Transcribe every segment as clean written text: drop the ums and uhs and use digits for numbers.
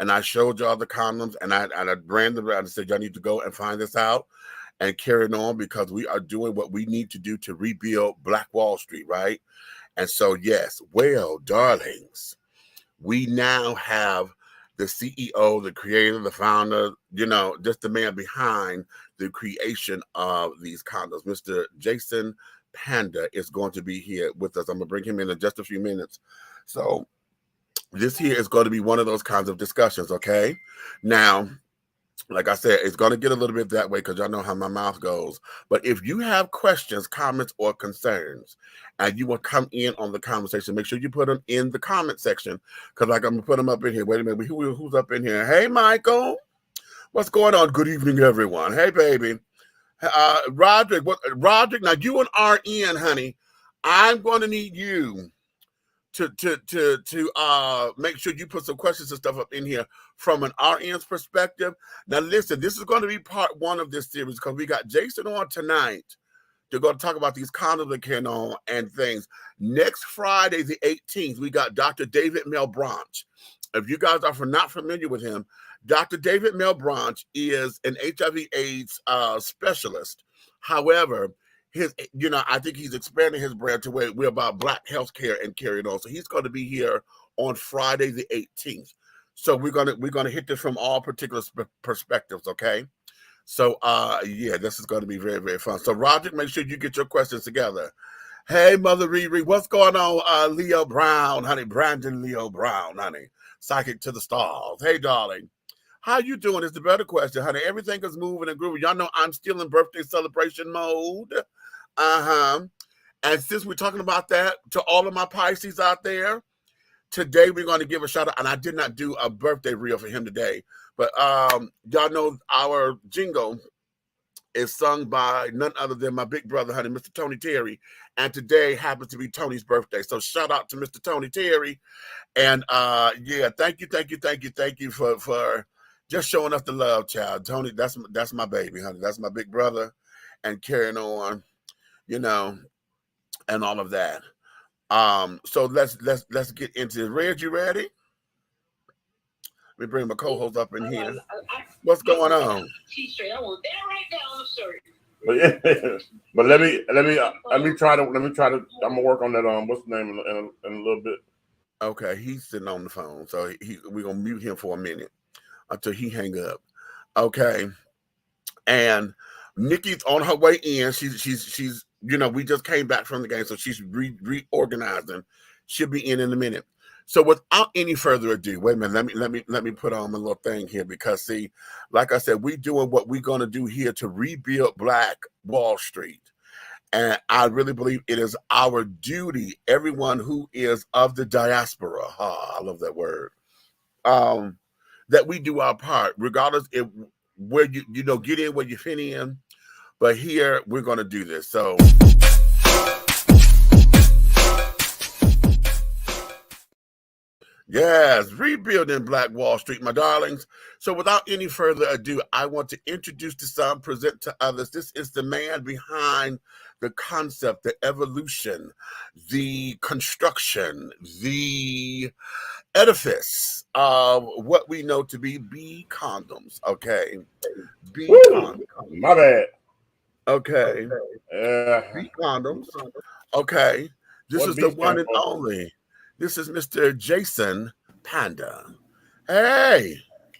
and I showed y'all the condoms, and I ran them around and said, y'all need to go and find this out and carry it on, because we are doing what we need to do to rebuild Black Wall Street, right? And so, yes, well, darlings, we now have the CEO, the creator, the founder, just the man behind the creation of these condoms. Mr. Jason PANDA is going to be here with us. I'm going to bring him in just a few minutes. So this here is going to be one of those kinds of discussions, okay? Now, like I said, it's going to get a little bit that way because y'all know how my mouth goes. But if you have questions, comments, or concerns, and you will come in on the conversation, make sure you put them in the comment section, because I'm going to put them up in here. Wait a minute. Who's up in here? Hey, Michael. What's going on? Good evening, everyone. Hey, baby. Roderick. Roderick, now you and RN, honey, I'm going to need you to make sure you put some questions and stuff up in here from an RN's perspective. Now, listen, this is going to be part one of this series because we got Jason on tonight. They're going to talk about these condoms that can on and things. Next Friday, the 18th, we got Dr. David Melbranch. If you guys are not familiar with him, Dr. David Melbranch is an HIV/AIDS specialist. However, I think he's expanding his brand to where we're about Black healthcare and carrying on. So he's going to be here on Friday the 18th. So we're gonna hit this from all particular perspectives, okay? So yeah, this is going to be very, very fun. So Roger, make sure you get your questions together. Hey, Mother Riri, what's going on? Leo Brown, honey, Brandon Leo Brown, honey, psychic to the stars. Hey, darling, how you doing? Is the better question, honey. Everything is moving and grooving. Y'all know I'm still in birthday celebration mode. And since we're talking about that, to all of my Pisces out there, today we're going to give a shout out. And I did not do a birthday reel for him today, but y'all know our jingle is sung by none other than my big brother, honey, Mr. Tony Terry. And today happens to be Tony's birthday. So shout out to Mr. Tony Terry. And yeah, thank you for just showing us the love, child. Tony, that's my baby, honey. That's my big brother, and carrying on, and all of that. So let's get into it. Reg, you ready? Let me bring my co-host up in here. What's going on? But let me try to. I'm gonna work on that. What's the name in a little bit. Okay, he's sitting on the phone, so we're gonna mute him for a minute until he hang up. Okay, and Nikki's on her way in. She's we just came back from the game, so she's reorganizing. She'll be in a minute. So without any further ado, wait a minute. Let me put on my little thing here, because see, like I said, we doing what we're gonna do here to rebuild Black Wall Street, and I really believe it is our duty, everyone who is of the diaspora. I love that word. That we do our part, regardless if where you get in where you fit in. But here we're gonna do this. So. Yes, rebuilding Black Wall Street, my darlings. So without any further ado, I want to introduce to some, present to others. This is the man behind the concept, the evolution, the construction, the edifice of what we know to be B condoms. Okay. B condoms. My bad. Okay. B condoms. Okay. This is the one and only. This is Mr. Jason PANDA. Hey.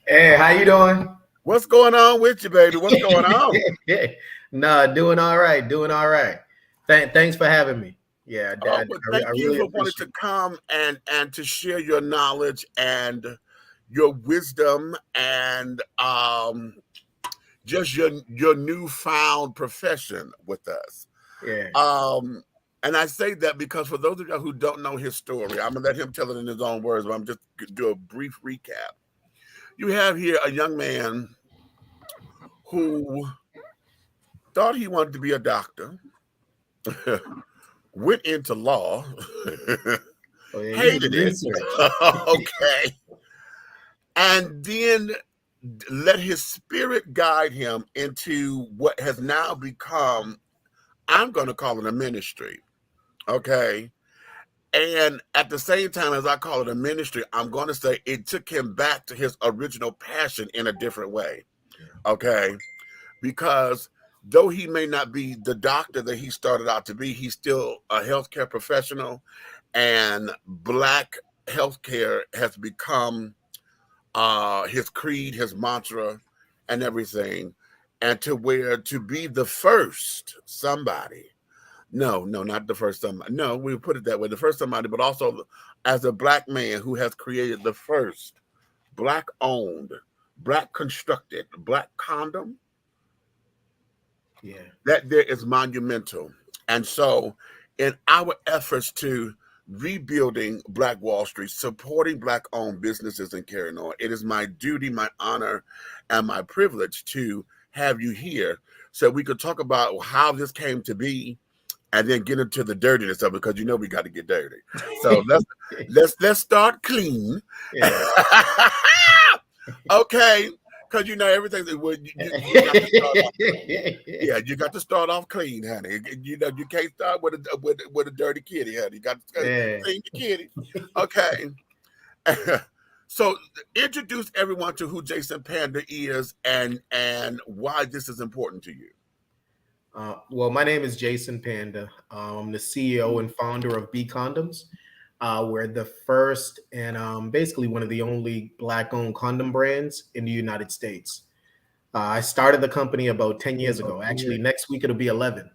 Hey, how you doing? What's going on with you, baby? What's going on? Nah, doing all right. Thanks for having me. Yeah, thank you for wanting to come and to share your knowledge and your wisdom and just your newfound profession with us. Yeah. And I say that because for those of you who don't know his story, I'm going to let him tell it in his own words, but I'm just going to do a brief recap. You have here a young man who thought he wanted to be a doctor, went into law, hated it, okay, and then let his spirit guide him into what has now become, I'm going to call it a ministry. Okay. And at the same time, as I call it a ministry, I'm going to say it took him back to his original passion in a different way. Okay. Because though he may not be the doctor that he started out to be, he's still a healthcare professional, and Black healthcare has become his creed, his mantra, and everything. And to be the first somebody. No, not the first somebody. No, we put it that way. The first somebody, but also as a Black man who has created the first Black owned, Black constructed, Black condom. Yeah. That there is monumental. And so in our efforts to rebuilding Black Wall Street, supporting Black owned businesses and carrying on, it is my duty, my honor, and my privilege to have you here so we could talk about how this came to be and then get into the dirtiness of it, because you know we got to get dirty. So let's start clean. Yeah. Okay. Because you know everything. You got to start off clean. Yeah, you got to start off clean, honey. You know you can't start with a dirty kitty, honey. You got to clean your kitty. Okay. So introduce everyone to who Jason Panda is and why this is important to you. Well, my name is Jason Panda. I'm the CEO and founder of Do Condoms. We're the first and basically one of the only Black-owned condom brands in the United States. I started the company about 10 years ago. Actually, next week it'll be 11.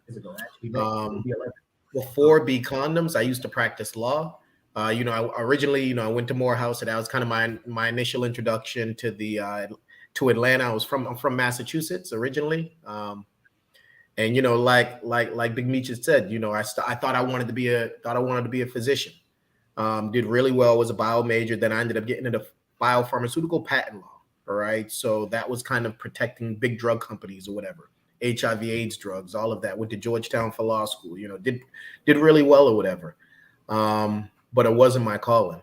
Before Do Condoms, I used to practice law. I originally, I went to Morehouse, and that was kind of my initial introduction to to Atlanta. I'm from Massachusetts originally. And like Big Meech had said, I thought I wanted to be a physician. Did really well, was a bio major. Then I ended up getting into biopharmaceutical patent law. All right. So that was kind of protecting big drug companies or whatever, HIV, AIDS drugs, all of that. Went to Georgetown for law school, did really well or whatever. But it wasn't my calling,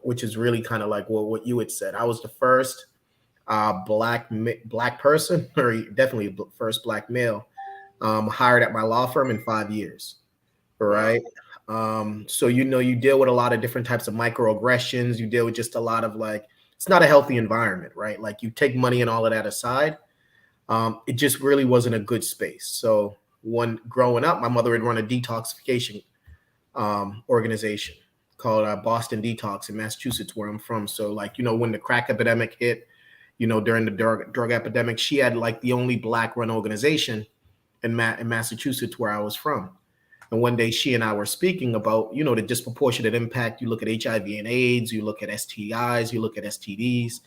which is really kind of like what you had said. I was the first black person, or definitely the first Black male, hired at my law firm in 5 years. All right. So, you deal with a lot of different types of microaggressions. You deal with just a lot of it's not a healthy environment, right? Like you take money and all of that aside. It just really wasn't a good space. So growing up, my mother had run a detoxification organization called Boston Detox in Massachusetts, where I'm from. So when the crack epidemic hit, during the drug epidemic, she had the only Black run organization in Massachusetts where I was from. And one day she and I were speaking about, the disproportionate impact. You look at HIV and AIDS, you look at STIs, you look at STDs,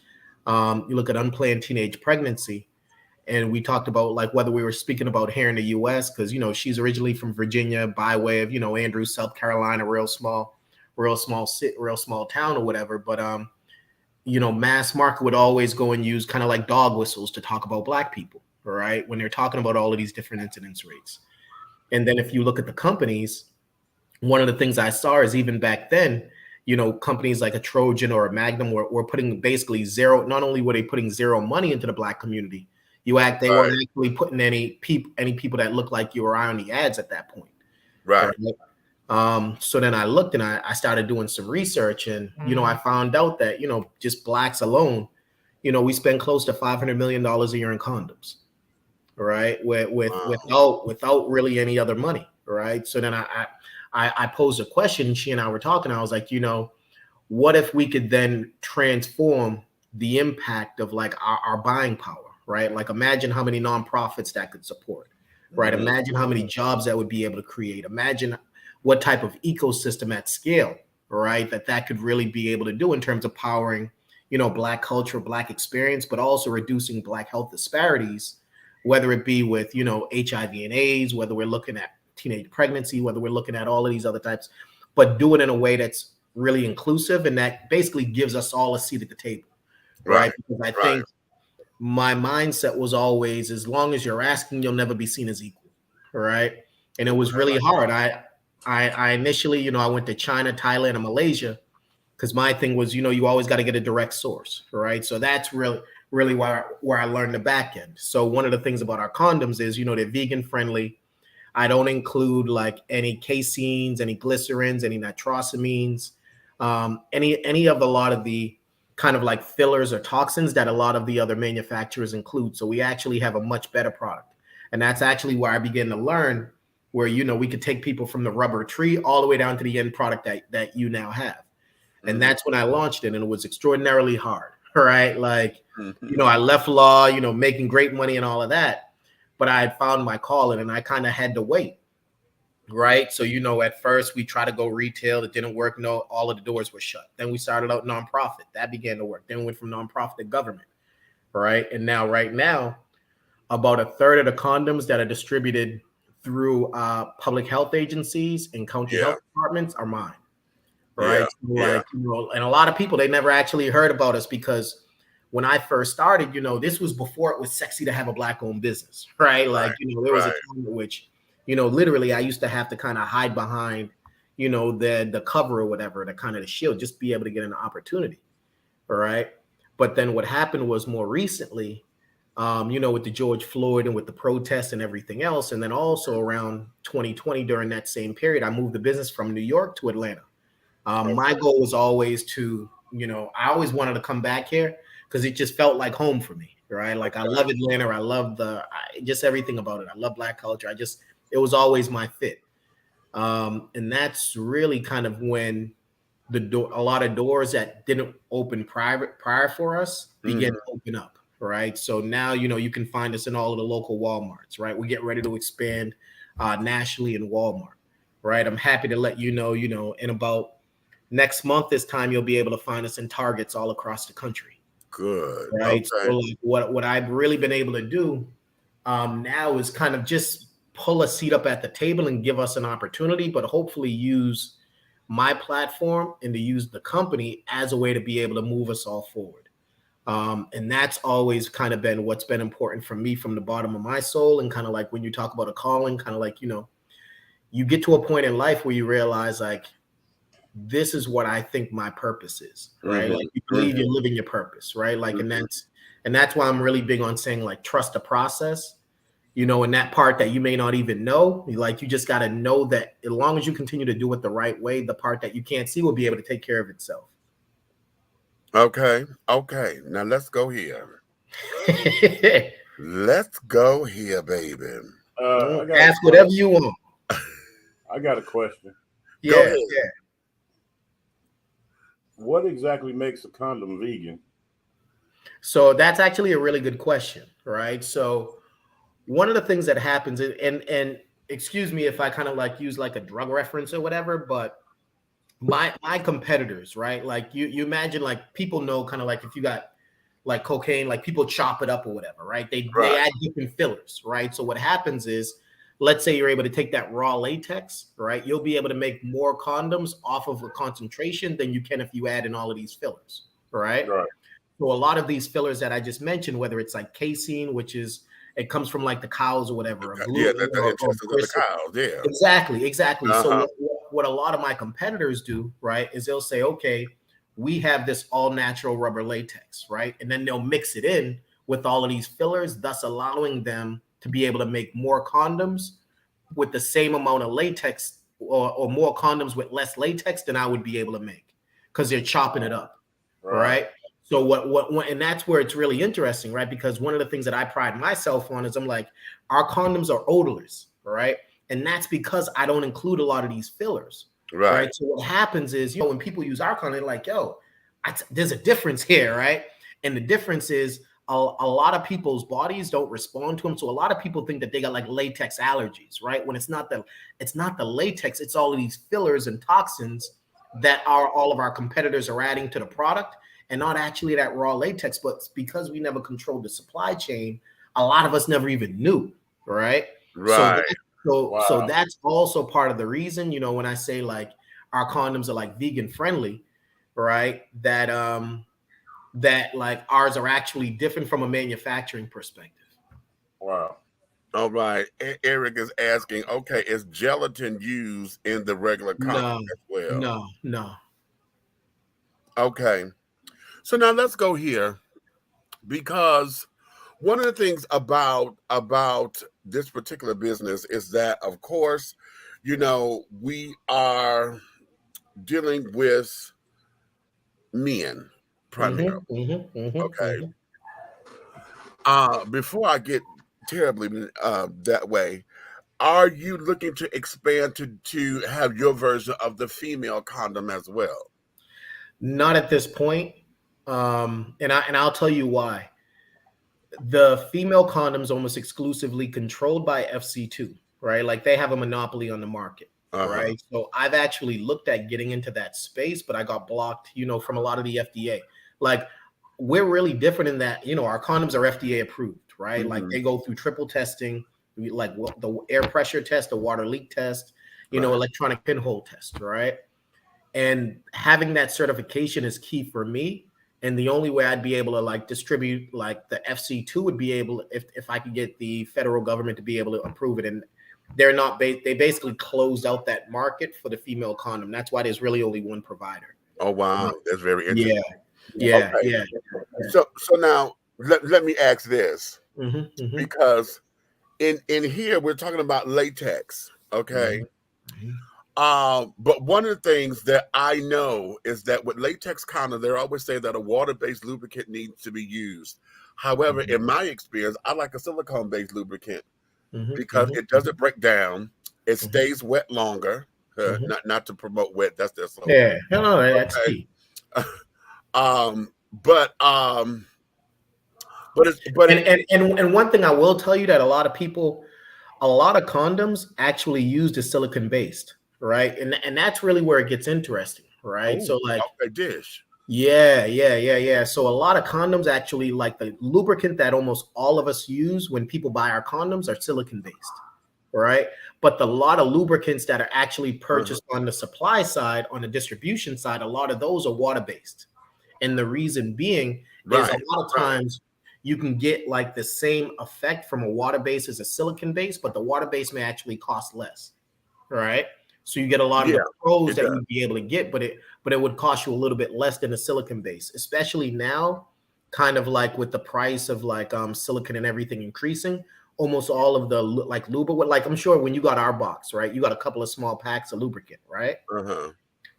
you look at unplanned teenage pregnancy. And we talked about whether we were speaking about here in the US, because, she's originally from Virginia by way of, Andrews, South Carolina, real small town or whatever. But, mass market would always go and use kind of dog whistles to talk about Black people, right? When they're talking about all of these different incidence rates. And then if you look at the companies, one of the things I saw is even back then, companies like a Trojan or a Magnum were putting basically zero. Not only were they putting zero money into the Black community, they weren't actually putting any people that looked like you were on the ads at that point. Right. So then I looked and I started doing some research, and I found out that just Blacks alone, we spend close to $500 million a year in condoms. Right, without really any other money, right? So then I posed a question. She and I were talking. I was like, what if we could then transform the impact of our buying power, right? Imagine how many nonprofits that could support, right? Mm-hmm. Imagine how many jobs that would be able to create. Imagine what type of ecosystem at scale, right? That could really be able to do in terms of powering, Black culture, Black experience, but also reducing Black health disparities. Whether it be with, HIV and AIDS, whether we're looking at teenage pregnancy, whether we're looking at all of these other types, but do it in a way that's really inclusive and that basically gives us all a seat at the table, right? Because I think my mindset was always, as long as you're asking, you'll never be seen as equal, right? And it was really hard. I initially, I went to China, Thailand, and Malaysia because my thing was, you always got to get a direct source, right? So that's really where I learned the back end. So one of the things about our condoms is, they're vegan friendly. I don't include like any caseins, any glycerins, any nitrosamines, any of a lot of the kind of like fillers or toxins that a lot of the other manufacturers include. So we actually have a much better product. And that's actually where I began to learn where, you know, we could take people from the rubber tree all the way down to the end product that you now have. And that's when I launched it, and it was extraordinarily hard, right? Like, you know, I left law, you know, making great money and all of that, but I had found my calling and I kind of had to wait, right? So, you know, at first we tried to go retail. It didn't work. No, all of the doors were shut. Then we started out nonprofit. That began to work. Then we went from nonprofit to government, right? And now, right now, about a third of the condoms that are distributed through public health agencies and county health departments are mine. Right. Like, you know, and a lot of people, they never actually heard about us because when I first started, you know, this was before it was sexy to have a Black owned business. Right. Like, you know, there was a time in which, you know, literally I used to have to kind of hide behind, you know, the cover or whatever, the kind of the shield, just be able to get an opportunity. All right. But then what happened was more recently, you know, with the George Floyd and with the protests and everything else. And then also around 2020, during that same period, I moved the business from New York to Atlanta. My goal was always to, you know, I always wanted to come back here because it just felt like home for me, right? Like I love Atlanta. I love just everything about it. I love Black culture. It was always my fit. And that's really kind of when a lot of doors that didn't open prior for us began to open up, right? So now, you know, you can find us in all of the local Walmarts, right? We get ready to expand nationally in Walmart, right? I'm happy to let you know, in about next month, this time, you'll be able to find us in Targets all across the country. Good. Right. Okay. So like what I've really been able to do now is kind of just pull a seat up at the table and give us an opportunity, but hopefully use my platform and to use the company as a way to be able to move us all forward. And that's always kind of been what's been important for me from the bottom of my soul. And kind of like when you talk about a calling, kind of like, you know, you get to a point in life where you realize like, this is what I think my purpose is, right? Like you believe you're living your purpose, right? Like, and that's why I'm really big on saying like, trust the process, you know, and that part that you may not even know, like, you just got to know that as long as you continue to do it the right way, the part that you can't see will be able to take care of itself. Okay. Okay. Now let's go here. Let's go here, baby. Ask whatever you want. I got a question. Yeah. What exactly makes a condom vegan? So that's actually a really good question, right? So one of the things that happens, and excuse me if I kind of like use like a drug reference or whatever, but my competitors, right? Like you imagine like people know kind of like if you got like cocaine, like people chop it up or whatever, right? They add different fillers, right? So what happens is, let's say you're able to take that raw latex, right? You'll be able to make more condoms off of a concentration than you can if you add in all of these fillers, right? So a lot of these fillers that I just mentioned, whether it's like casein, which is, it comes from like the cows or whatever. The intestines of the cows, Exactly. So what a lot of my competitors do, right, is they'll say, okay, we have this all natural rubber latex, right? And then they'll mix it in with all of these fillers, thus allowing them to be able to make more condoms with the same amount of latex or more condoms with less latex than I would be able to make because they're chopping it up, right? So what, and that's where it's really interesting, right? Because one of the things that I pride myself on is I'm like, our condoms are odorless, right? And that's because I don't include a lot of these fillers, right? So what happens is, you know, when people use our condom, they're like, yo, there's a difference here, right? And the difference is, a lot of people's bodies don't respond to them. So a lot of people think that they got like latex allergies, right? When it's not the latex, it's all of these fillers and toxins that all of our competitors are adding to the product, and not actually that raw latex. But because we never controlled the supply chain, a lot of us never even knew, right? So that's also part of the reason, you know, when I say like our condoms are like vegan friendly, right? That like ours are actually different from a manufacturing perspective. Wow. All right. Eric is asking, okay, is gelatin used in the regular condom as well? No. Okay. So now let's go here, because one of the things about this particular business is that, of course, we are dealing with men primarily. Okay. Before I get terribly that way, are you looking to expand to have your version of the female condom as well? Not at this point. And I'll tell you why. The female condoms almost exclusively controlled by FC2, right? Like they have a monopoly on the market, right? So I've actually looked at getting into that space, but I got blocked, from a lot of the FDA. Like we're really different in that, our condoms are FDA approved, right? Like they go through triple testing, like the air pressure test, the water leak test, electronic pinhole test, right? And having that certification is key for me. And the only way I'd be able to like distribute like the FC2 would be able if I could get the federal government to be able to approve it. And they're not they basically closed out that market for the female condom. That's why there's really only one provider. Oh wow, that's very interesting. Yeah. So now let me ask this, because in here we're talking about latex, okay? But one of the things that I know is that with latex condom, they always say that a water-based lubricant needs to be used. However, in my experience, I like a silicone-based lubricant because it doesn't break down. It stays wet longer. Not to promote wet. That's their slogan. Yeah, no, that's key. But one thing I will tell you that a lot of condoms actually use the silicone based, right? And that's really where it gets interesting, right? Ooh, so like dish. Yeah. So a lot of condoms actually, like the lubricant that almost all of us use when people buy our condoms are silicone based, right? But a lot of lubricants that are actually purchased on the supply side, on the distribution side, a lot of those are water based. And the reason being is a lot of times you can get like the same effect from a water base as a silicone base, but the water base may actually cost less, right? So you get a lot of the pros that you'd be able to get, but it would cost you a little bit less than a silicone base, especially now, kind of like with the price of like silicone and everything increasing. Almost all of the like lubricant, like I'm sure when you got our box, right, you got a couple of small packs of lubricant, right?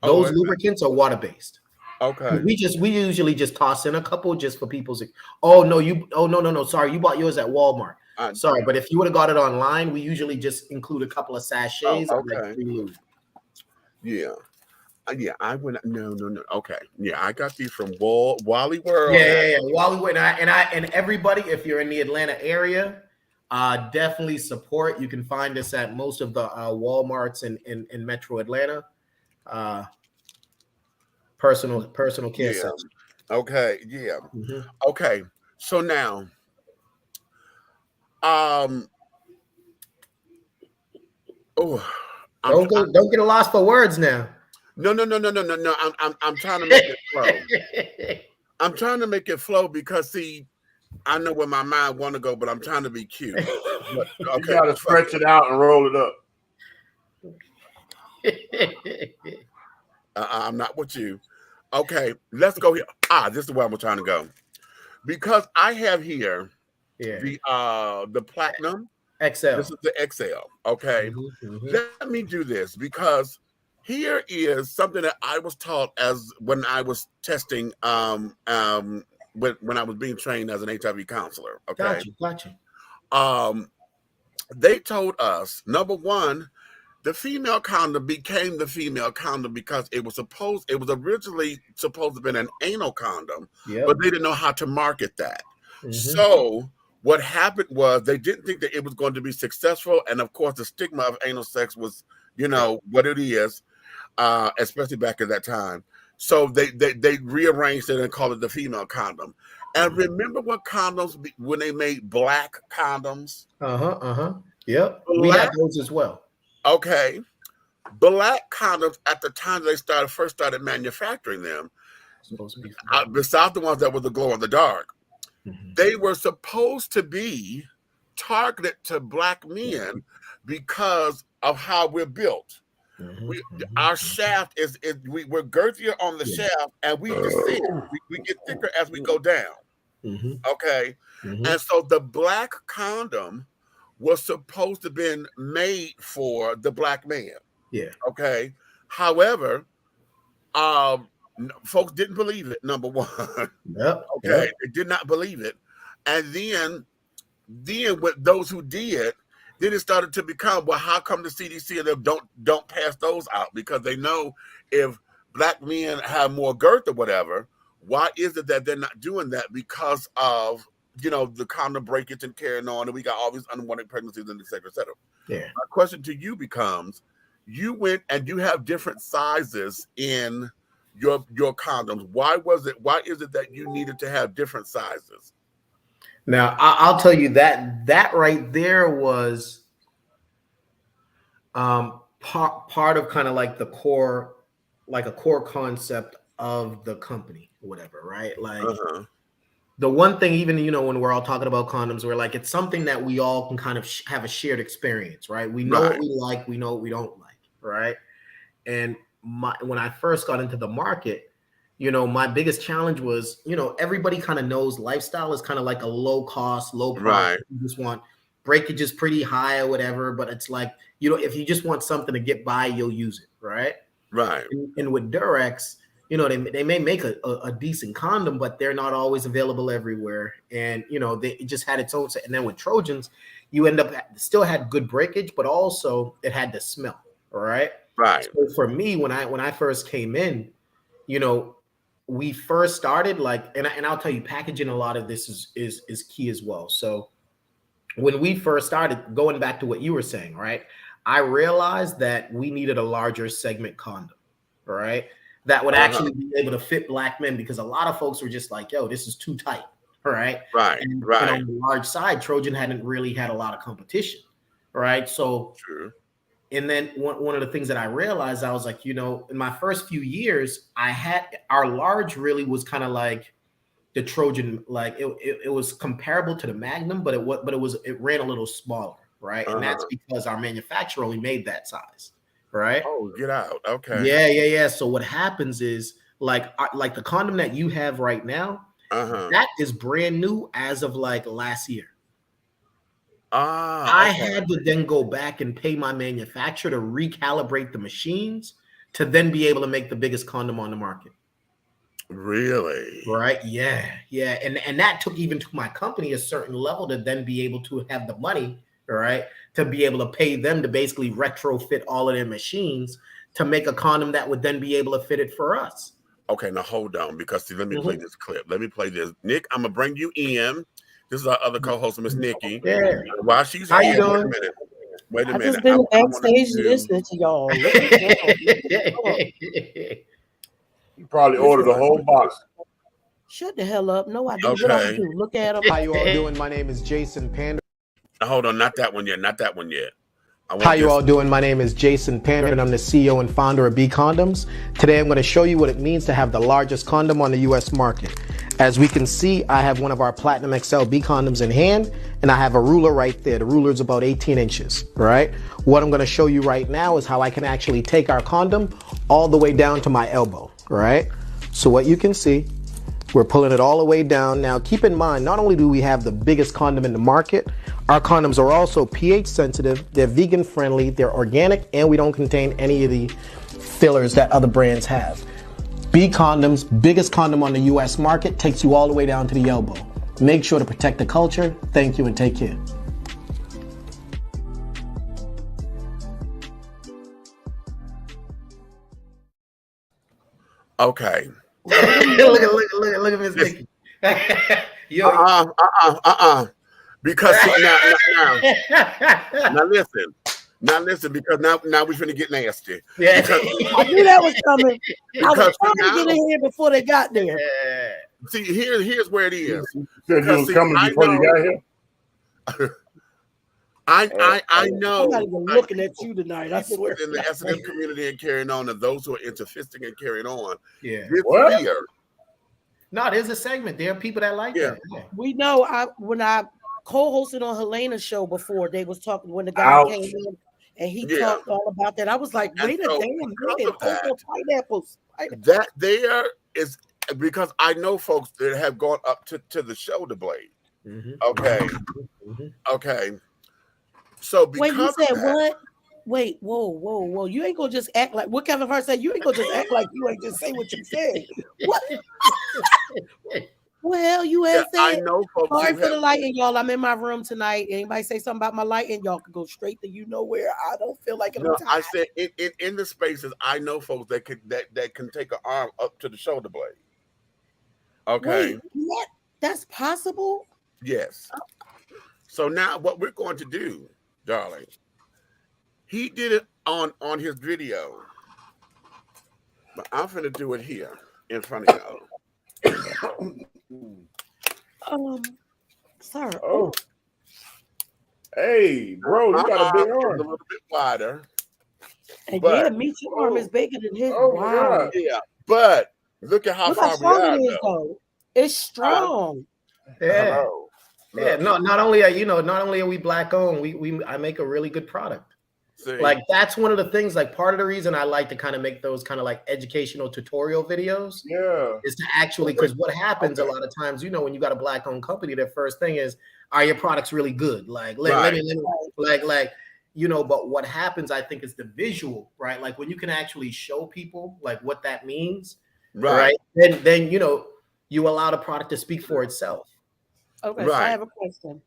Those lubricants are water based. Okay. We usually just toss in a couple just for people's. No. Sorry, you bought yours at Walmart. Sorry, but if you would have got it online, we usually just include a couple of sachets. Okay. Yeah. I went. No. Okay. Yeah, I got these from Wally World. Yeah. Wally World, and everybody, if you're in the Atlanta area, definitely support. You can find us at most of the Walmarts in Metro Atlanta. Personal care section. Okay. Yeah. Okay. So now, don't get lost for words now. No. I'm trying to make it flow. I'm trying to make it flow because see, I know where my mind want to go, but I'm trying to be cute. But, okay. You gotta stretch it out and roll it up. I'm not with you. Okay, let's go here. This is where I'm trying to go. Because I have here the Platinum XL. This is the XL. Okay. Let me do this because here is something that I was taught as when I was testing when I was being trained as an HIV counselor. Okay. Gotcha. They told us, number one, the female condom became the female condom because it was originally supposed to be an anal condom, but they didn't know how to market that. So what happened was they didn't think that it was going to be successful. And of course, the stigma of anal sex was, what it is, especially back at that time. So they rearranged it and called it the female condom. And remember what condoms, when they made black condoms? Yep. We had those as well. Okay. Black condoms at the time they first started manufacturing them, besides the ones that were the glow in the dark, they were supposed to be targeted to black men because of how we're built. Our shaft we're girthier on the shaft, and we get thicker as we go down. Okay. And so the black condom was supposed to have been made for the black man. Yeah. Okay. However, folks didn't believe it, number one. Yep. Okay. Yep. They did not believe it. And then with those who did, then it started to become, well, how come the CDC and them don't pass those out? Because they know if black men have more girth or whatever, why is it that they're not doing that? Because of, the condom breakage and carrying on, and we got all these unwanted pregnancies and et cetera, et cetera. Yeah. My question to you becomes, you went and you have different sizes in your condoms. Why is it that you needed to have different sizes? Now, I'll tell you that right there was part of kind of like the core, like a core concept of the company, or whatever, right? Like the one thing, even, when we're all talking about condoms, we're like, it's something that we all can kind of have a shared experience, right? We know what we like, we know what we don't like, right? And when I first got into the market, my biggest challenge was, everybody kind of knows lifestyle is kind of like a low cost, low price. Right. You just want breakage is pretty high or whatever, but it's like, if you just want something to get by, you'll use it, right? Right. And with Durex, they may make a decent condom, but they're not always available everywhere. And, it just had its own. And then with Trojans, you end up still had good breakage, but also it had the smell, right? Right. So for me, when I first came in, we first started and I'll tell you, packaging a lot of this is key as well. So when we first started, going back to what you were saying, right? I realized that we needed a larger segment condom, right? That would actually be able to fit black men, because a lot of folks were just like, yo, this is too tight, right? Right, and right. on the large side, Trojan hadn't really had a lot of competition, right? So, True. And then one of the things that I realized, I was like, in my first few years, our large really was kind of like the Trojan, like it was comparable to the Magnum, but it ran a little smaller, right? And that's because our manufacturer only made that size, right? Oh, get out. Okay. Yeah. So what happens is like the condom that you have right now, that is brand new as of like last year. I had to then go back and pay my manufacturer to recalibrate the machines to then be able to make the biggest condom on the market. Really? Right. Yeah. And that took even to my company a certain level to then be able to have the money, right, to be able to pay them to basically retrofit all of their machines to make a condom that would then be able to fit it for us. Okay, now hold on, because let me play this clip. Let me play this. Nick, I'm gonna bring you in. This is our other co-host, Miss Nikki. Yeah. While she's How here, you doing? Wait a minute. I just been backstage listening to y'all. You probably ordered a whole box. Shut the hell up. No, I didn't. Okay. What I do? Look at them. How you all doing? My name is Jason Panda. Hold on, not that one yet. How you all doing? My name is Jason Panda, and I'm the CEO and founder of B Condoms. Today, I'm going to show you what it means to have the largest condom on the U.S. market. As we can see, I have one of our Platinum XL B condoms in hand, and I have a ruler right there. The ruler is about 18 inches, right? What I'm going to show you right now is how I can actually take our condom all the way down to my elbow, right? So what you can see, we're pulling it all the way down. Now, keep in mind, not only do we have the biggest condom in the market, our condoms are also pH sensitive, they're vegan friendly, they're organic, and we don't contain any of the fillers that other brands have. B Condoms, biggest condom on the US market, takes you all the way down to the elbow. Make sure to protect the culture. Thank you and take care. Okay. look at Miss Nikki. Because now listen, because now we're finna get nasty. Yeah. I knew that was coming. I was trying to get in here before they got there. See, here's where it is. You said you was coming before you got here? I know. I'm not even looking at you tonight. I swear. In the S&M community and carrying on, and those who are into fisting and carrying on. Yeah. What? Fear. No, there's a segment. There are people that like that. Yeah. We know. When I co-hosted on Helena's show before, they was talking when the guy came in and he talked all about that. I was like, wait a damn minute, pineapples. That there is because I know folks that have gone up to the shoulder blade. Okay. Okay. So because wait, you said of that, what? Wait, whoa. You ain't gonna just act like what Kevin Hart said. You ain't gonna just act like you ain't just say what you said. What? Well, you yeah, have I said. know folks Sorry who for the have, lighting, y'all. I'm in my room tonight. Anybody say something about my lighting, y'all can go straight to you know where. I don't feel like no, I'm I tired. said in the spaces, I know folks that can take an arm up to the shoulder blade. Okay. Wait, that's possible? Yes. So now what we're going to do, darling, he did it on his video, but I'm going to do it here in front of y'all. Sir. Oh. Hey, bro, you got a big arm arm. is a little bit wider. And But, yeah, me too. Arm is bigger than his. Oh my Wow. God. yeah, but look at how Look how far we strong are, it is, though. though. It's strong. Yeah. Hello. Yeah, Look. not only are we black owned, I make a really good product. See? Like that's one of the things. Like part of the reason I like to kind of make those kind of like educational tutorial videos. Yeah. Is to actually, because what happens a lot of times, when you got a black owned company, their first thing is, are your products really good? Like let me but what happens, I think, is the visual, right? Like when you can actually show people like what that means, right? Then you allow the product to speak for itself. Okay, so I have a question.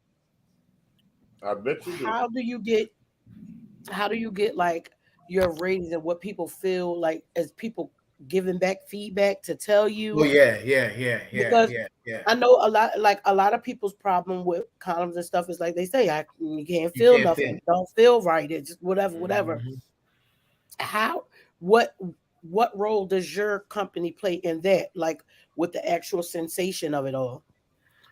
I bet you do. How do you get like your ratings and what people feel like as people giving back feedback to tell you? Oh yeah. Because I know a lot of people's problem with condoms and stuff is like they say, you can't feel nothing, don't feel right, it's just whatever. What role does your company play in that, like with the actual sensation of it all?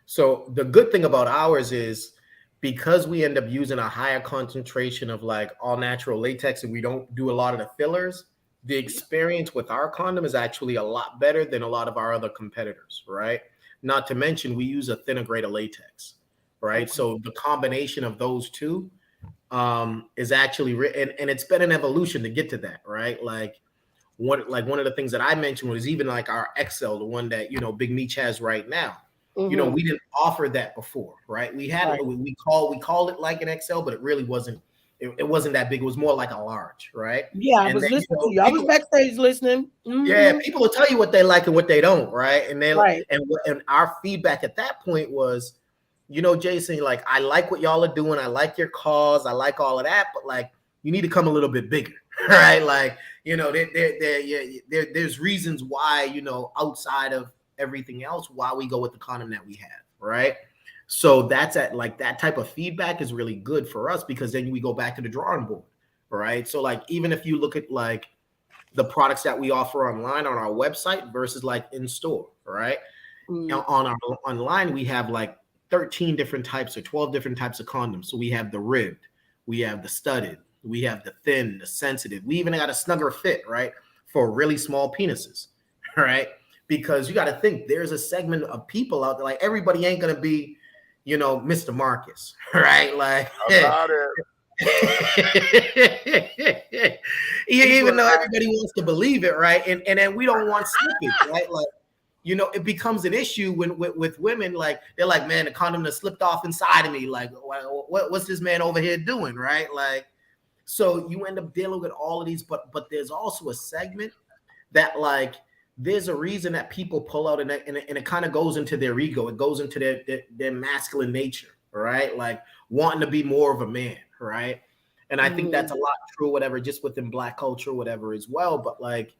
So the good thing about ours is because we end up using a higher concentration of like all natural latex and we don't do a lot of the fillers, the experience with our condom is actually a lot better than a lot of our other competitors, right? Not to mention we use a thinner grade of latex, right? Okay. So the combination of those two is actually, and it's been an evolution to get to that, right? Like one of the things that I mentioned was even like our XL, the one that, Big Meech has right now. We didn't offer that before, right? We had we called it like an XL, but it really wasn't. It wasn't that big. It was more like a large, right? Yeah, I was listening to you. I was backstage listening. Yeah, people will tell you what they like and what they don't, right? And they and our feedback at that point was, Jason, like I like what y'all are doing. I like your cause. I like all of that, but like you need to come a little bit bigger, right? Like there's reasons why outside of everything else why we go with the condom that we have, right? So that's like that type of feedback is really good for us because then we go back to the drawing board, right? So like even if you look at like the products that we offer online on our website versus like in store, right? Now on our online we have like 13 different types or 12 different types of condoms. So we have the ribbed, we have the studded, we have the thin, the sensitive. We even got a snugger fit, right? For really small penises, right? Because you got to think there's a segment of people out there, like everybody ain't going to be, Mr. Marcus, right? Like, about it. Even though everybody wants to believe it, right? And then we don't want slippage, right? Like, it becomes an issue when with women, like they're like, man, the condom has slipped off inside of me. Like, what's this man over here doing, right? Like, so you end up dealing with all of these, but there's also a segment that like, there's a reason that people pull out and it kind of goes into their ego. It goes into their masculine nature, right? Like wanting to be more of a man, right? And I think that's a lot true, whatever, just within Black culture, whatever as well. But like,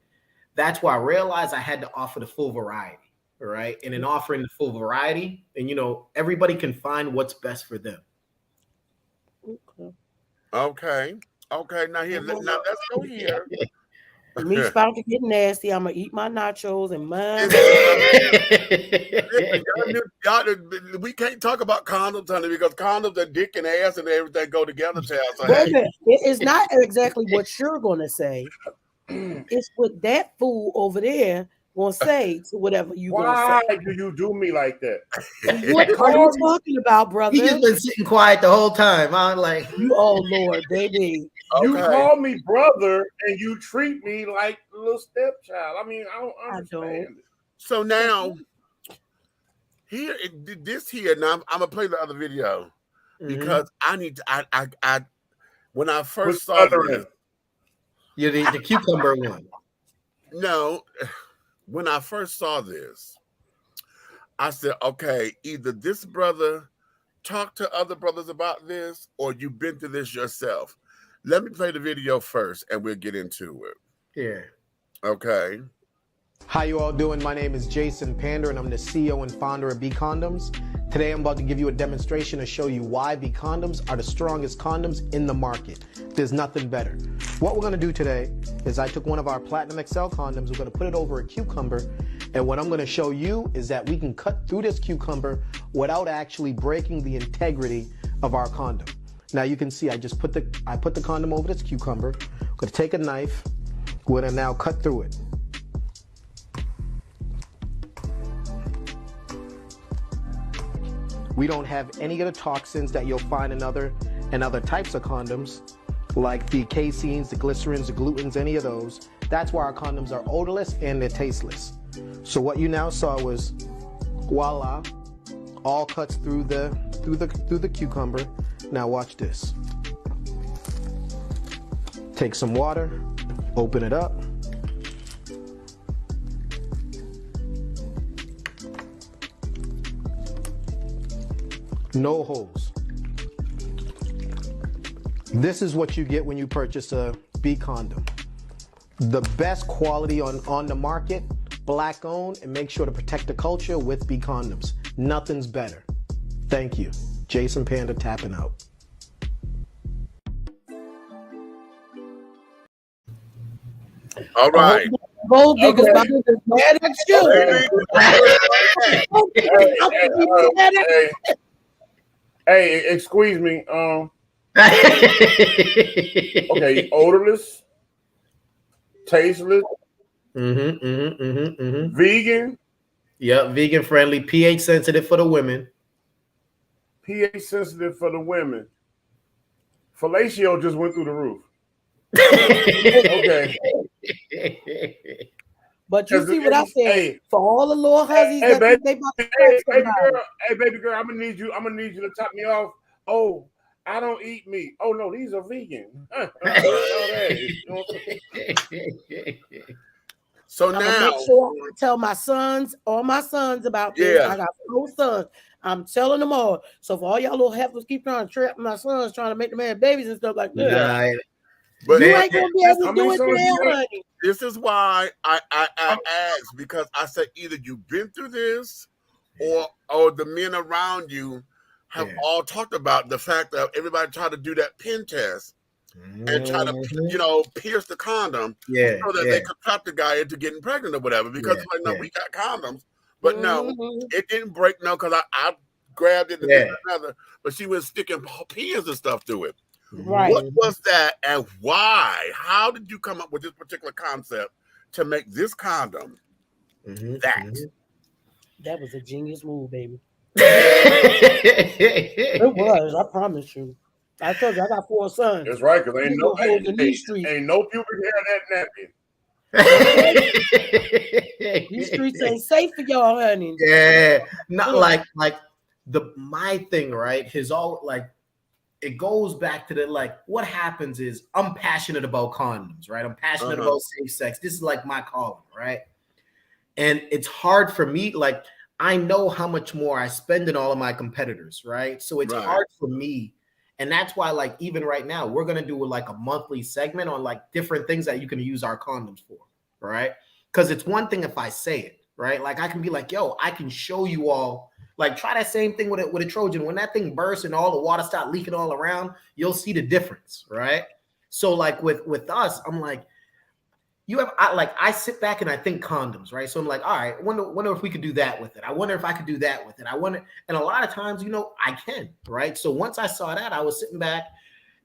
that's why I realized I had to offer the full variety, right? And in offering the full variety, and everybody can find what's best for them. Okay. Now let's go here. Meat's about to get nasty. I'm gonna eat my nachos and mine. We can't talk about condoms, honey, because condoms and dick and ass and everything go together. So it's not exactly what you're gonna say. It's what that fool over there gonna say to whatever you gonna say. Why do you do me like that? What are you talking about, brother? He just been sitting quiet the whole time. I'm like, oh Lord, baby. You call me brother and you treat me like a little stepchild. I mean, I don't understand. So now, here, this here. Now I'm gonna play the other video because I need to. I when I first saw this, you're the cucumber one. No, when I first saw this, I said, okay, either this brother talked to other brothers about this, or you've been through this yourself. Let me play the video first, and we'll get into it. Yeah. Okay. How you all doing? My name is Jason PANDA, and I'm the CEO and founder of B Condoms. Today, I'm about to give you a demonstration to show you why B Condoms are the strongest condoms in the market. There's nothing better. What we're gonna do today is I took one of our Platinum XL condoms, we're gonna put it over a cucumber, and what I'm gonna show you is that we can cut through this cucumber without actually breaking the integrity of our condom. Now you can see I put the condom over this cucumber. I'm gonna take a knife, we're gonna now cut through it. We don't have any of the toxins that you'll find in other types of condoms, like the caseins, the glycerins, the glutens, any of those. That's why our condoms are odorless and they're tasteless. So what you now saw was, voila, all cuts through the cucumber. Now watch this. Take some water, open it up. No holes. This is what you get when you purchase a B condom. The best quality on the market, black owned, and make sure to protect the culture with B Condoms. Nothing's better. Thank you. Jason PANDA tapping out. All right. Gold diggers, my niggas mad at you. Hey, excuse me. Okay, odorless, tasteless, vegan. Yep, vegan friendly, pH sensitive for the women. pH sensitive for the women. Fellatio just went through the roof. Okay. But you see what I said? Hey, for all the little hussies that baby, they about to baby girl, I'm gonna need you to top me off. Oh, I don't eat meat. Oh no, these are vegan. So I'm now, make sure I tell my sons, all my sons about this. Yeah. I got 4 sons. I'm telling them all. So for all y'all little heifers keep trying to trap my sons, trying to make them have babies and stuff like that. Right. but You ain't gonna be able to do it sons now, you got? honey. this is why I asked, because I said either you've been through this, or the men around you have all talked about the fact that everybody tried to do that pen test and try to, pierce the condom so that they could trap the guy into getting pregnant or whatever. Because it's like, no, we got condoms, but no, it didn't break. No, because I grabbed it and did another, but she was sticking pins and stuff through it. Right. What was that, and why? How did you come up with this particular concept to make this condom that? That was a genius move, baby. It was, I promise you. I told you I got 4 sons. That's right, because ain't no pubic hair that nappy. These streets ain't safe for y'all, honey. Yeah, not like my thing, right? It goes back to what happens is I'm passionate about condoms, right? I'm passionate about safe sex. This is like my calling, right? And it's hard for me, I know how much more I spend than all of my competitors, right? So it's hard for me. And that's why, even right now, we're going to do a monthly segment on different things that you can use our condoms for, right? Because it's one thing if I say it, right? I can be yo, I can show you all, try that same thing with a Trojan. When that thing bursts and all the water start leaking all around, you'll see the difference, right? So with us, I'm I sit back and I think condoms, right? So I'm all right, wonder if we could do that with it. I wonder if I could do that with it. And a lot of times, I can, right? So once I saw that, I was sitting back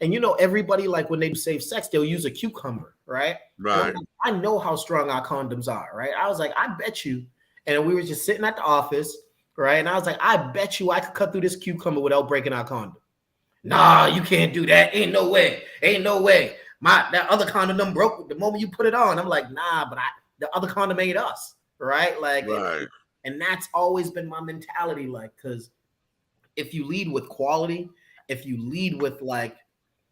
and, everybody, when they do safe sex, they'll use a cucumber, right? Right. I know how strong our condoms are, right? I was I bet you, and we were just sitting at the office, right? And I was I bet you I could cut through this cucumber without breaking our condom. Nah, you can't do that. Ain't no way. That other condom broke the moment you put it on. I'm nah, but the other condom ain't us. right? Like, Right. and that's always been my mentality. Like, because if you lead with quality, if you lead with like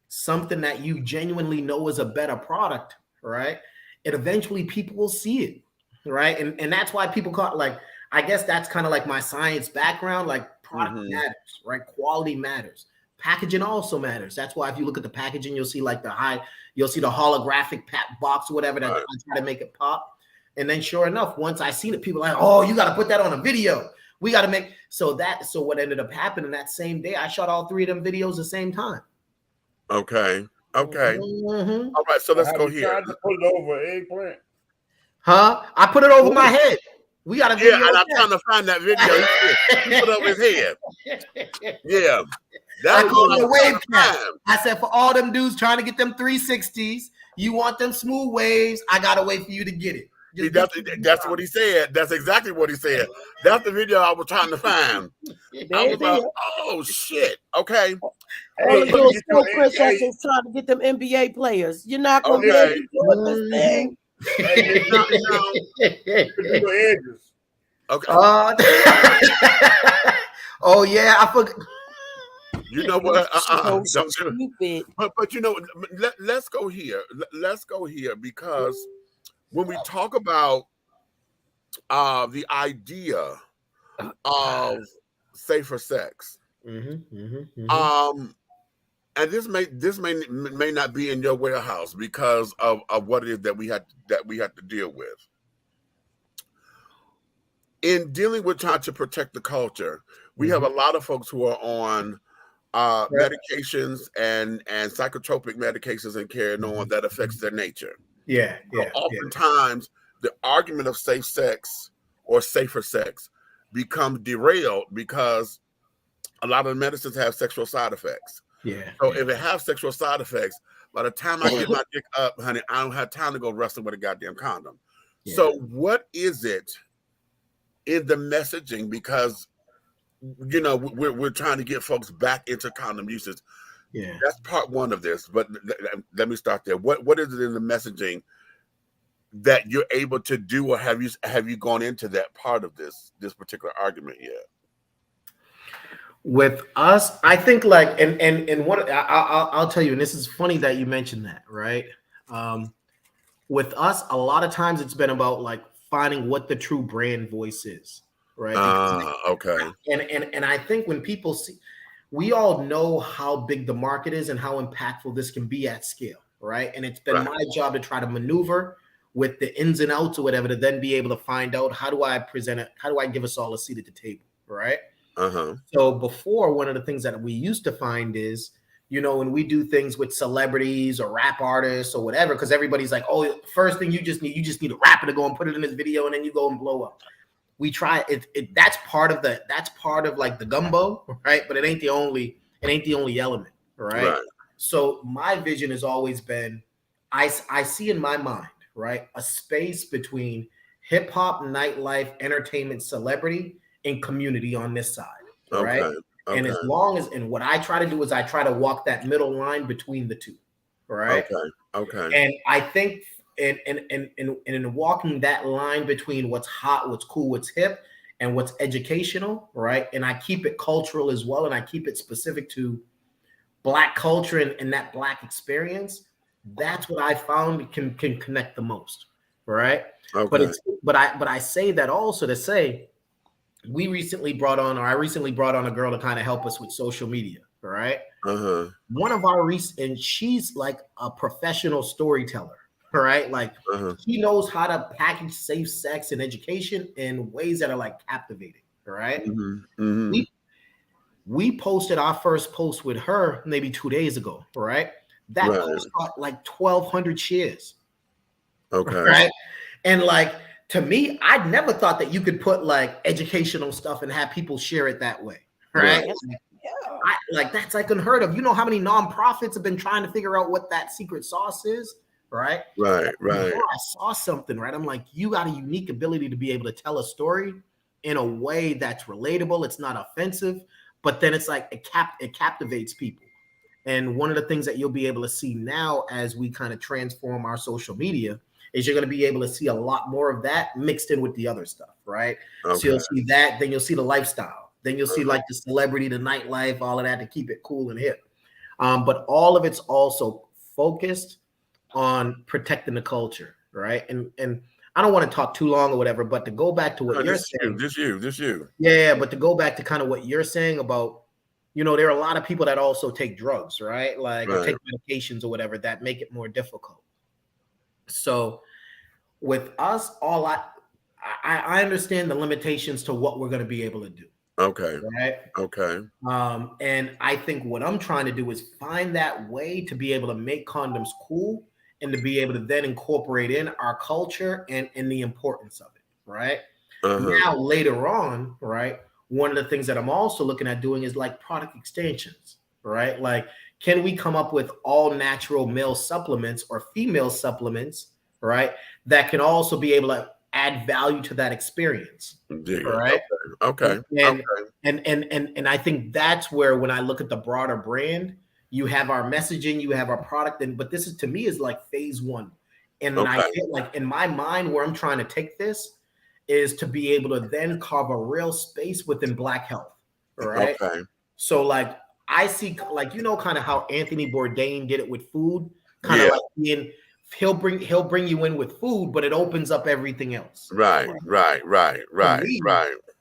something that you genuinely know is a better product, right? It eventually people will see it, right? And that's why people call, like, I guess that's kind of like my science background. Like, product matters, right? Quality matters. Packaging also matters. That's why if you look at the packaging, you'll see like you'll see the holographic box or whatever that I try to make it pop. And then sure enough, once I seen it, people are like, oh, you got to put that on a video. We got to make, so what ended up happening that same day, I shot all 3 of them videos the same time. Okay. Okay. All right. So let's go here. Tried to put it over eggplant. Huh? I put it over my head. We got a video. Yeah, and I'm trying to find that video. He put it over his head. Yeah. I called it a wave cap. I said, for all them dudes trying to get them 360s, you want them smooth waves, I got to wait for you to get it. See, that's what he said. That's exactly what he said. That's the video I was trying to find. I was like, oh, shit. Okay. Hey, Chris is trying to get them NBA players. You're not going to be able to do this thing. Okay. Oh, yeah. I forgot. You know what? So stupid. But you know, let's go here. Let's go here because when we talk about the idea of safer sex, and this may not be in your warehouse because of what it is that we had to deal with. In dealing with trying to protect the culture, we have a lot of folks who are on medications and psychotropic medications and carrying on that affects their nature. Yeah. Oftentimes, the argument of safe sex or safer sex becomes derailed because a lot of the medicines have sexual side effects. Yeah. So if it has sexual side effects, by the time I get my dick up, honey, I don't have time to go wrestling with a goddamn condom. Yeah. So what is it in the messaging? Because you know, we're trying to get folks back into condom usage. Yeah, that's part one of this. But let me start there. What is it in the messaging that you're able to do, or have you gone into that part of this particular argument yet? With us, I think like, and what I'll tell you, and this is funny that you mentioned that, right? With us, a lot of times it's been about like finding what the true brand voice is. Right. Okay. And I think when people see, we all know how big the market is and how impactful this can be at scale. Right. And it's been my job to try to maneuver with the ins and outs or whatever to then be able to find out how do I present it? How do I give us all a seat at the table? Right. So before, one of the things that we used to find is, you know, when we do things with celebrities or rap artists or whatever, because everybody's like, oh, first thing you just need a rapper to go and put it in this video and then you go and blow up. We try it. That's part of like the gumbo, right? But it ain't the only element, right? So my vision has always been, I see in my mind, right, a space between hip hop, nightlife, entertainment, celebrity, and community on this side, right? Okay. And as long as, and what I try to do is I try to walk that middle line between the two, right? Okay. And I think. And in walking that line between what's hot, what's cool, what's hip, and what's educational, right? And I keep it cultural as well, and I keep it specific to Black culture and that Black experience. That's what I found can connect the most, right? Okay. But I say that also to say, I recently brought on a girl to kind of help us with social media, right? One of our and she's like a professional storyteller. Right, like he knows how to package safe sex and education in ways that are like captivating. Right, we posted our first post with her maybe 2 days ago. Right, that post got like 1,200 shares. Okay, right, and like to me, I'd never thought that you could put like educational stuff and have people share it that way. Right. Like that's like unheard of. You know how many nonprofits have been trying to figure out what that secret sauce is. Right. Before I saw something, right, I'm like, you got a unique ability to be able to tell a story in a way that's relatable. It's not offensive, but then it's like it captivates people. And one of the things that you'll be able to see now as we kind of transform our social media is you're going to be able to see a lot more of that mixed in with the other stuff, right? Okay. So you'll see that, then you'll see the lifestyle, then you'll see like the celebrity, the nightlife, all of that to keep it cool and hip. But all of it's also focused on protecting the culture, right? And I don't want to talk too long or whatever, but to go back to what you're saying, just you. yeah, but to go back to kind of what you're saying about, there are a lot of people that also take drugs, right? Like or take medications or whatever that make it more difficult. So with us, I understand the limitations to what we're going to be able to do. Okay. Right. Okay. And I think what I'm trying to do is find that way to be able to make condoms cool and to be able to then incorporate in our culture and the importance of it. Right. Now, later on, right, one of the things that I'm also looking at doing is like product extensions, right? Like, can we come up with all natural male supplements or female supplements, right, that can also be able to add value to that experience, right? Okay. And I think that's where when I look at the broader brand, you have our messaging, you have our product, but this is to me is like phase one. And I feel like in my mind where I'm trying to take this is to be able to then carve a real space within Black health, right? Okay. So like I see like kind of how Anthony Bourdain did it with food, kind of like being he'll bring you in with food, but it opens up everything else. Right.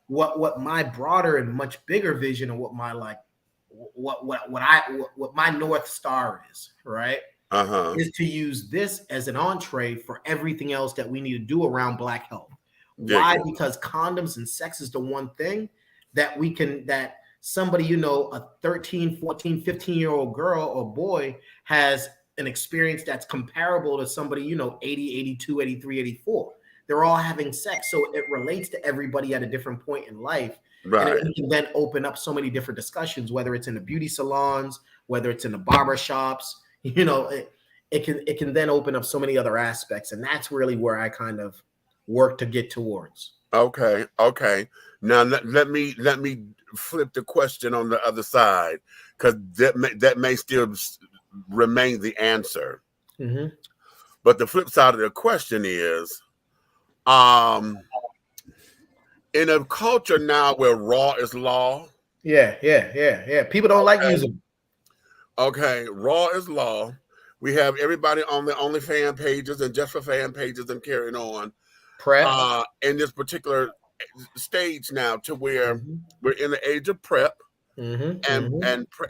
What my broader and much bigger vision of what my like what my North Star is, right? Is to use this as an entree for everything else that we need to do around Black health. Why? Because condoms and sex is the one thing that we can, that somebody, a 13, 14, 15-year-old girl or boy has an experience that's comparable to somebody, 80, 82, 83, 84. They're all having sex. So it relates to everybody at a different point in life. Right. And it can then open up so many different discussions, whether it's in the beauty salons, whether it's in the barber shops, it can then open up so many other aspects. And that's really where I kind of work to get towards. Okay. Now let me flip the question on the other side, because that may still remain the answer. But the flip side of the question is, in a culture now where raw is law. Yeah. People don't like using. Okay, raw is law. We have everybody on the OnlyFans pages and just for fan pages and carrying on. Prep. In this particular stage now, to where we're in the age of prep, and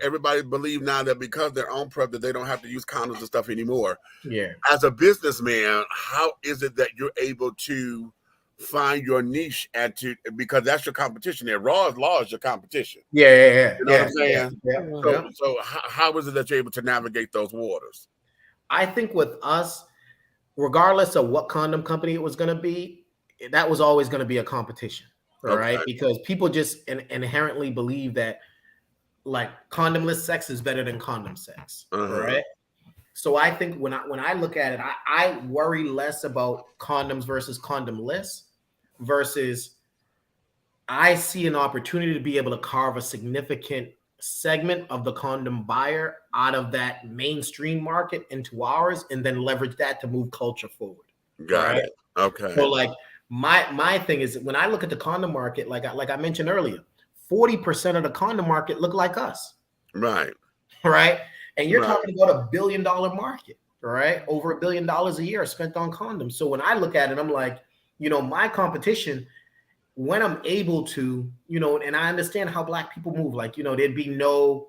everybody believe now that because they're on prep that they don't have to use condoms and stuff anymore. Yeah. As a businessman, how is it that you're able to find your niche and because that's your competition there? Raw is law is your competition. Yeah. You know what I'm saying? Yeah. So how is it that you're able to navigate those waters? I think with us, regardless of what condom company it was going to be, that was always going to be a competition, right? Because people just inherently believe that like condomless sex is better than condom sex, right? So I think when I look at it, I worry less about condoms versus condomless versus I see an opportunity to be able to carve a significant segment of the condom buyer out of that mainstream market into ours and then leverage that to move culture forward. Got it. Okay. So like my thing is when I look at the condom market, like I mentioned earlier, 40% of the condom market look like us. Right. And you're talking about $1 billion market, right? Over $1 billion a year spent on condoms. So when I look at it, I'm like, my competition, when I'm able to, and I understand how Black people move, like, there'd be no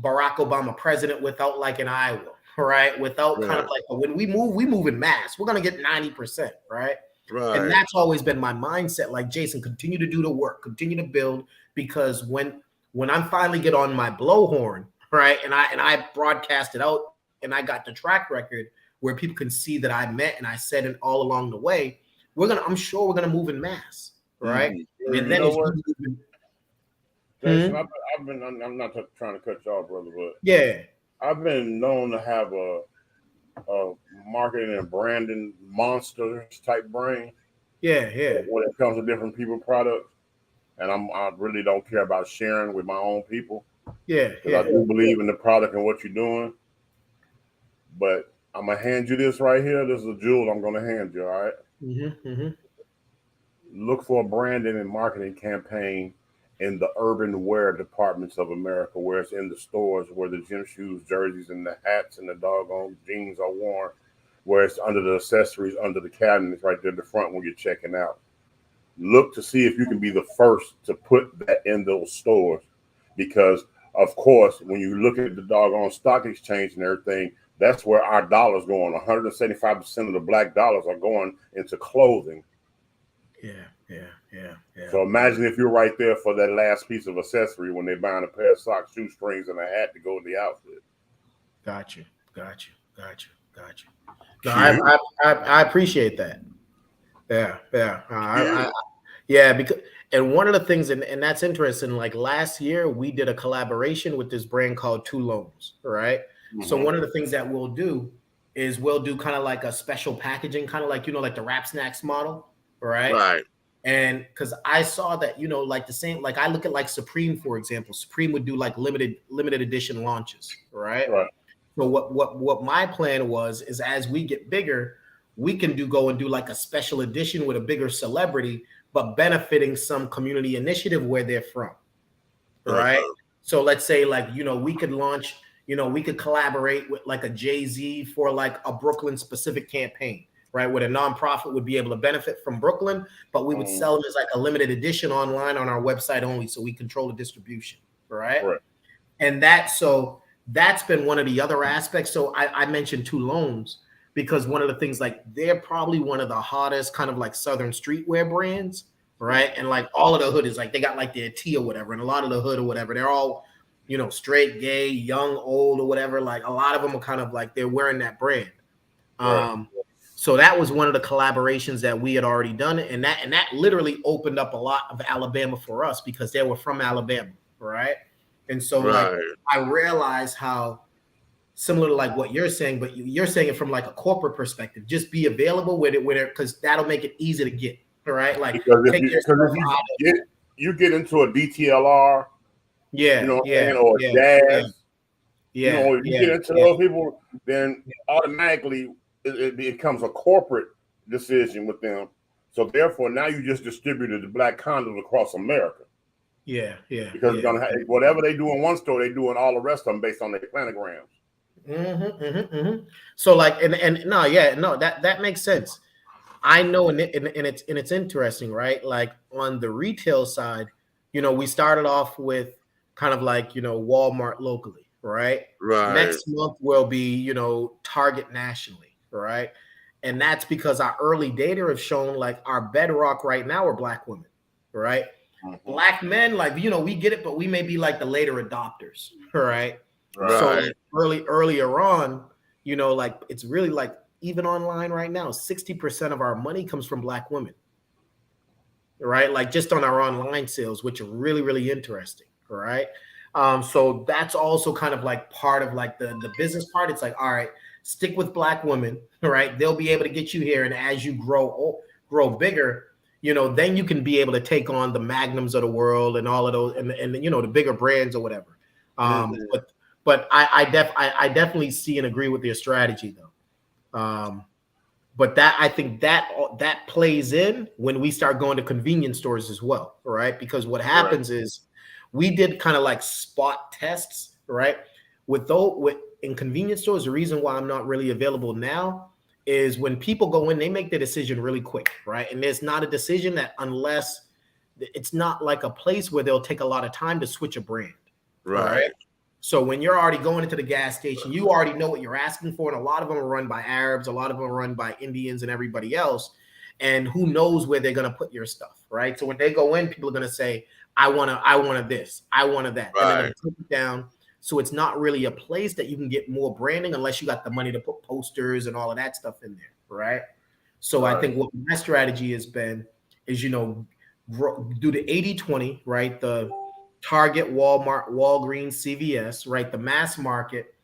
Barack Obama president without like an Iowa, right? Without kind of like, when we move in mass. We're going to get 90%, right? And that's always been my mindset. Like, Jason, continue to do the work, continue to build, because when I finally get on my blowhorn, right, and I broadcast it out, and I got the track record where people can see that I met and I said it all along the way. I'm sure we're gonna move in mass, right? And then Jason, I'm not trying to cut you off, brother, but I've been known to have a marketing and branding monster type brain. When it comes to different people products, and I really don't care about sharing with my own people. I do believe in the product and what you're doing, but I'm gonna hand you this right here. This is a jewel I'm gonna hand you. All right. Look for a branding and marketing campaign in the urban wear departments of America, where it's in the stores, where the gym shoes, jerseys, and the hats and the doggone jeans are worn, where it's under the accessories, under the cabinets, right there in the front when you're checking out. Look to see if you can be the first to put that in those stores, because of course, when you look at the doggone stock exchange and everything, that's where our dollars going. 175% of the black dollars are going into clothing. Yeah. So imagine if you're right there for that last piece of accessory when they're buying a pair of socks, shoestrings, and a hat to go with the outfit. Got you. No, I appreciate that. Yeah. Because and one of the things, and that's interesting. Like last year, we did a collaboration with this brand called Two Loans, right? So one of the things that we'll do is we'll do kind of like a special packaging, kind of like like the Rap Snacks model, right? Right. And because I saw that, like the same, like I look at like Supreme, for example. Supreme would do like limited edition launches, right? Right. So what my plan was is as we get bigger, we can go and do like a special edition with a bigger celebrity, but benefiting some community initiative where they're from, right? So let's say like, we could launch, we could collaborate with like a Jay-Z for like a Brooklyn specific campaign, right? Where the nonprofit would be able to benefit from Brooklyn, but we would sell them as like a limited edition online on our website only. So we control the distribution, right? And that's been one of the other aspects. So I mentioned Two Loans because one of the things, like they're probably one of the hottest kind of like Southern streetwear brands, right? And like all of the hood is like, they got like their T or whatever. And a lot of the hood or whatever, they're all, straight, gay, young, old or whatever. Like a lot of them are kind of like, they're wearing that brand. So that was one of the collaborations that we had already done. And that literally opened up a lot of Alabama for us because they were from Alabama, right? And so like I realized how similar to like what you're saying, but you're saying it from like a corporate perspective. Just be available with it, because that'll make it easy to get, right? Like if you get into a DTLR, or jazz, if you get into those people, then automatically it becomes a corporate decision with them. So therefore, now you just distributed the black condoms across America. Because it's gonna whatever they do in one store, they do in all the rest of them based on their planograms. So like, that makes sense. I know, and it's interesting, right? Like on the retail side, we started off with kind of like Walmart locally, right? Next month will be Target nationally, right? And that's because our early data have shown like our bedrock right now are black women, right? Black men, like we get it, but we may be like the later adopters, right? So earlier on, like it's really like even online right now, 60% of our money comes from black women, right? Like just on our online sales, which are really, really interesting, right? So that's also kind of like part of like the business part. It's like, all right, stick with black women, right? They'll be able to get you here, and as you grow bigger, then you can be able to take on the Magnums of the world and all of those, and the bigger brands or whatever. But I definitely see and agree with your strategy though. But I think that plays in when we start going to convenience stores as well, right? Because what happens is we did kind of like spot tests, right? In convenience stores, the reason why I'm not really available now is when people go in, they make the decision really quick, right? And there's not a decision that unless it's not like a place where they'll take a lot of time to switch a brand, right? So when you're already going into the gas station, you already know what you're asking for. And a lot of them are run by Arabs. A lot of them are run by Indians and everybody else. And who knows where they're going to put your stuff, right? So when they go in, people are going to say, I want this, I wanted that. And then they put it down. So it's not really a place that you can get more branding unless you got the money to put posters and all of that stuff in there, right? So I think what my strategy has been is, do the 80-20, right? The Target, Walmart, Walgreens, CVS, right? The mass market,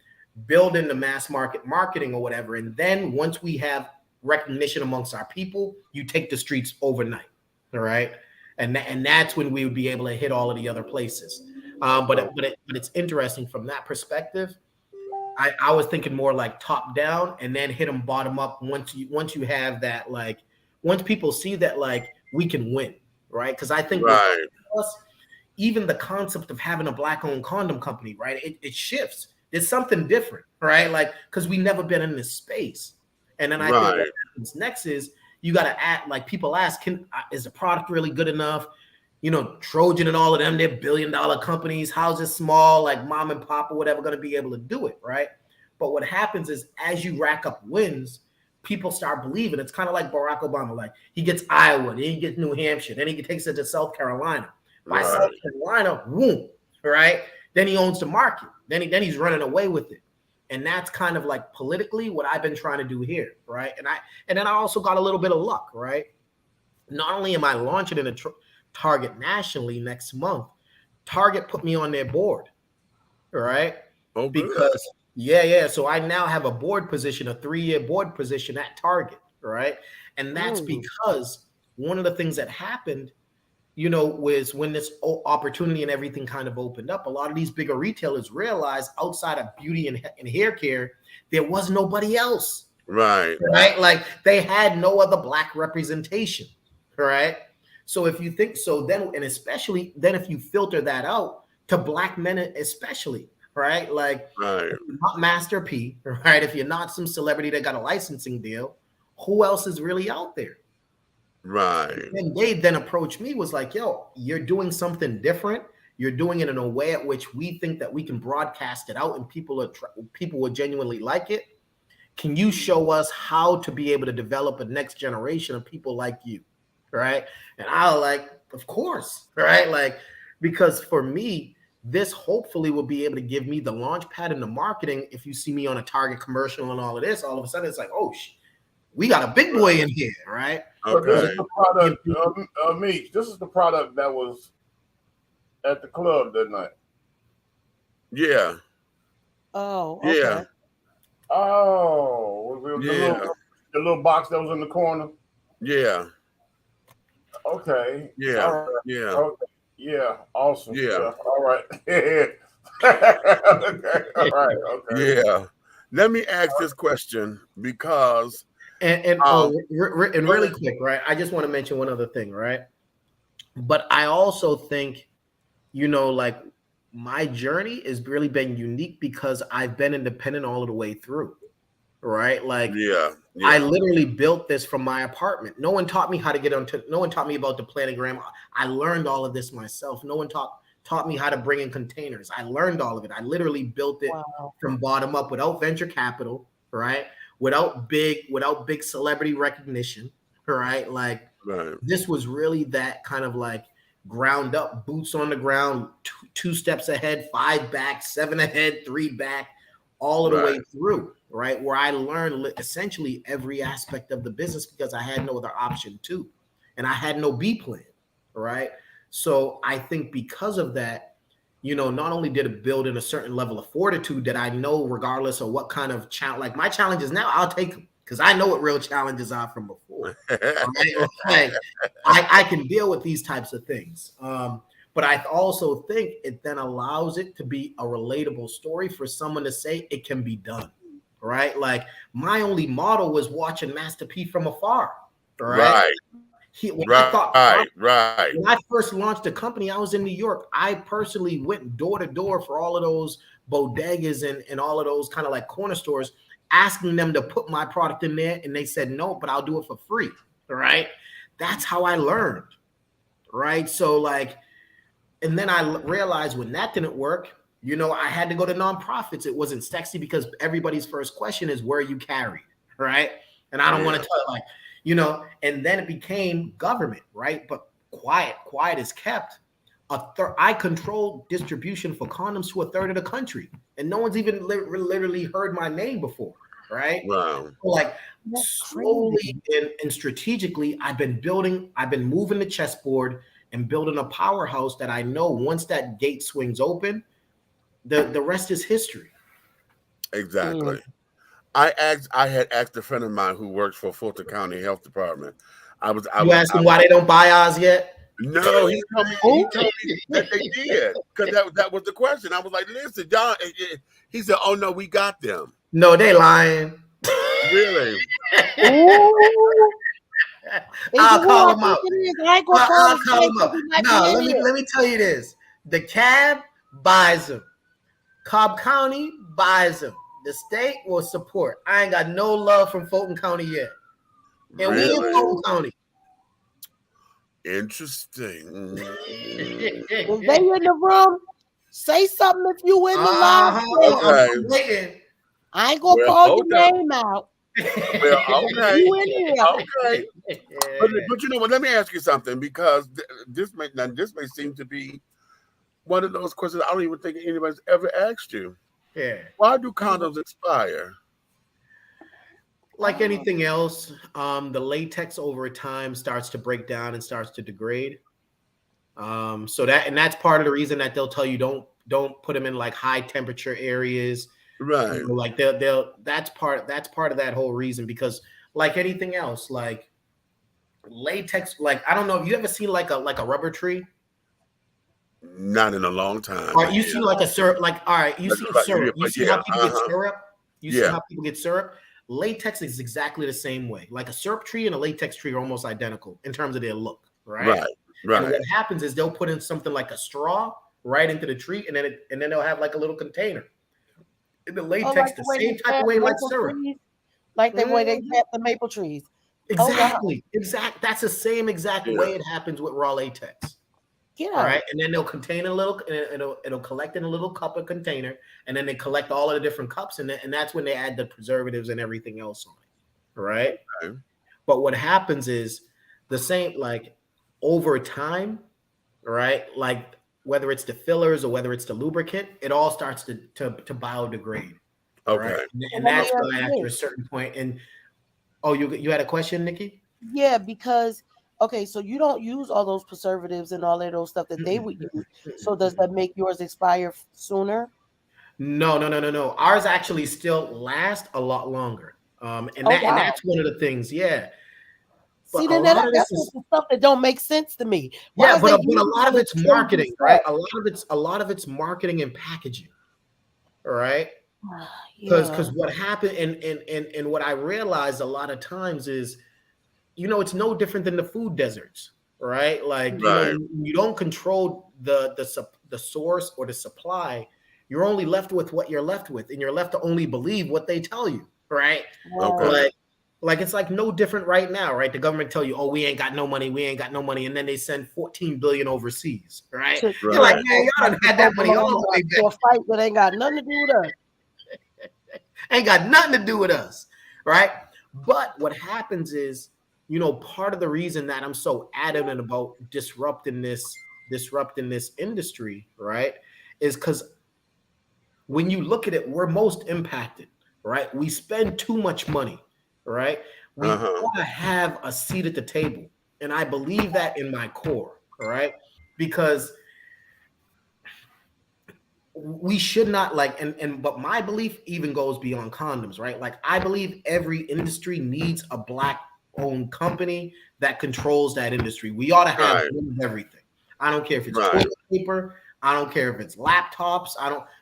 build in the mass market marketing or whatever. And then once we have recognition amongst our people, you take the streets overnight, all right? And that's when we would be able to hit all of the other places. But it's interesting from that perspective. I was thinking more like top down and then hit them bottom up once you have that, like once people see that like we can win, right? Because I think right. us, even the concept of having a black-owned condom company, right? It shifts. It's something different, right? Like because we never been in this space. And then I think what happens next is you got to act like people ask, is the product really good enough? You know, Trojan and all of them, they're billion-dollar companies. How's this small, like mom and pop or whatever, going to be able to do it, right? But what happens is as you rack up wins, people start believing. It's kind of like Barack Obama. Like he gets Iowa, then he gets New Hampshire, then he takes it to South Carolina. By South Carolina, boom, right? Then he owns the market. Then he's running away with it. And that's kind of like politically what I've been trying to do here, right? And then I also got a little bit of luck, right? Not only am I launching in a Target nationally next month, Target put me on their board, right? Oh, because yeah. So I now have a board position, a 3-year board position at Target, right? And that's because one of the things that happened, you know, was when this opportunity and everything kind of opened up, a lot of these bigger retailers realized outside of beauty and hair care, there was nobody else. Right. Like they had no other black representation, right? So if you think so, then, and especially then if you filter that out to black men, especially, right? Like if you're not Master P, right? If you're not some celebrity that got a licensing deal, who else is really out there? Right. And they then approached me, was like, yo, you're doing something different. You're doing it in a way at which we think that we can broadcast it out and people will genuinely like it. Can you show us how to be able to develop a next generation of people like you? Right. And I was like, of course. Right. Like, because for me, this hopefully will be able to give me the launch pad in the marketing. If you see me on a Target commercial and all of this, all of a sudden it's like, oh, we got a big boy in here. Right. Okay. This is the product, Meech, this is the product that was at the club that night. Yeah. Oh, okay. Yeah. Oh, the little box that was in the corner. Yeah. Okay. Yeah. Right. Yeah. Okay. Yeah. Awesome. Yeah. All right. Okay. All right. Okay. Yeah. Let me ask this question because and really quick, right? I just want to mention one other thing, right? But I also think, you know, like my journey has really been unique because I've been independent all the way through, right? Like, I literally built this from my apartment. No one taught me how to get onto. No one taught me about the planogram. I learned all of this myself. No one taught me how to bring in containers. I learned all of it. I literally built it from bottom up without venture capital, right? Without big celebrity recognition, right? Like this was really that kind of like ground up, boots on the ground, two steps ahead, 5 back, 7 ahead, 3 back, all of the way through, right? Where I learned essentially every aspect of the business because I had no other option too. And I had no B plan, right? So I think because of that, you know, not only did it build in a certain level of fortitude that I know regardless of what kind of challenge, like my challenges now, I'll take them because I know what real challenges are from before. Right? Like, I can deal with these types of things. But I also think it then allows it to be a relatable story for someone to say it can be done, right? Like my only model was watching Master P from afar, right? When I first launched the company, I was in New York. I personally went door to door for all of those bodegas and all of those kind of like corner stores, asking them to put my product in there. And they said, no, but I'll do it for free, right? That's how I learned, right? So like, and then I realized when that didn't work, you know, I had to go to nonprofits. It wasn't sexy because everybody's first question is where you carried, right? And I don't want to tell like, you know, and then it became government, right? But quiet is kept. I control distribution for condoms to 1/3 of the country, and no one's even literally heard my name before, right? Wow. So like slowly and strategically, I've been moving the chessboard and building a powerhouse that I know once that gate swings open, the rest is history. Exactly. I had asked a friend of mine who works for Fulton County Health Department. You asking why they don't buy ours yet? No, he told me that they did, because that was the question. I was like, listen, John. He said, oh no, we got them. No, they lying. Really? I'll call them out. I'll call them out. No, let me tell you this. The cab buys them. Cobb County buys them. The state will support. I ain't got no love from Fulton County yet. And we in Fulton County. Interesting. If they in the room, say something if you in the live. Okay. I ain't gonna call your name out. Well, okay. You in here. Okay. But you know what? Let me ask you something, because this may seem to be one of those questions I don't even think anybody's ever asked you. Yeah. Why do condoms expire? Like anything else, the latex over time starts to break down and starts to degrade. So that's part of the reason that they'll tell you don't put them in like high temperature areas. Right. You know, like that's part of that whole reason, because like anything else, like latex, like I don't know if you ever seen like a rubber tree. Not in a long time. Or you see like a syrup, like all right, you see syrup. You see how people get syrup? You see how people get syrup? Latex is exactly the same way. Like a syrup tree and a latex tree are almost identical in terms of their look, right? Right. And what happens is they'll put in something like a straw right into the tree, and then they'll have like a little container. In the latex, like the same type of way like syrup. Like the way they have the maple trees. Exactly. That's the same exact way it happens with raw latex. Yeah. All right. And then they'll contain a little, it'll collect in a little cup or container, and then they collect all of the different cups, and that's when they add the preservatives and everything else on it. Right. Okay. But what happens is the same, like over time, right? Like whether it's the fillers or whether it's the lubricant, it all starts to biodegrade. Okay. Right? And that's why after a certain point. And you had a question, Nikki? Yeah, because okay, so you don't use all those preservatives and all of those stuff that they would use. So does that make yours expire sooner? No. Ours actually still last a lot longer. And that's one of the things. Yeah. But see, that's the stuff that don't make sense to me. But a lot of it's marketing, right? A lot of it's marketing and packaging. All right. Because what happened and what I realized a lot of times is, it's no different than the food deserts, right? Like you don't control the source or the supply. You're only left with what you're left with, and you're left to only believe what they tell you, right? Okay. Like it's like no different right now, right? The government tell you, oh, we ain't got no money, and then they send 14 billion overseas, right? You're like, man, y'all done had that money all the way back. To a fight that ain't got nothing to do with us. Ain't got nothing to do with us, right? But what happens is, part of the reason that I'm so adamant about disrupting this industry, right, is because when you look at it, we're most impacted, right? We spend too much money, right? We want to have a seat at the table, and I believe that in my core, right? Because we should not but my belief even goes beyond condoms, right? Like I believe every industry needs a Black-owned company that controls that industry. We ought to have everything. I don't care if it's toilet paper. I don't care if it's laptops.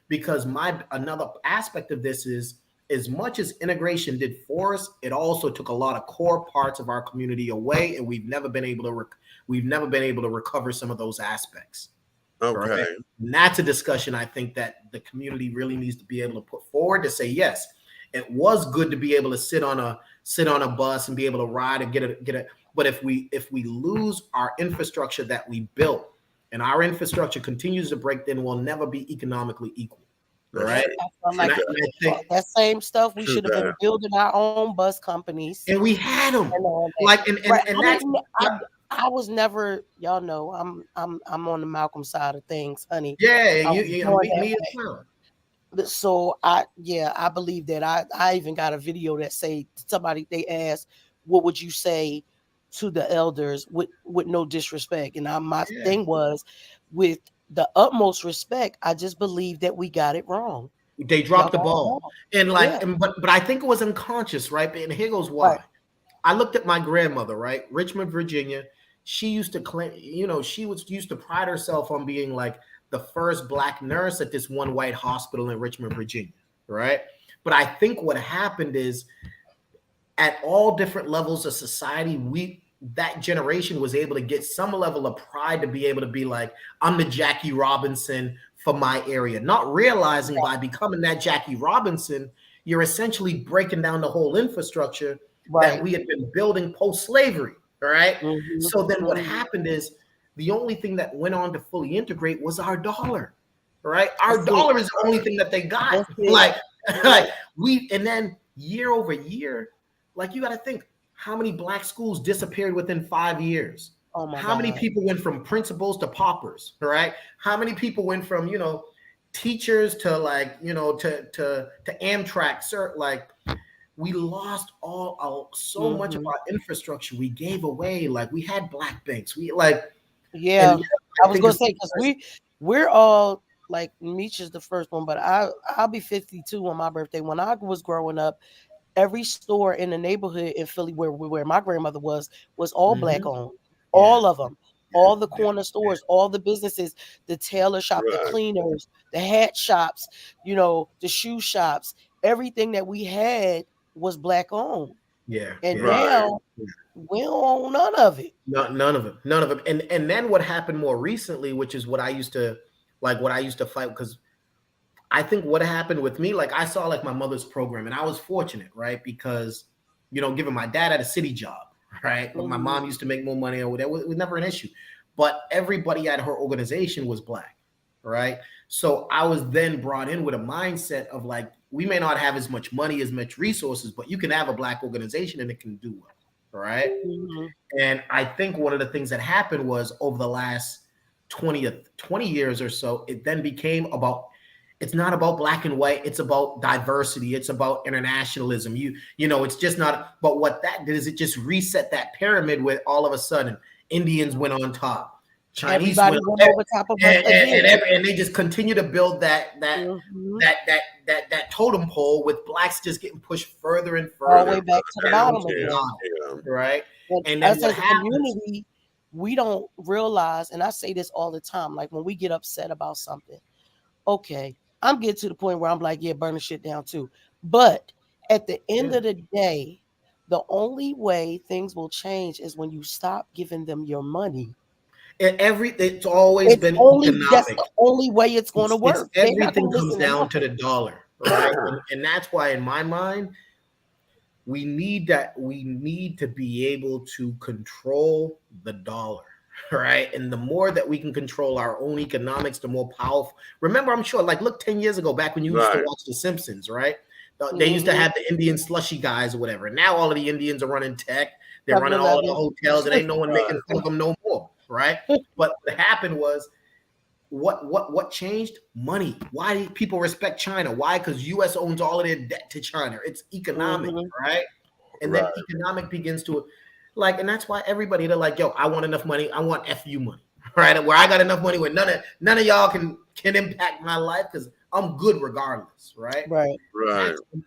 Because another aspect of this is, as much as integration did for us, it also took a lot of core parts of our community away, and we've never been able to recover some of those aspects. Okay. Right? And that's a discussion I think that the community really needs to be able to put forward to say, yes, it was good to be able to sit on a bus and be able to ride and get it. But if we lose our infrastructure that we built, and our infrastructure continues to break, then we'll never be economically equal. Right. That same stuff we should have been building our own bus companies. And we had them. I was never, y'all know, I'm on the Malcolm side of things, honey. Yeah, me as well. So I believe that. I even got a video that say somebody, they asked, what would you say to the elders with no disrespect? And my thing was, with the utmost respect, I just believe that we got it wrong. They dropped the ball. But I think it was unconscious, right? And here goes why. Right. I looked at my grandmother, right? Richmond, Virginia. she used to claim, she used to pride herself on being like the first Black nurse at this one white hospital in Richmond, Virginia, right? But I think what happened is at all different levels of society, that generation was able to get some level of pride to be able to be like, I'm the Jackie Robinson for my area, not realizing by becoming that Jackie Robinson, you're essentially breaking down the whole infrastructure that we had been building post-slavery, all right? So then what happened is the only thing that went on to fully integrate was our dollar, right? Our dollar is the only thing that they got. And then year over year, like, you got to think, how many Black schools disappeared within 5 years? How many people went from principals to paupers, right? How many people went from, teachers to like, to Amtrak, sir? Like, we lost so much of our infrastructure. We gave away, like, we had Black banks. I was gonna say, because we're all like, Meech is the first one, but I'll be 52 on my birthday. When I was growing up, every store in the neighborhood in Philly where my grandmother was all Black owned. All of them. All the corner stores, all the businesses, the tailor shop, the cleaners, the hat shops, the shoe shops, everything that we had was Black owned. And now we don't own none of it. None of it. And then what happened more recently, which is what I used to fight, because I think what happened with me, like, I saw like my mother's program, and I was fortunate, right? Because, given my dad had a city job, right? But my mom used to make more money, or whatever. It was never an issue. But everybody at her organization was Black, right? So I was then brought in with a mindset of like, we may not have as much money, as much resources, but you can have a Black organization and it can do well, right? And I think one of the things that happened was over the last 20 years or so, it then became about, it's not about Black and white. It's about diversity. It's about internationalism. It's just not. But what that did is it just reset that pyramid where all of a sudden Indians went on top, Chinese went over top of us, and they just continue to build that totem pole with Blacks just getting pushed further and further, all the way back to the bottom, right? And then as a community, we don't realize, and I say this all the time, like when we get upset about something, okay, I'm getting to the point where I'm like, yeah, burn the shit down too. But at the end of the day, the only way things will change is when you stop giving them your money. It's always been economic. That's the only way it's going to work. Everything comes down to the dollar, right? And that's why, in my mind, we need to be able to control the dollar. Right. And the more that we can control our own economics, the more powerful. Remember, I'm sure, like, look, 10 years ago, back when you used to watch The Simpsons, right? They used to have the Indian slushy guys or whatever. Now all of the Indians are running tech. They're running all of the hotels, and ain't no one making fun of them no more. Right. But what happened was, what changed? Money. Why do people respect China? Why? Because U.S. owns all of their debt to China. It's economic, right? And then economic begins to, like, and that's why everybody, they're like, yo, I want enough money. I want FU money, right? Where I got enough money where none of y'all can impact my life because I'm good regardless, right? Right.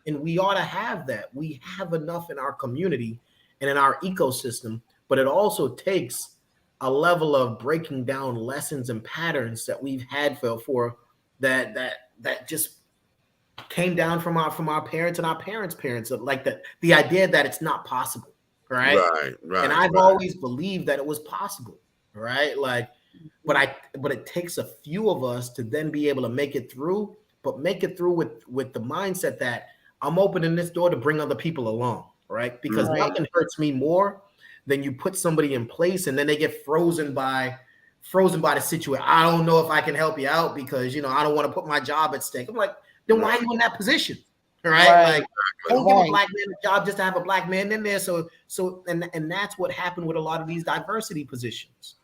And we ought to have that. We have enough in our community and in our ecosystem, but it also takes a level of breaking down lessons and patterns that we've had for that just came down from our parents and our parents' parents, like the idea that it's not possible. Right. And I've always believed that it was possible. Right. Like, but it takes a few of us to then be able to make it through, but make it through with the mindset that I'm opening this door to bring other people along. Right. Because nothing hurts me more than you put somebody in place and then they get frozen by the situation. I don't know if I can help you out because, I don't want to put my job at stake. I'm like, then why are you in that position? Right. Like, don't give a Black man a job just to have a Black man in there. So and that's what happened with a lot of these diversity positions.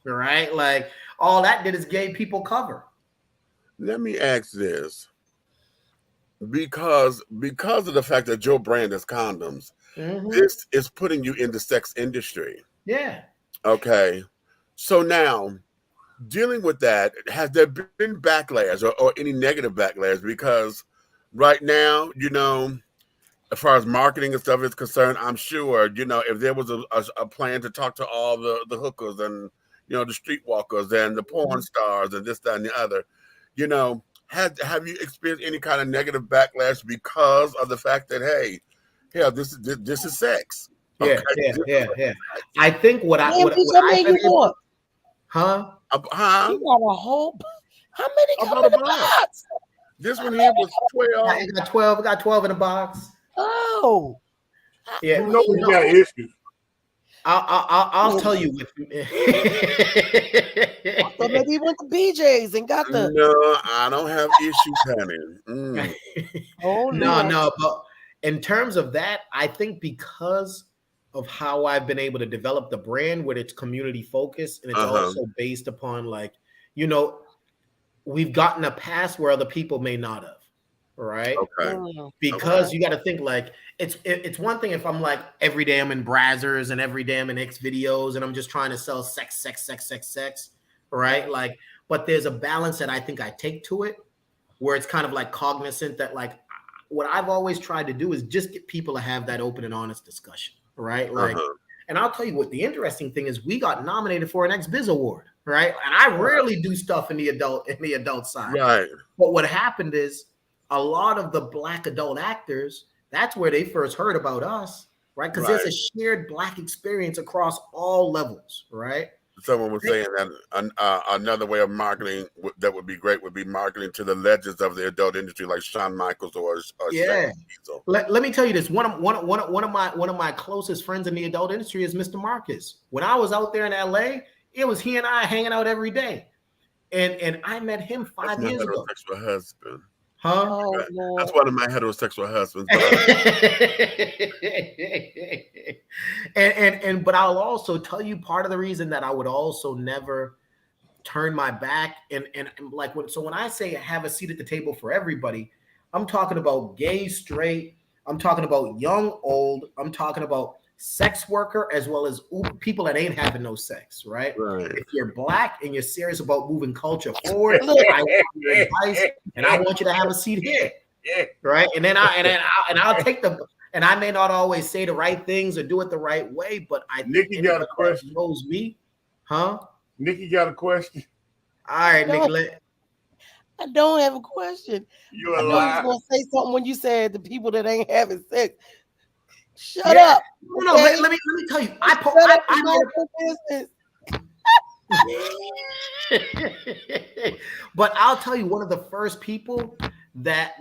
Right. Like, all that did is gave people cover. Let me ask this. Because of the fact that your brand is condoms, this is putting you in the sex industry. Yeah. Okay. So now, dealing with that, has there been backlash or any negative backlash? Because right now, as far as marketing and stuff is concerned, I'm sure, you know, if there was a plan to talk to all the hookers and, you know, the streetwalkers and the porn stars and this, that, and the other, you know, have you experienced any kind of negative backlash because of the fact that, hey, yeah, this is sex? Yeah, okay? Yeah. I think what I huh? You got a whole. How many come in the box? This one here was 12. I got 12. I got 12 in the box. Oh, yeah. You know we got issues. I'll tell you. So maybe he went to BJ's and got the. No, I don't have issues, honey. Oh no. But in terms of that, I think because of how I've been able to develop the brand with its community focus, and it's also based upon, like, you know, we've gotten a pass where other people may not have, right? Okay. Because you got to think, like, it's one thing if I'm like every day I'm in Brazzers and every day I'm in X videos and I'm just trying to sell sex, right? Like, but there's a balance that I think I take to it where it's kind of like cognizant that, like, what I've always tried to do is just get people to have that open and honest discussion, right? Like, and I'll tell you what the interesting thing is, we got nominated for an X-Biz Award, right? And I rarely do stuff in the adult side. Right. But what happened is a lot of the Black adult actors, that's where they first heard about us, right? Because there's a shared Black experience across all levels, right? Someone was saying that another way of marketing that would be great would be marketing to the legends of the adult industry, like Shawn Michaels or yeah. Let me tell you this. One of my closest friends in the adult industry is Mr. Marcus. When I was out there in LA, it was he and I hanging out every day, and I met him 5 years ago. Heterosexual husband. Huh? Oh, that's one of my heterosexual husbands. But I'll also tell you part of the reason that I would also never turn my back and like when I say have a seat at the table for everybody, I'm talking about gay, straight, I'm talking about young, old, I'm talking about sex worker as well as people that ain't having no sex, right? If you're Black and you're serious about moving culture forward, I want your advice and I want you to have a seat here, right? And then I'll take and I may not always say the right things or do it the right way, but Nikki got a question. Knows me, huh? Nikki got a question. All right, Nikki. I don't have a question. You I know you was gonna say something when you said the people that ain't having sex. Shut up. No, let me tell you. But I'll tell you, one of the first people that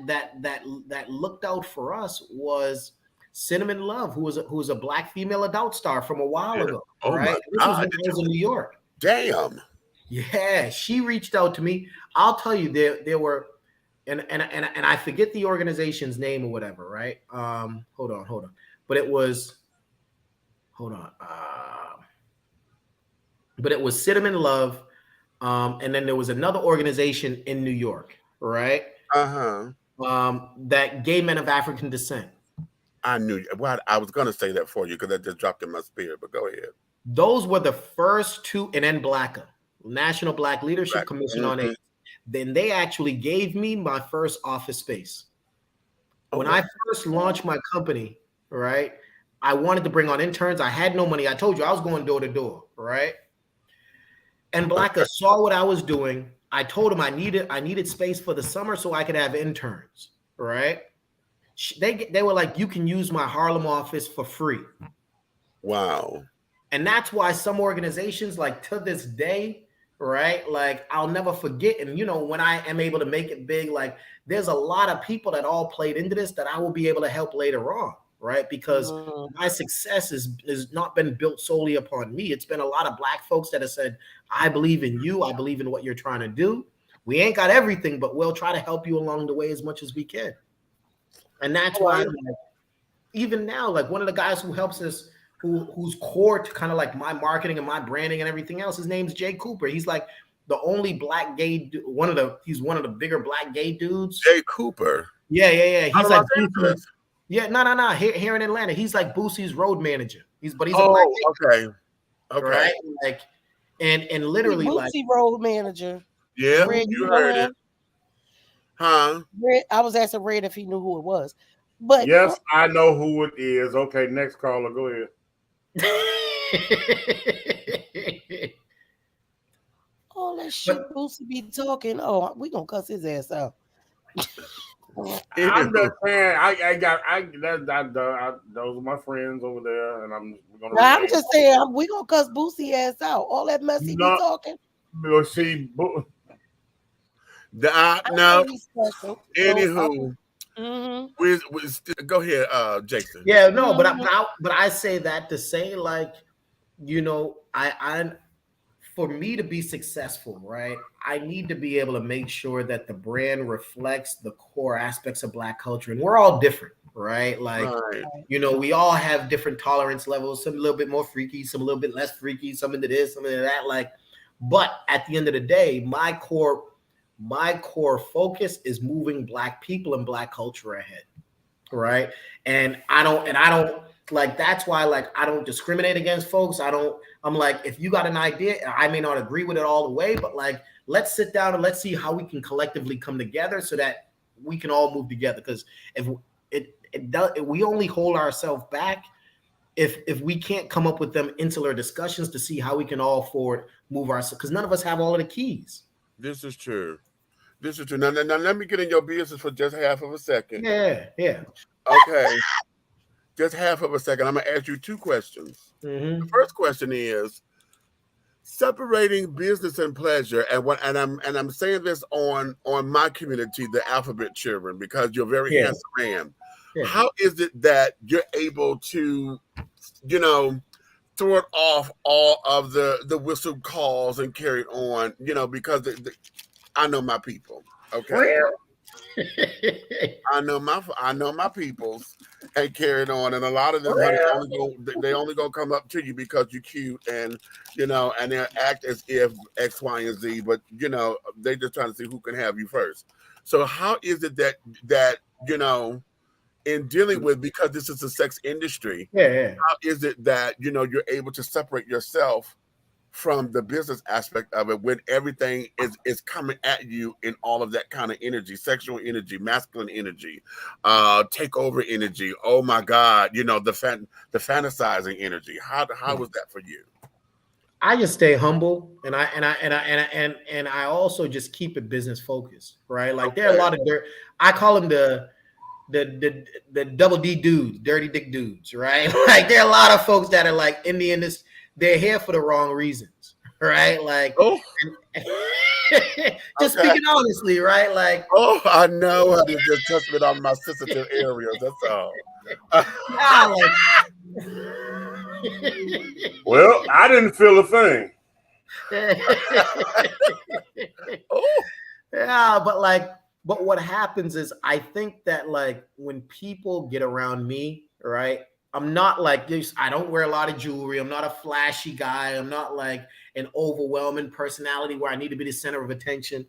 looked out for us was Cinnamon Love, who was a Black female adult star from a while ago. Right? This was when I was in New York. Damn. Yeah, she reached out to me. I'll tell you, there were, and I forget the organization's name or whatever, right? Hold on. But it was, but it was Cinnamon Love, and then there was another organization in New York, right? That gay men of African descent. I knew. Well, I was going to say that for you because that just dropped in my spirit. But go ahead. Those were the first two, and then BLACA, National Black Leadership Commission on AIDS. Then they actually gave me my first office space. When I first launched my company, right, I wanted to bring on interns. I had no money. I told you I was going door to door, right? And BLACA saw what I was doing. I told him I needed space for the summer so I could have interns, right? They were like, you can use my Harlem office for free. Wow. And that's why some organizations, like to this day, right? Like I'll never forget. And you know, when I am able to make it big, like there's a lot of people that all played into this that I will be able to help later on, right? Because my success has not been built solely upon me. It's been a lot of Black folks that have said, I believe in you. I believe in what you're trying to do. We ain't got everything, but we'll try to help you along the way as much as we can. And that's why, like, even now, like one of the guys who helps us, who's core to kind of like my marketing and my branding and everything else, his name's Jay Cooper. He's like the only Black gay, he's one of the bigger Black gay dudes. Jay Cooper. Yeah. He's like, no. Here in Atlanta, he's like Boosie's road manager. He's a Black gay. Okay. Right? Like, and literally Boosie like road manager. Yeah, Red, you heard it. Huh? Red, I was asking Red if he knew who it was. But yes, I know who it is. Okay, next caller, go ahead. All that shit Boosie be talking. Oh, we gonna cuss his ass out. I'm just saying, those are my friends over there, and I'm just saying we gonna cuss Boosie ass out. All that mess he be talking. We'll see. No. Anywho, go ahead, Jason. Yeah, no, but I say that to say, like, you know, I for me to be successful, right, I need to be able to make sure that the brand reflects the core aspects of Black culture, and we're all different, right? Like, you know, we all have different tolerance levels. Some a little bit more freaky, some a little bit less freaky, some into this, some into that. Like, but at the end of the day, my core focus is moving Black people and Black culture ahead, right? And I don't like, that's why, like, I don't discriminate against folks. I'm like, if you got an idea, I may not agree with it all the way, but like, let's sit down and let's see how we can collectively come together so that we can all move together. Because if we only hold ourselves back if we can't come up with them insular discussions to see how we can all forward move ourselves, because none of us have all of the keys. This is true. Now let me get in your business for just half of a second. Yeah. Okay. Just half of a second. I'm gonna ask you two questions. Mm-hmm. The first question is separating business and pleasure, and I'm saying this on my community, the Alphabet Children, because you're a very handsome man. Yeah. How is it that you're able to, you know, throw it off all of the whistle calls and carry it on, you know, because I know my people. Okay. I know my peoples and carry it on, and a lot of them they only gonna come up to you because you're cute, and you know, and they act as if X, Y, and Z, but you know, they just trying to see who can have you first. So how is it that you know, in dealing with, because this is a sex industry, how is it that, you know, you're able to separate yourself from the business aspect of it when everything is coming at you in all of that kind of energy, sexual energy, masculine energy, takeover energy? Oh my God, you know, the fantasizing energy. How was that for you? I just stay humble, and I also just keep it business focused, right? Like, there are a lot of I call them the double D dudes, dirty dick dudes, right? Like, there are a lot of folks that are like in the industry. They're here for the wrong reasons, right? Like, just speaking honestly, right? Like, I know how to just touch it on my sensitive areas. That's all. Well, I didn't feel a thing. Yeah, but what happens is, I think that, like, when people get around me, right? I'm not like this. I don't wear a lot of jewelry. I'm not a flashy guy. I'm not like an overwhelming personality where I need to be the center of attention.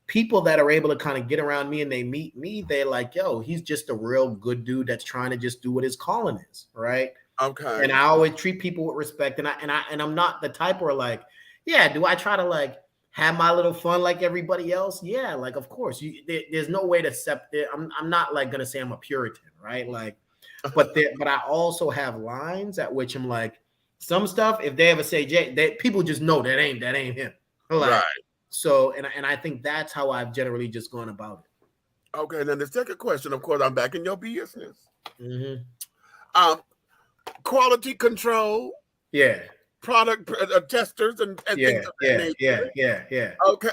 People that are able to kind of get around me and they meet me, they're like, yo, he's just a real good dude that's trying to just do what his calling is, right? Okay. And I always treat people with respect. And I'm not the type where, like, yeah, do I try to like have my little fun like everybody else? Yeah, like, of course. There's no way to separate. I'm not like gonna say I'm a Puritan, right? Like, but I also have lines at which I'm like, some stuff, if they ever say Jay, people just know that ain't him. Like, right. So, and I think that's how I've generally just gone about it. Okay, then the second question, of course, I'm back in your business. Mm-hmm. Quality control. Yeah. Product testers and things of that nature. Yeah. Okay.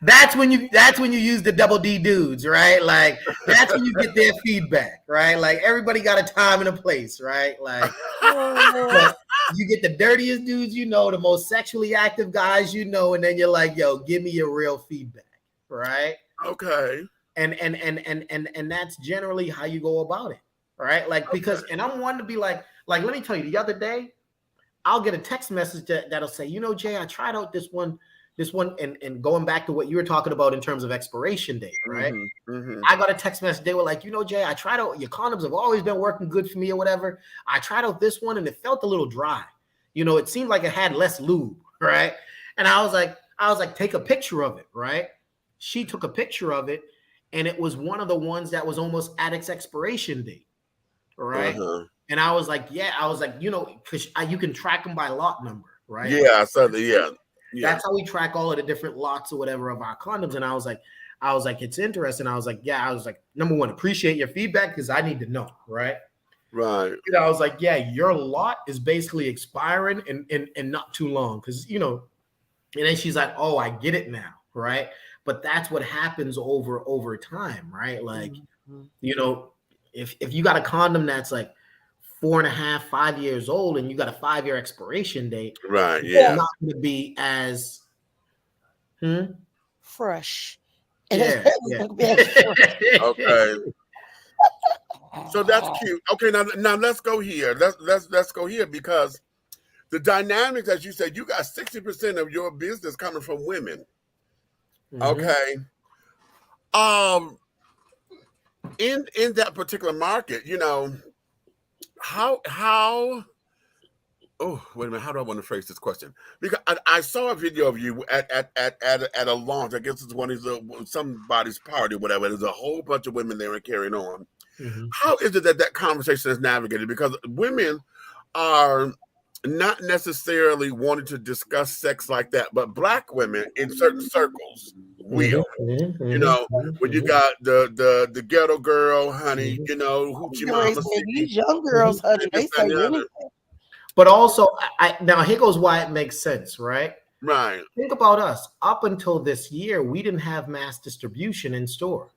That's when you use the double D dudes, right? Like, that's when you get their feedback, right? Like, everybody got a time and a place, right? Like, you get the dirtiest dudes, you know, the most sexually active guys, you know, and then you're like, yo, give me your real feedback, right? Okay. And that's generally how you go about it, right? Like, because, and I'm one to be like, let me tell you, the other day, I'll get a text message that'll say, you know, Jay, I tried out this one, and going back to what you were talking about in terms of expiration date, right? Mm-hmm. I got a text message. They were like, you know, Jay, I tried out, your condoms have always been working good for me or whatever. I tried out this one and it felt a little dry. You know, it seemed like it had less lube, right? And I was like, I was like, take a picture of it, right? She took a picture of it, and it was one of the ones that was almost at its expiration date, right? And I was like, you know, because you can track them by lot number, right? Yeah, yeah. That's how we track all of the different lots or whatever of our condoms. And I was like, it's interesting. I was like, number one, appreciate your feedback because I need to know, right? Right. You know, I was like, yeah, your lot is basically expiring and not too long because, you know, and then she's like, oh, I get it now, right? But that's what happens over time, right? Like, you know, if you got a condom that's like 4.5, 5 years old and you got a 5-year expiration date, right? Yeah, it's not going to be as fresh. Yeah. Okay. So that's cute. Okay, now let's go here. Let's go here because the dynamics, as you said, you got 60% of your business coming from women. Okay. In that particular market, you know, how oh, wait a minute, how do I want to phrase this question? Because I saw a video of you at a launch. I guess it's one of these somebody's party or whatever. There's a whole bunch of women there and carrying on. How is it that conversation is navigated? Because women are not necessarily wanting to discuss sex like that, but Black women in certain circles will. You know, when you got the ghetto girl, honey, you know, hoochie mama. These young girls, honey, they say anything. But also, now here goes why it makes sense, right? Right. Think about us. Up until this year, we didn't have mass distribution in store.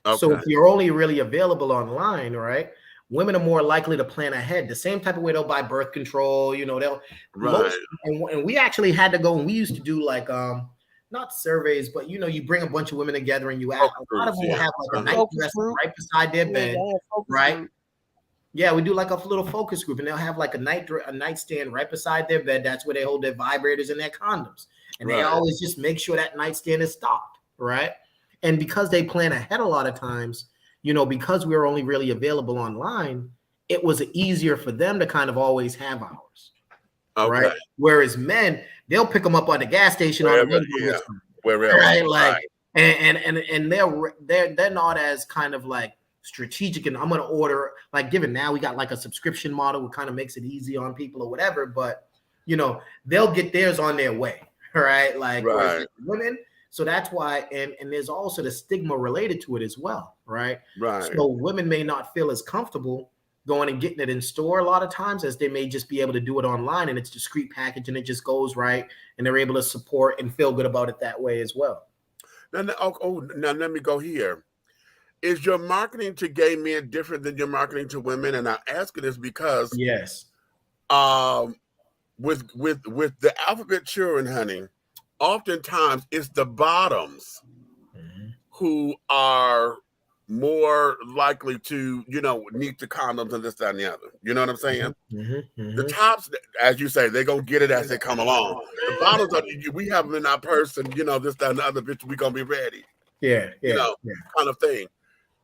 Okay. So if you're only really available online, right? Women are more likely to plan ahead. The same type of way they'll buy birth control, you know, and we actually had to go, and we used to do like not surveys, but you know, you bring a bunch of women together and you ask. A lot of them will have like a night dress right beside their bed, right? Yeah, we do like a little focus group, and they'll have like a nightstand right beside their bed. That's where they hold their vibrators and their condoms, and they always just make sure that nightstand is stocked, right? And because they plan ahead a lot of times, you know, because we were only really available online, it was easier for them to kind of always have ours, right? Whereas men, they'll pick them up on the gas station on the way, right? Like, and they're not as kind of like strategic, and I'm going to order, like, given now we got like a subscription model, it kind of makes it easy on people or whatever, but you know, they'll get theirs on their way, right? Like women. So that's why, and there's also the stigma related to it as well, right? Right. So women may not feel as comfortable going and getting it in store a lot of times as they may just be able to do it online, and it's discreet package and it just goes right, and they're able to support and feel good about it that way as well. Now let me go here. Is your marketing to gay men different than your marketing to women? And I ask this because with the alphabet children, honey, oftentimes it's the bottoms who are more likely to, you know, need the condoms and this, that, and the other. You know what I'm saying? The tops, as you say, they're going to get it as they come along. The bottoms, we have them in our purse and, you know, this, that, and the other, bitch, we're going to be ready. You know, kind of thing.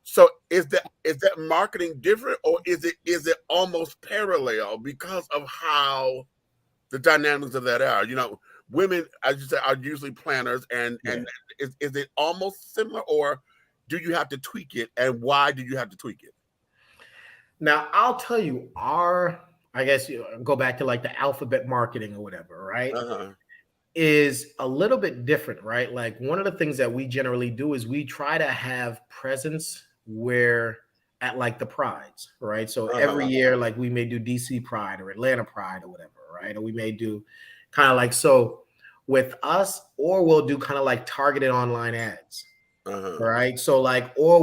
So is that marketing different, or is it almost parallel because of how the dynamics of that are? You know, women, as you said, are usually planners, and is it almost similar, or do you have to tweak it, and why do you have to tweak it? Now, I'll tell you, I guess you go back to like the alphabet marketing or whatever, right? Is a little bit different, right? Like one of the things that we generally do is we try to have presence where at like the prides, right? So every year, like we may do DC Pride or Atlanta Pride or whatever, right? Or we may do kind of like, so with us, or we'll do kind of like targeted online ads, right? So like, or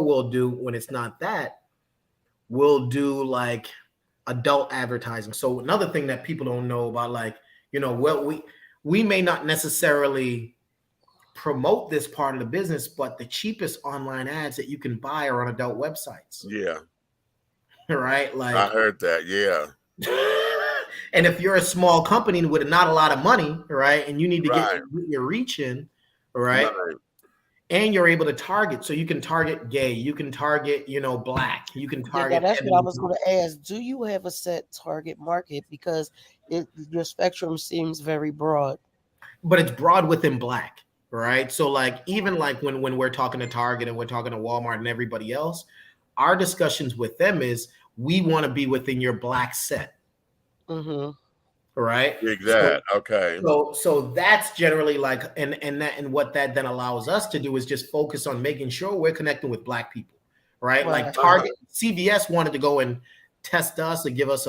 we'll do, when it's not that, we'll do like adult advertising. So another thing that people don't know about, like, you know, well, we may not necessarily promote this part of the business, but the cheapest online ads that you can buy are on adult websites. Yeah. Right? Like, I heard that. Yeah. And if you're a small company with not a lot of money, right, and you need to get your reach in, right, and you're able to target, so you can target gay, you can target, you know, Black, you can target. That's what I was going to ask. Do you have a set target market? Because your spectrum seems very broad. but it's broad within Black, right? So like even like when we're talking to Target and we're talking to Walmart and everybody else, our discussions with them is we want to be within your Black set. Mm-hmm. Right. Exactly. Okay. So that's generally like, and what that then allows us to do is just focus on making sure we're connecting with Black people, right? Like Target, CVS wanted to go and test us and give us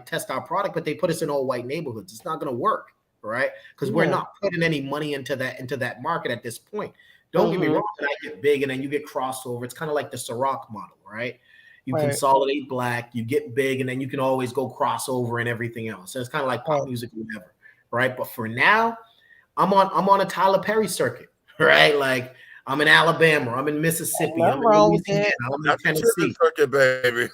test our product, but they put us in all white neighborhoods. It's not going to work, right? Because we're not putting any money into that market at this point. Don't get me wrong, when I get big and then you get crossover. It's kind of like the Ciroc model, right? You consolidate Black, you get big, and then you can always go crossover and everything else. So it's kind of like pop music or whatever, right? But for now, I'm on a Tyler Perry circuit, right? Like I'm in Alabama, I'm in Mississippi, I'm in Louisiana, I'm in Tennessee. Circuit, baby.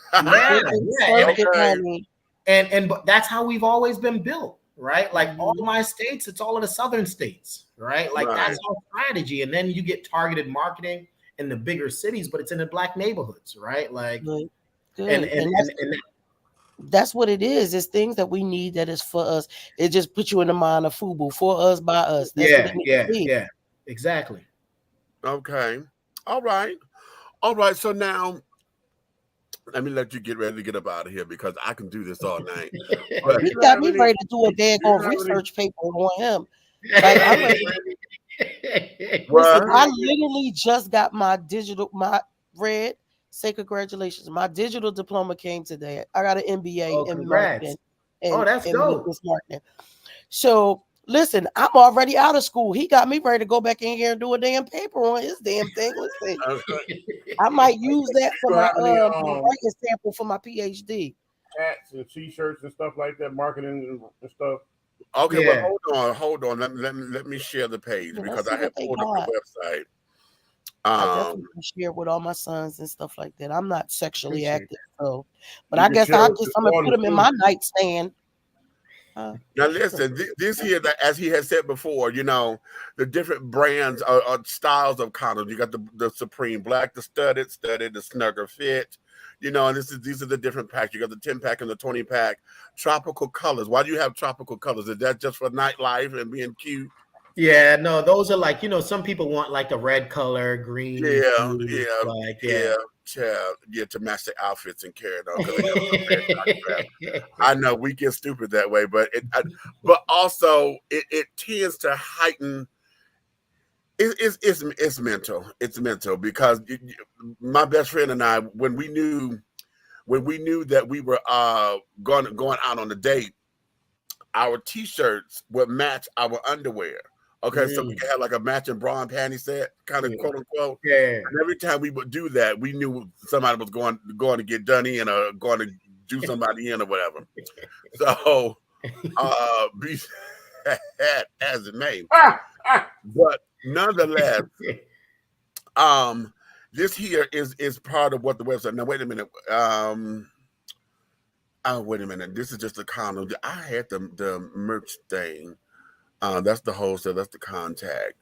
But that's how we've always been built, right? Like all my states, it's all of the southern states, right? Like that's our strategy. And then you get targeted marketing in the bigger cities, but it's in the Black neighborhoods, right? Like, and that's what it is. It's things that we need that is for us. It just puts you in the mind of FUBU, for us, by us. That's yeah, exactly. Okay. All right. So now, let me let you get ready to get up out of here because I can do this all night. You got me ready to do a daggone research paper on him. Like, I'm ready. Listen, I literally just got my say congratulations. My digital diploma came today. I got an MBA in marketing. That's dope. Marketing. So listen, I'm already out of school. He got me ready to go back in here and do a damn paper on his damn thing. Listen, I might use that for my writing sample for my PhD. Hats and t-shirts and stuff like that, marketing and stuff. Okay, well, hold on. Let me share the page because I have pulled up the website. I definitely share with all my sons and stuff like that. I'm not sexually active, so, but I guess I'm gonna put them in my nightstand. Now listen, this here, as he has said before, you know, the different brands or styles of condoms. You got the Supreme Black, the studded, the Snugger Fit. You know, and these are the different packs. You got the 10-pack and the 20-pack. Tropical colors. Why do you have tropical colors? Is that just for nightlife and being cute? Yeah, no, those are like, you know, some people want like the red color, green. To match the outfits and carry it on. I know we get stupid that way, but also it tends to heighten. It's mental. It's mental because my best friend and I, when we knew that we were going out on a date, our t-shirts would match our underwear. Okay, so we could have like a matching bra and panty set, kind of quote unquote. Yeah. And every time we would do that, we knew somebody was going to get done in or going to do somebody in or whatever. So, be as it may, but nonetheless, this here is part of what the website. Now, wait a minute. Wait a minute. This is just a condom. I had the merch thing. That's the wholesale. That's the contact.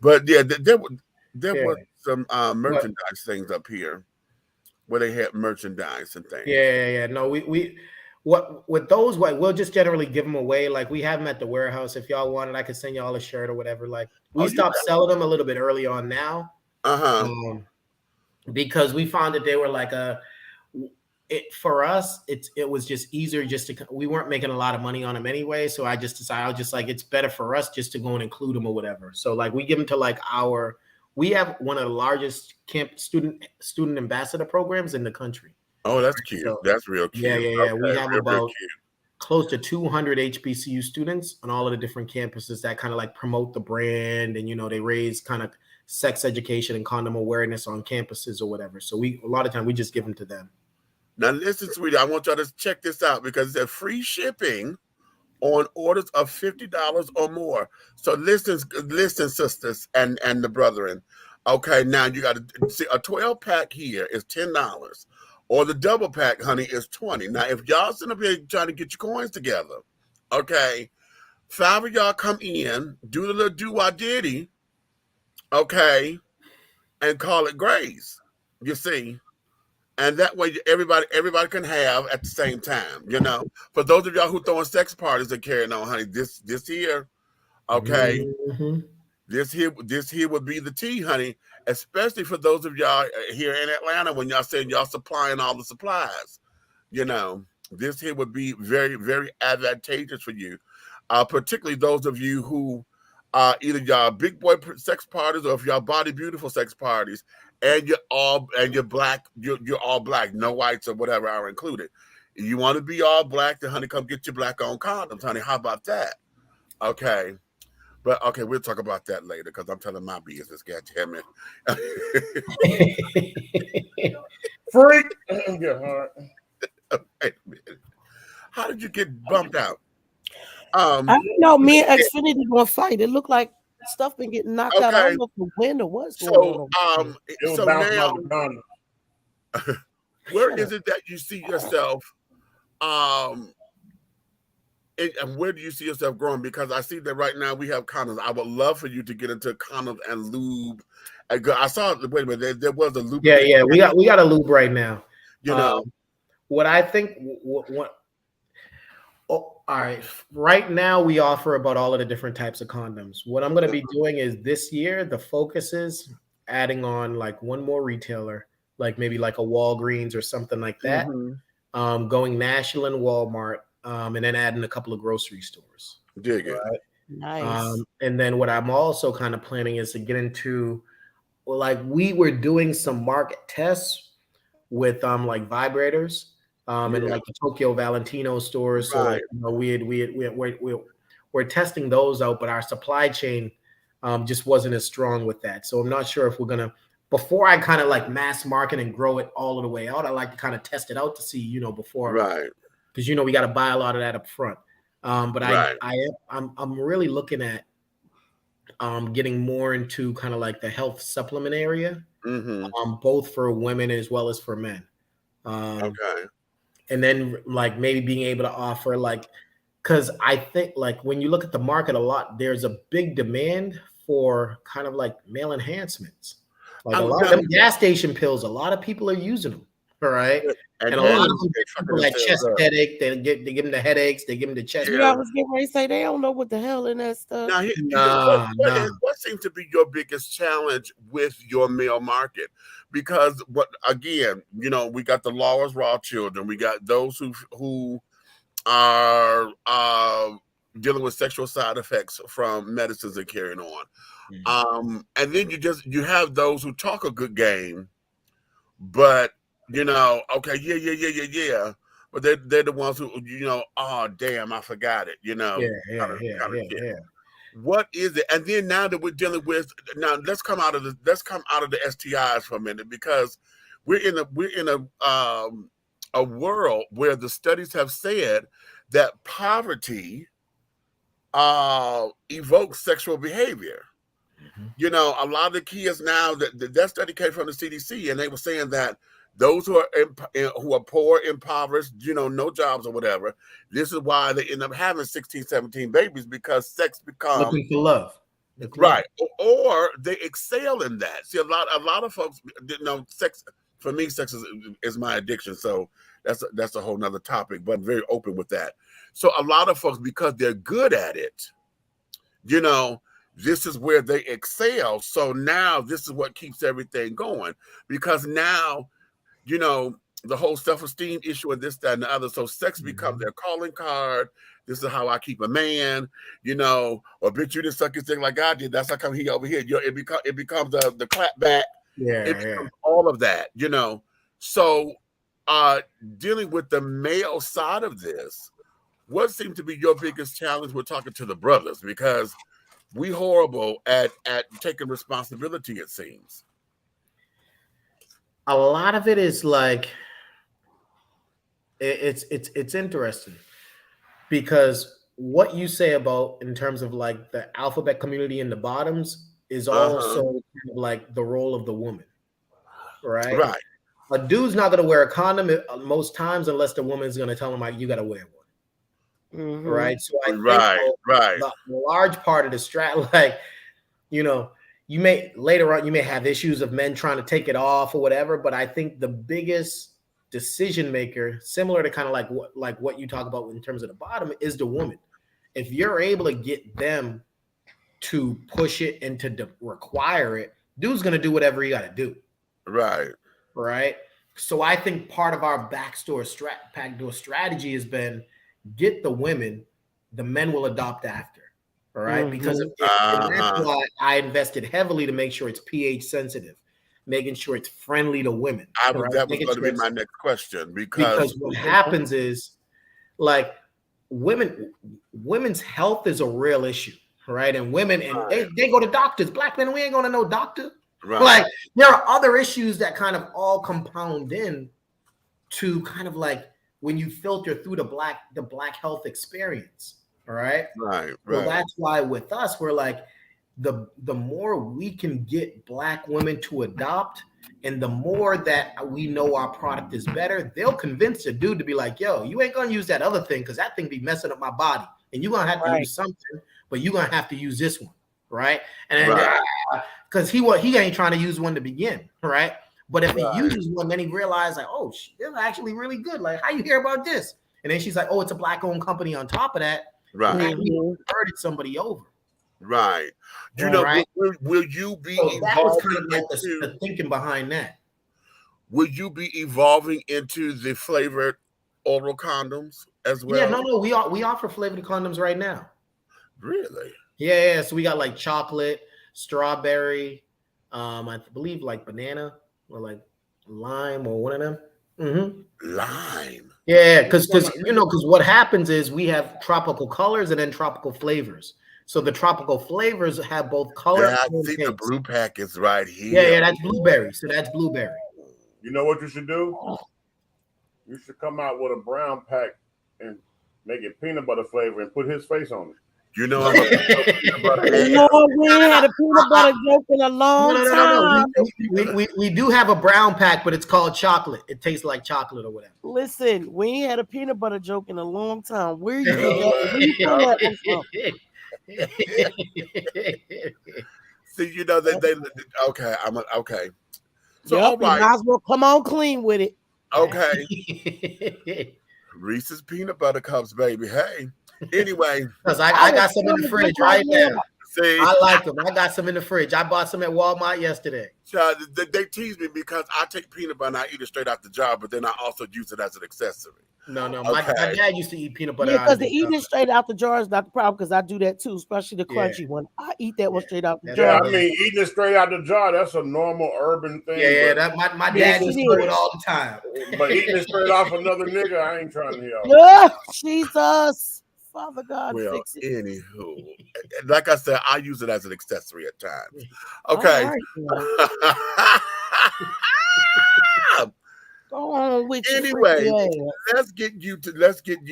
But yeah, there was some merchandise things up here where they had merchandise and things. Yeah. No, we with those, we'll just generally give them away. Like we have them at the warehouse. If y'all want it, I could send y'all a shirt or whatever. Like we stopped selling them a little bit early on now. Because we found that they were like for us, it was just easier we weren't making a lot of money on them anyway. So I just decided, I was just like, it's better for us just to go and include them or whatever. So like we give them to we have one of the largest student ambassador programs in the country. Oh, that's cute. So, that's real cute. Yeah. Okay, we have about close to 200 HBCU students on all of the different campuses that kind of like promote the brand. And, you know, they raise kind of sex education and condom awareness on campuses or whatever. So a lot of time we just give them to them. Now, listen, sweetie, I want y'all to check this out because it's free shipping on orders of $50 or more. So listen, sisters and the brethren. Okay, now you got to see a 12-pack here is $10, or the double pack, honey, is $20. Now, if y'all sitting up here trying to get your coins together, okay, 5 of y'all come in, do the little do-wah-diddy, okay, and call it grace. You see. And that way, everybody can have at the same time, you know. For those of y'all who throwing sex parties and carrying on, honey, this here, Okay. This here would be the tea, honey, especially for those of y'all here in Atlanta when y'all saying y'all supplying all the supplies. You know, this here would be very, very advantageous for you, particularly those of you who either y'all big boy sex parties or if y'all body beautiful sex parties, and you're black, you're all black, no whites or whatever are included. If you want to be all black, then honey, come get your black on condoms, honey. How about that? Okay. But okay, we'll talk about that later because I'm telling my business. God damn it! Freak. How did you get bumped out? I don't know. Me and Xfinity gonna fight. It looked like stuff been getting knocked out. I don't know if the wind or what's going on. So now, where is it that you see yourself? And where do you see yourself growing? Because I see that right now we have condoms. I would love for you to get into condoms and lube. I saw. Wait a minute. There was a lube. Yeah. We got a lube right now. You know what I think. All right. Right now we offer about all of the different types of condoms. What I'm going to be doing is this year the focus is adding on like one more retailer, like maybe like a Walgreens or something like that. Going national in Walmart. And then adding a couple of grocery stores. Dig it. Right? Nice. And then what I'm also kind of planning is to get into, like we were doing some market tests with like vibrators and like the Tokyo Valentino stores. So like, you know, we're testing those out, but our supply chain just wasn't as strong with that. So I'm not sure if we're gonna. Before I kind of like mass market and grow it all the way out, I like to kind of test it out to see, you know, before. Right. Because you know we got to buy a lot of that up front, but I'm really looking at getting more into kind of like the health supplement area, both for women as well as for men. Okay, and then like maybe being able to offer like, because I think like when you look at the market a lot, there's a big demand for kind of like male enhancements, like a lot of them gas station pills. A lot of people are using them. All right. And a lot of people like chest headache, they give them the headaches, they give them the chest. I was getting ready to say they don't know what the hell in that stuff. Now, what seems to be your biggest challenge with your male market? Because again, you know, we got the Law's Raw children, we got those who are dealing with sexual side effects from medicines and carrying on. And then you have those who talk a good game, but you know, okay, yeah. But they're the ones who, you know, oh damn, I forgot it. You know, yeah. What is it? And then now that we're dealing with let's come out of the STIs for a minute, because we're in a world where the studies have said that poverty evokes sexual behavior. You know, a lot of the kids now that study came from the CDC, and they were saying that those who are poor, impoverished, you know, no jobs or whatever, this is why they end up having 16, 17 babies, because sex becomes looking for love. Right. Or they excel in that. See, a lot of folks, you know, sex, for me, sex is my addiction. So that's a whole nother topic, but I'm very open with that. So a lot of folks, because they're good at it, you know, this is where they excel. So now this is what keeps everything going, because now, you know, the whole self-esteem issue and this, that, and the other. So sex becomes their calling card. This is how I keep a man, you know, or bitch, you didn't suck his dick like I did. That's how come he over here. It becomes the clap back. It becomes all of that, you know. So dealing with the male side of this, what seems to be your biggest challenge? We're talking to the brothers, because we horrible at taking responsibility, it seems. A lot of it is like it's interesting, because what you say about in terms of like the alphabet community in the bottoms is also kind of like the role of the woman, right? Right. A dude's not going to wear a condom most times unless the woman's going to tell him like you got to wear one, right? So I think the large part of the strat, like, you know, you may later on, you may have issues of men trying to take it off or whatever, but I think the biggest decision maker, similar to kind of like what you talk about in terms of the bottom, is the woman. If you're able to get them to push it and to require it, dude's gonna do whatever he got to do. Right. So I think part of our backdoor strategy has been get the women, the men will adopt after. All right. Because and that's why I invested heavily to make sure it's pH sensitive, making sure it's friendly to women. That was going to be my next question, because what happens is, like, women's health is a real issue, right? And women, and they go to doctors. Black men, we ain't going to no doctor. Right. Like, there are other issues that kind of all compound in to kind of like when you filter through the black health experience. All right. Right. So that's why with us, we're like, the more we can get Black women to adopt, and the more that we know our product is better, they'll convince a dude to be like, yo, you ain't gonna use that other thing because that thing be messing up my body, and you're gonna have to use something, but you're gonna have to use this one, right? And because he ain't trying to use one to begin, right? But if he uses one, then he realizes like, oh, this is actually really good. Like, how you hear about this? And then she's like, oh, it's a Black-owned company on top of that. Right. And he converted somebody over. Right. You know, right? Will you be evolving kind of like the thinking behind that? Will you be evolving into the flavored oral condoms as well? Yeah, no, we offer flavored condoms right now. Really? Yeah. So we got like chocolate, strawberry, I believe like banana or like lime or one of them. Lime. Yeah, because what happens is we have tropical colors and then tropical flavors. So the tropical flavors have both color. Yeah, I see the blue pack is right here. Yeah, that's blueberry. So that's blueberry. You know what you should do? You should come out with a brown pack and make it peanut butter flavor and put his face on it. You know, we ain't had a peanut butter joke in a long time. We do have a brown pack, but it's called chocolate. It tastes like chocolate or whatever. Listen, we ain't had a peanut butter joke in a long time. Where you that from? See, you know, they okay. Okay. So you might as well come on clean with it. Okay. Reese's peanut butter cups, baby. Hey. Anyway, because I got some in the fridge right now. See, I like them. I got some in the fridge. I bought some at Walmart yesterday. They tease me because I take peanut butter and I eat it straight out the jar, but then I also use it as an accessory. No. My dad used to eat peanut butter. Yeah, because the eating straight out the jar is not the problem, because I do that too, especially the crunchy one. I eat that one straight out the jar. Yeah, I mean, eating it straight out the jar, that's a normal urban thing. Yeah, that my dad used to do it all the time. But eating it straight off another nigga, I ain't trying to hear. Oh, Jesus. Father God, well, fix it. Anywho, like I said, I use it as an accessory at times. Okay. Go on with anyway, let's get you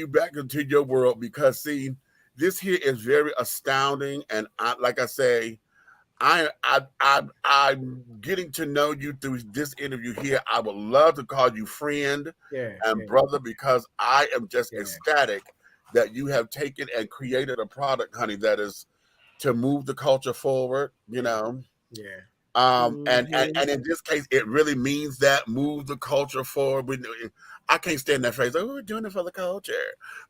back into your world, because see, this here is very astounding, and like I say, I'm getting to know you through this interview here. I would love to call you friend and brother, because I am just ecstatic that you have taken and created a product, honey, that is to move the culture forward, you know. Yeah. And in this case, it really means that, move the culture forward. I can't stand that phrase, oh, we're doing it for the culture,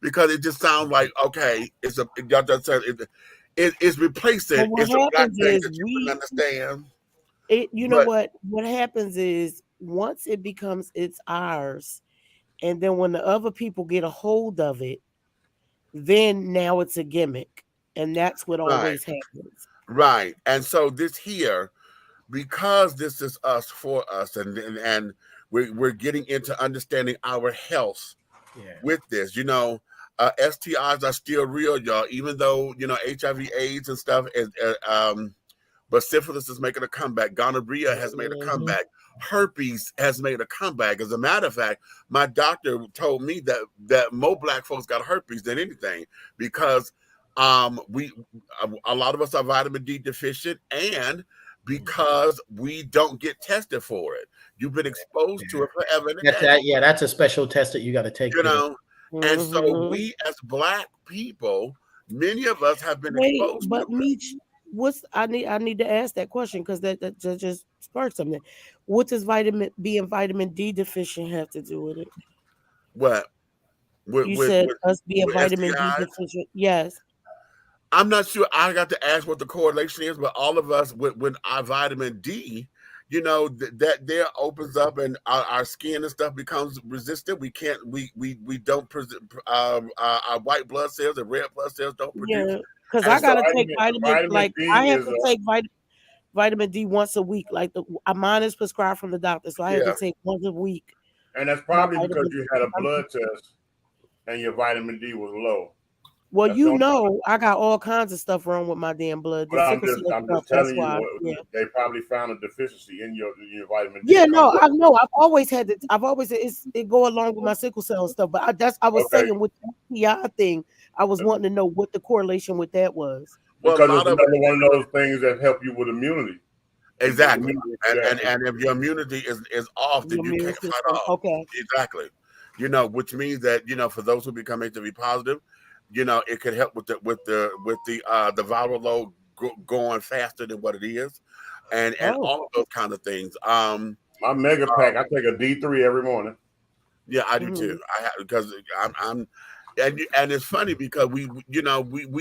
because it just sounds like, okay, it's replacing. It's a black thing that you can understand. You know what happens is, once it becomes it's ours, and then when the other people get a hold of it, then now it's a gimmick, and that's what always happens. Right. And so this here, because this is us for us, and we're getting into understanding our health with this, you know, STIs are still real, y'all, even though, you know, HIV, AIDS and stuff is, but syphilis is making a comeback. Gonorrhea has made a comeback. Herpes has made a comeback. As a matter of fact, my doctor told me that more black folks got herpes than anything, because a lot of us are vitamin D deficient, and because we don't get tested for it. You've been exposed to it forever. That's a special test that you got to take. You know, and so we as black people, many of us have been exposed. But Meech, I need to ask that question, because that just sparked something. What does vitamin B and vitamin D deficient have to do with it? What? You said us being vitamin D deficient. Yes. I'm not sure. I got to ask what the correlation is, but all of us with our vitamin D, you know, that there opens up and our skin and stuff becomes resistant. We can't, we don't, our white blood cells and red blood cells don't produce. Yeah, because I got to take vitamin D I have to take vitamin D once a week. Like mine is prescribed from the doctor, so I have to take once a week. And that's probably because you had a blood test and your vitamin D was low. Well, I got all kinds of stuff wrong with my damn blood. But I'm just telling you, they probably found a deficiency in your vitamin D. Yeah, no, I know. I've always had it. It go along with my sickle cell and stuff. But I was saying with the STI thing, I was wanting to know what the correlation with that was. Because it's another one of those things that help you with immunity. Exactly. And if your immunity is off, then you can't fight off. Okay. Exactly. You know, which means that, you know, for those who become HIV positive, you know, it could help with the viral load going faster than what it is, and all of those kind of things. My mega pack, I take a D3 every morning. Yeah, I do too. Because I'm and it's funny because we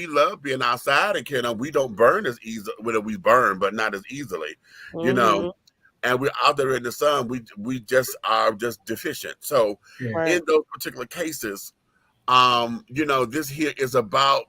love being outside and we don't burn as easily. Well, we burn, but not as easily, you know. And we're out there in the sun. We just are just deficient. So in those particular cases. You know, this here is about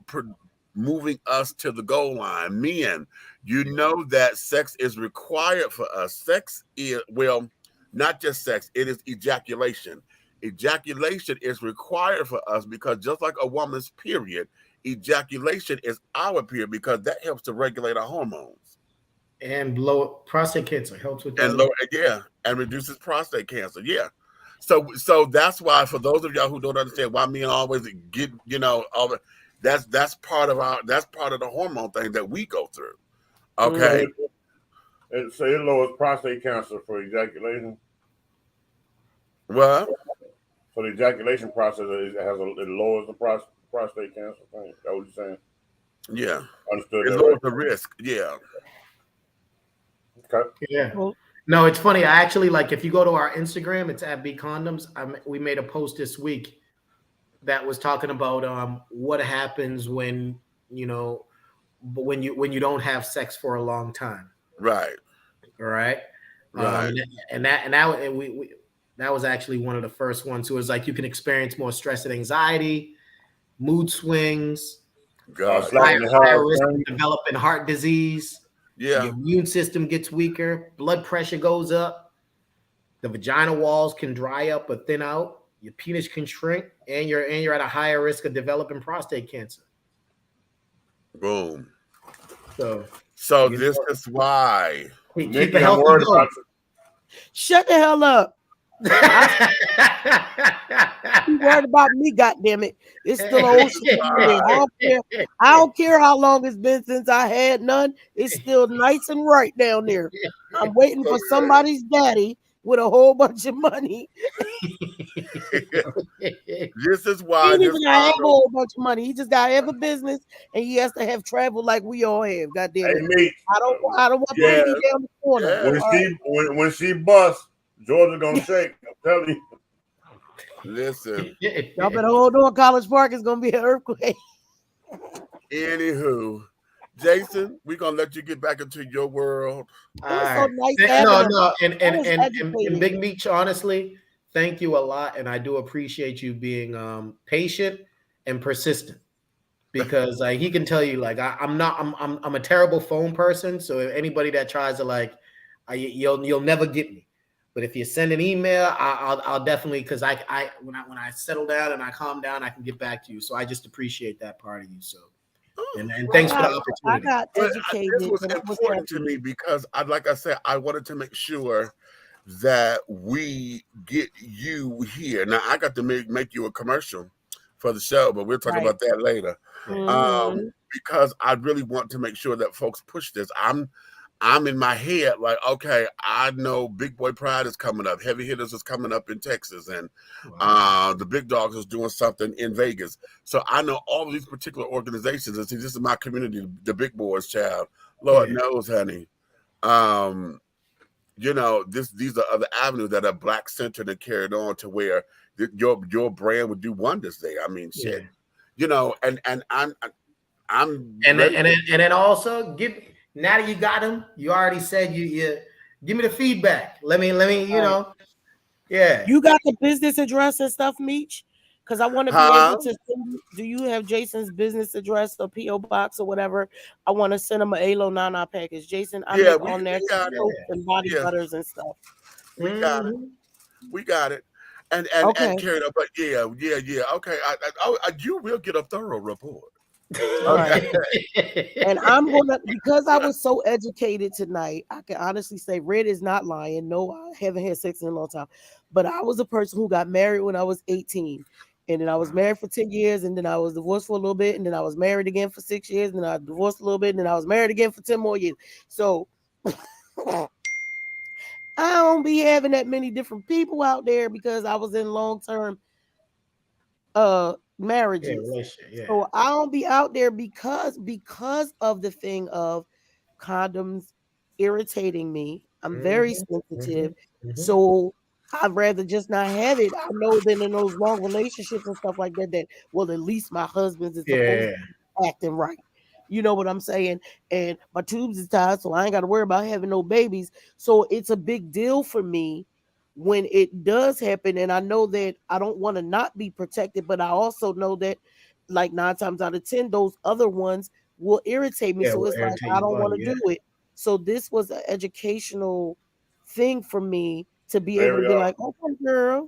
moving us to the goal line. Men, you know that sex is required for us. Sex is, well, not just sex, it is ejaculation. Ejaculation is required for us because just like a woman's period, ejaculation is our period because that helps to regulate our hormones. And lower prostate cancer helps with that. And reduces prostate cancer. Yeah. So that's why, for those of y'all who don't understand why men always get, you know, that's part of the hormone thing that we go through. Okay. And so it lowers prostate cancer for ejaculation. Well, so the ejaculation process it lowers the prostate cancer thing. Is that what you're saying? Yeah. Understood. It lowers the risk. Yeah. Okay. Yeah. Well, no, it's funny. I actually, like, if you go to our Instagram, it's at Do Condoms. We made a post this week that was talking about what happens when you don't have sex for a long time. Right. All right. Right. That was actually one of the first ones. So it was like you can experience more stress and anxiety, mood swings, higher risk of developing heart disease. Yeah. Your immune system gets weaker, blood pressure goes up, the vagina walls can dry up or thin out, your penis can shrink, and you're at a higher risk of developing prostate cancer. Boom. So this is why. Keep a healthy goal. Shut the hell up. You worried about me, goddammit. It's still old shit. I don't care how long it's been since I had none. It's still nice and right down there. I'm waiting for somebody's daddy with a whole bunch of money. This is why. He even got a whole bunch of money. He just got to have a business, and he has to have travel like we all have. Goddamn it! I don't want to be down the corner. When she busts, Georgia gonna shake. I'm telling you. Listen, y'all better hold on. College Park is gonna be an earthquake. Anywho, Jason, we're gonna let you get back into your world. So nice and Big Meech, honestly, thank you a lot, and I do appreciate you being patient and persistent, because like he can tell you, like I'm a terrible phone person, so if anybody that tries to you'll never get me. But if you send an email, I'll definitely, because when I settle down and I calm down, I can get back to you. So I just appreciate that part of you. So and thanks for the opportunity. I got educated. This was important to me because like I said, I wanted to make sure that we get you here. Now I got to make you a commercial for the show, but we'll talk about that later. Because I really want to make sure that folks push this. I'm in my head like, okay, I know Big Boy Pride is coming up. Heavy Hitters is coming up in Texas. And the Big Dogs is doing something in Vegas. So I know all of these particular organizations. And see, this is my community, the Big Boys, child. Lord knows, honey. These are other avenues that are Black centered and carried on to where your brand would do wonders there. I mean, shit. And and then also now that you got him, you already said you give me the feedback. Let me you know. Yeah. You got the business address and stuff, Meech? Because I want to be able to send you. Do you have Jason's business address or P.O. box or whatever? I want to send him an Alo Nana package. Jason, I make all natural soaps and body butters and stuff. We got it. We got it. And carry it up. But yeah. Okay. You will get a thorough report. Okay. And I'm gonna, because I was so educated tonight, I can honestly say Red is not lying. No, I haven't had sex in a long time, but I was a person who got married when I was 18, and then I was married for 10 years, and then I was divorced for a little bit, and then I was married again for 6 years, and then I divorced a little bit, and then I was married again for 10 more years. So I don't be having that many different people out there because I was in long-term marriages. So I don't be out there because of the thing of condoms irritating me. I'm very sensitive. So I'd rather just not have it. I know that in those long relationships and stuff like that, well, at least my husband's is supposed to be acting right. You know what I'm saying? And my tubes is tied, so I ain't got to worry about having no babies. So it's a big deal for me when it does happen. And I know that I don't want to not be protected, but I also know that like 9 times out of 10, those other ones will irritate me. So it's like, I don't want to do it. So this was an educational thing for me to be able to be like, okay, girl.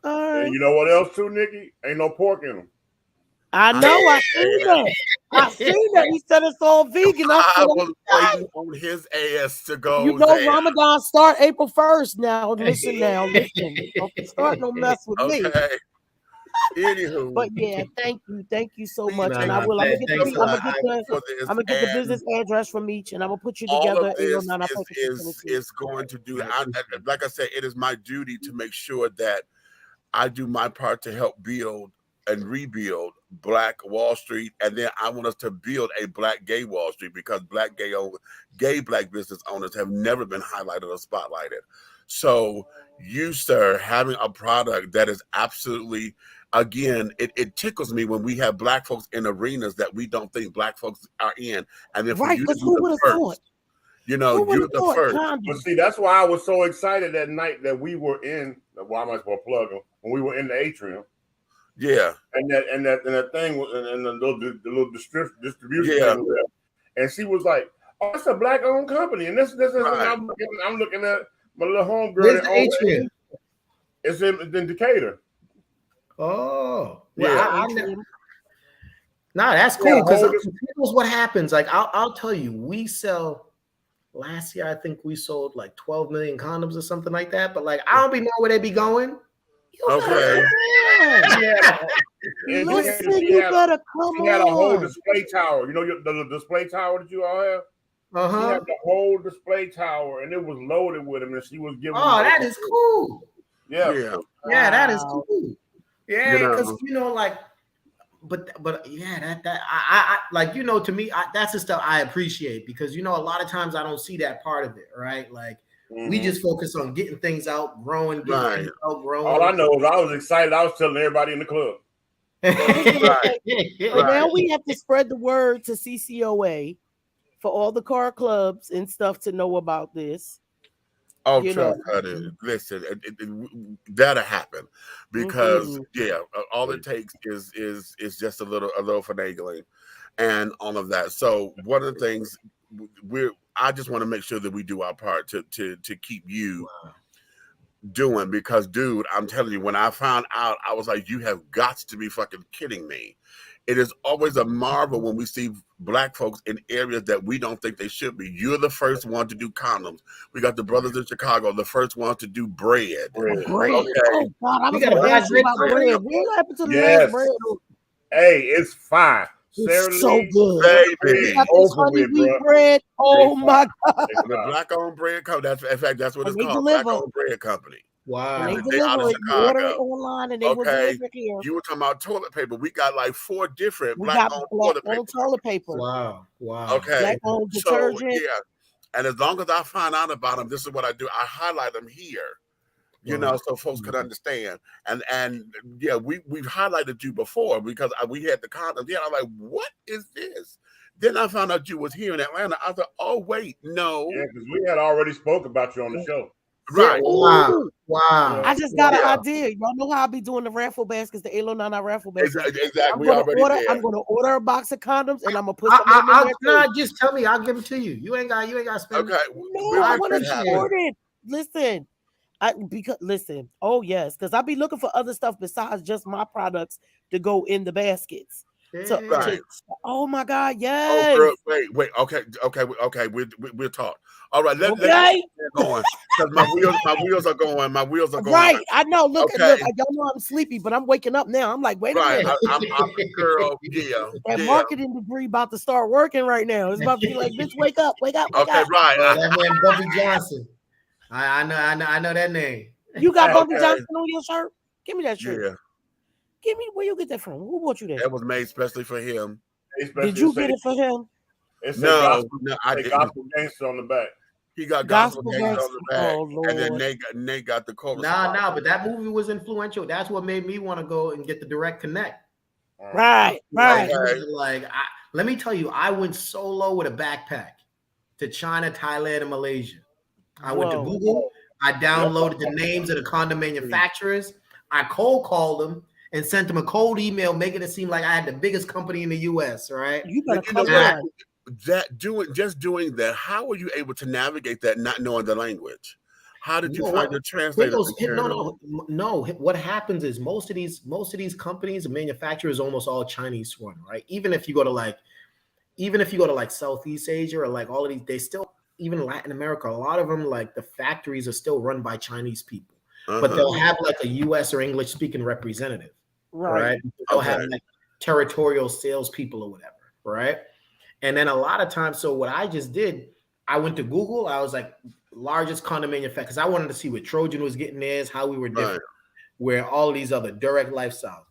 And you know what else too, Nikki? Ain't no pork in them. I know. I seen that. I seen that. He said it's all vegan. I was waiting on his ass to go. You know, there. Ramadan start April 1st. Now, listen. Don't start no mess with me. Anywho, but yeah, thank you so much. And I will. I'm gonna get the business address from each, and I'm gonna put you together. All of this is going to do. Like I said, it is my duty to make sure that I do my part to help build and rebuild Black Wall Street, and then I want us to build a Black gay Wall Street because Black gay Black business owners have never been highlighted or spotlighted. So you, sir, having a product that is absolutely, again, it tickles me when we have Black folks in arenas that we don't think Black folks are in, and then for you to who would have thought? You know, you're the first. But see, that's why I was so excited that night that we were in. Well, I might as well plug them when we were in the atrium. Yeah, and that thing was, and the little distribution thing was there. And she was like, "Oh, it's a Black-owned company." And this is I'm looking at my little homegirl. It's in Decatur. Oh, well, yeah. That's cool because here's what happens. Like I'll tell you, we sell. Last year, I think we sold like 12 million condoms or something like that. But like, I don't be know where they be going. Okay. Listen, you better come on. She had a whole display tower. You know the display tower that you all have? She had the whole display tower, and it was loaded with them, and she was giving. Oh, that is cool. Yeah, that is cool. Yeah, because like, but yeah, that I like, to me, that's the stuff I appreciate because a lot of times I don't see that part of it, right? Like. We just focus on getting things out, growing, growing. All I know is I was excited. I was telling everybody in the club. Now we have to spread the word to CCOA for all the car clubs and stuff to know about this. Oh, listen, that'll happen because all it takes is just a little finagling and all of that. So one of the things I just want to make sure that we do our part to keep you doing, because dude, I'm telling you, when I found out, I was like, you have got to be fucking kidding me. It is always a marvel when we see Black folks in areas that we don't think they should be. You're the first one to do condoms. We got the brothers in Chicago, the first one to do bread. Okay. Oh God, I was going to ask you about bread. What happened to the last bread? Hey, it's fine. It's so good. Baby. Honey wheat bread. Oh my God. The Black-owned bread company. In fact, that's what it's called. Black-owned bread company. Wow. And they deliver it. You order it online and they will deliver here. You were talking about toilet paper. We got like 4 different Black-owned toilet paper. Wow. Okay. Black-owned detergent. So, and as long as I find out about them, this is what I do. I highlight them here. you know, so folks could understand. And yeah, we've highlighted you before because we had the condoms. Yeah, I'm like, what is this? Then I found out you was here in Atlanta. I thought, oh wait, no. Yeah, because we had already spoke about you on the show. Right. Wow. Wow. I just got an idea. Y'all know how I be doing the raffle baskets, the Elo Nana raffle baskets. Exactly. I'm gonna order a box of condoms and I'm gonna put some in there. No, just tell me, I'll give them to you. You ain't got to spend. Okay. No, I want to support it. Listen. Listen. Oh yes, because I be looking for other stuff besides just my products to go in the baskets. Right. Oh my God, yes. Oh, girl, wait. Okay. We'll talk. All right, let's get going. Because my wheels are going. Right, I know. Look, y'all know I'm sleepy, but I'm waking up now. I'm like, wait a minute. I'm girl. Yeah. That marketing degree about to start working right now. It's about to be like, bitch, wake up. Okay, right. That man Bumpy Johnson. I know that name. You got Bumpy Johnson on your shirt? Give me that shirt. Yeah. Give me where you get that from. Who bought you that? That was made especially for him. Did you get it for him? No, I did. Gospel Gangster on the back. He got Gospel Gangster on the back, and then Nate got the chorus. Nah, but that movie was influential. That's what made me want to go and get the direct connect. Right. Like, let me tell you, I went solo with a backpack to China, Thailand, and Malaysia. I went to Google. I downloaded the names of the condom manufacturers. I cold called them and sent them a cold email, making it seem like I had the biggest company in the U.S. Right? You better come on. Doing that. How were you able to navigate that, not knowing the language? How did you find your translator? No. What happens is most of these companies, the manufacturers, almost all Chinese run, right? Even if you go to like Southeast Asia or like all of these, they still, even Latin America, a lot of them, like the factories are still run by Chinese people, but they'll have like a U.S. or English speaking representative, right? They'll have like territorial salespeople or whatever, right? And then a lot of times, so what I just did, I went to Google. I was like, largest condom manufacturer, because I wanted to see what Trojan was getting theirs, how we were different, where all these other direct lifestyles.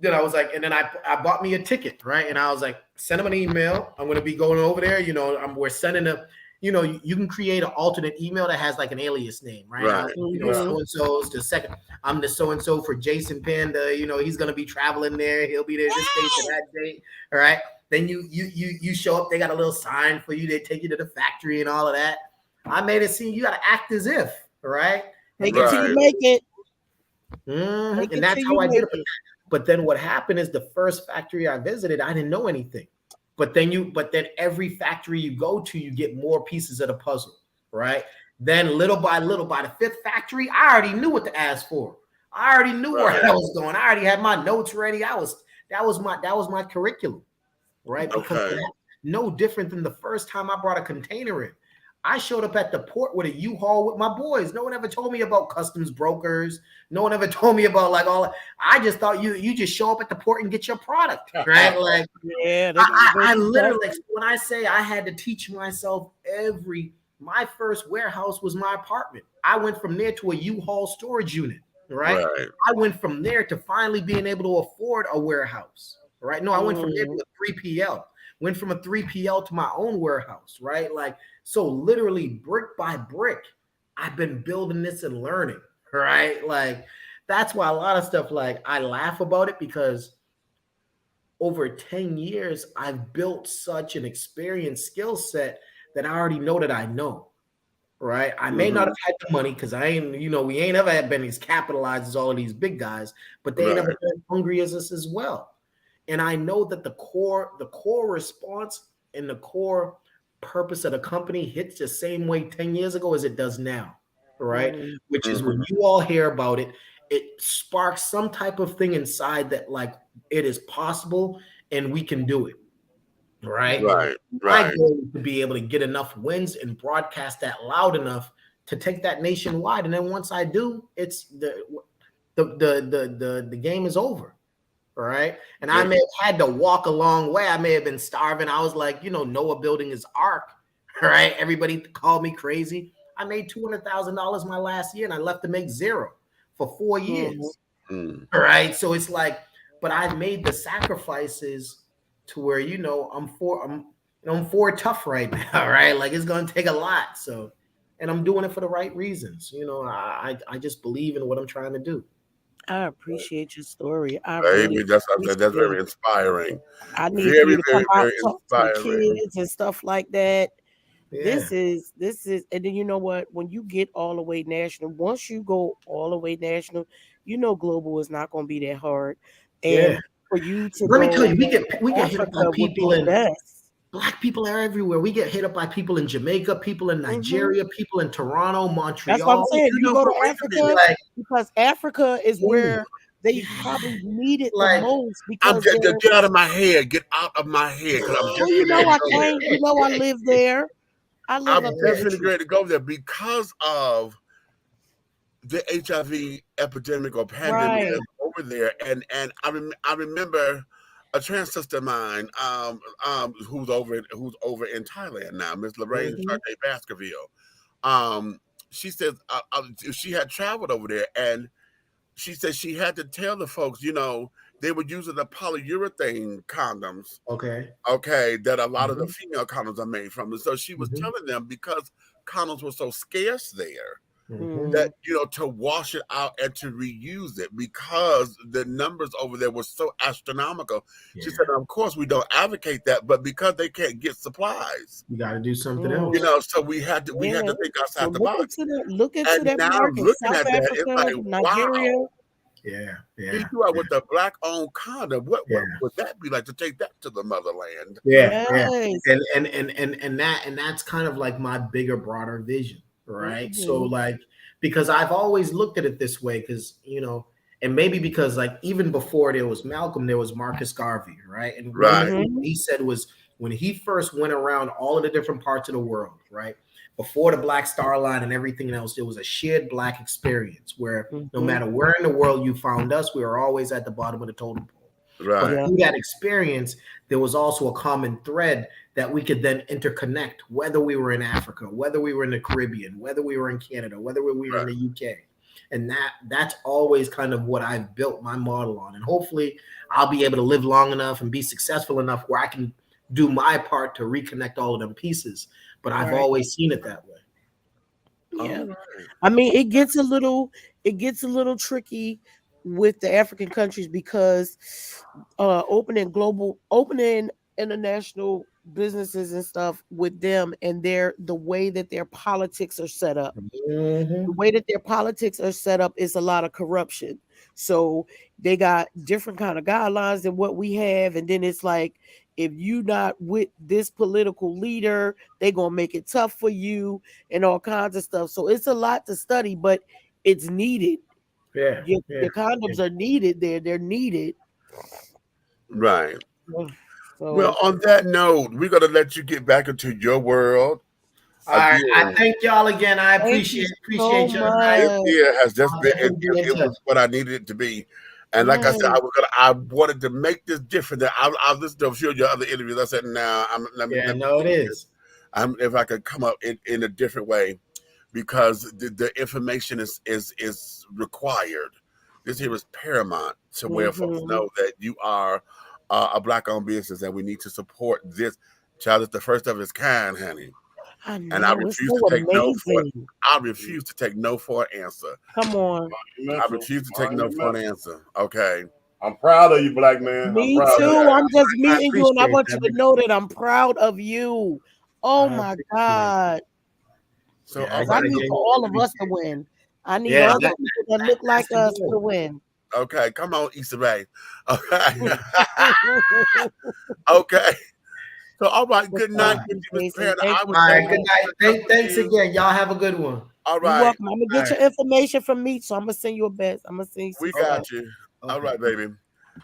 Then I was like, and then I bought me a ticket, right? And I was like, send them an email. I'm going to be going over there. You know, we're sending a, you know, you can create an alternate email that has like an alias name, right? You know, so-and-so's the second. I'm the so-and-so for Jason Panda. You know, he's going to be traveling there. He'll be there this date to that date. All right. Then you show up. They got a little sign for you. They take you to the factory and all of that. I made it seem you got to act as if, right? Make it till you make it. And that's how I did it. But then what happened is the first factory I visited, I didn't know anything. But then every factory you go to, you get more pieces of the puzzle, right? Then little by little, by the fifth factory, I already knew what to ask for. I already knew where I was going. I already had my notes ready. That was my curriculum, right? Because no different than the first time I brought a container in. I showed up at the port with a U-Haul with my boys. No one ever told me about customs brokers. No one ever told me about like all. I just thought you just show up at the port and get your product, right? Like, I literally, when I say I had to teach myself my first warehouse was my apartment. I went from there to a U-Haul storage unit, right? I went from there to finally being able to afford a warehouse, right? No, I went from there to a 3PL. Went from a 3PL to my own warehouse, right? Like, so literally brick by brick, I've been building this and learning, right? Like, that's why a lot of stuff, like, I laugh about it because over 10 years, I've built such an experienced skill set that I already know that I know, right? I may not have had the money because we ain't ever been as capitalized as all of these big guys, but they ain't ever been hungry as us as well. And I know that the core response and the core purpose of the company hits the same way 10 years ago as it does now, right? Which is when you all hear about it, it sparks some type of thing inside that like it is possible and we can do it, right? My goal is to be able to get enough wins and broadcast that loud enough to take that nationwide. And then once I do, it's the game is over. Right. And I may have had to walk a long way. I may have been starving. I was like, Noah building his ark. Right. Everybody called me crazy. I made $200,000 my last year and I left to make zero for 4 years. Right. So it's like, but I made the sacrifices to where, I'm for tough right now. Right. Like it's going to take a lot. So and I'm doing it for the right reasons. You know, I just believe in what I'm trying to do. I appreciate your story. I Baby, really that's appreciate very it. inspiring. I need for you Very, to come very, out very and talk to the inspiring. kids and stuff like that. Yeah. This is, and then you know what? When you get all the way national, once you go all the way national, you know global is not going to be that hard. And for you to let me go, tell you, we get hit up by people in best. Black people are everywhere. We get hit up by people in Jamaica, people in Nigeria, people in Toronto, Montreal. That's what I'm saying. You go to Africa because Africa is where they probably need it the most. Because get out of my head. Get out of my head. Well, you know I can't. You know I live there. I'm definitely ready to go there because of the HIV epidemic or pandemic over there. And I remember a trans sister of mine who's over in Thailand now, Miss Lorraine Sade Baskerville. She says she had traveled over there, and she said she had to tell the folks, you know, they were using the polyurethane condoms. Okay, that a lot of the female condoms are made from. And so she was telling them, because condoms were so scarce there, that, you know, to wash it out and to reuse it, because the numbers over there were so astronomical. She said, of course we don't advocate that, but because they can't get supplies, you got to do something else. You know, so we had to think outside the box. Look into that now market. looking South at Africa, that, it's like, Nigeria. wow. Here you are with the black-owned condom. What would that be like to take that to the motherland? And that's kind of like my bigger, broader vision, right? So like, because I've always looked at it this way, because, you know, and maybe because like even before there was Malcolm, there was Marcus Garvey, right? And what he said was, when he first went around all of the different parts of the world, right? Before the Black Star Line and everything else, there was a shared Black experience where no matter where in the world you found us, we were always at the bottom of the totem pole. But through that experience, there was also a common thread that we could then interconnect, whether we were in Africa, whether we were in the Caribbean, whether we were in Canada, whether we were in the UK. And that's always kind of what I've built my model on. And hopefully I'll be able to live long enough and be successful enough where I can do my part to reconnect all of them pieces. But I've always seen it that way. Yeah. I mean, it gets a little tricky with the African countries, because opening international businesses and stuff with them, and the way that their politics are set up. The way that their politics are set up is a lot of corruption. So they got different kind of guidelines than what we have, and then it's like, if you not with this political leader, they gonna make it tough for you and all kinds of stuff. So it's a lot to study, but it's needed. Your condoms are needed there. They're needed. Right. Well, on that note, we're gonna let you get back into your world. All right, I thank y'all again. I appreciate y'all. It has just been it was what I needed it to be. And like I said, I wanted to make this different. That I'll listen to a few of your other interviews. I said, "Now, it is. If I could come up in a different way, because the information is required. This here is paramount to where folks know that you are a Black-owned business, and we need to support this. Child, it's the first of its kind, honey. And I refuse to take no for it. I refuse to take no for an answer. Come on. I refuse to take no for an answer. Okay. I'm proud of you, Black man. Me too. I'm just meeting you, and I want you to know that I'm proud of you. Oh my God. So I need for all of us to win. I need other people that look like us to win. Okay, come on, Issa Rae. Okay. Okay. So, all right, good night. All right, good night. Thanks again. Y'all have a good one. All right. You're welcome. I'm going to get your information from me, so I'm going to send you a best. I'm going to send you We got you. All right, baby.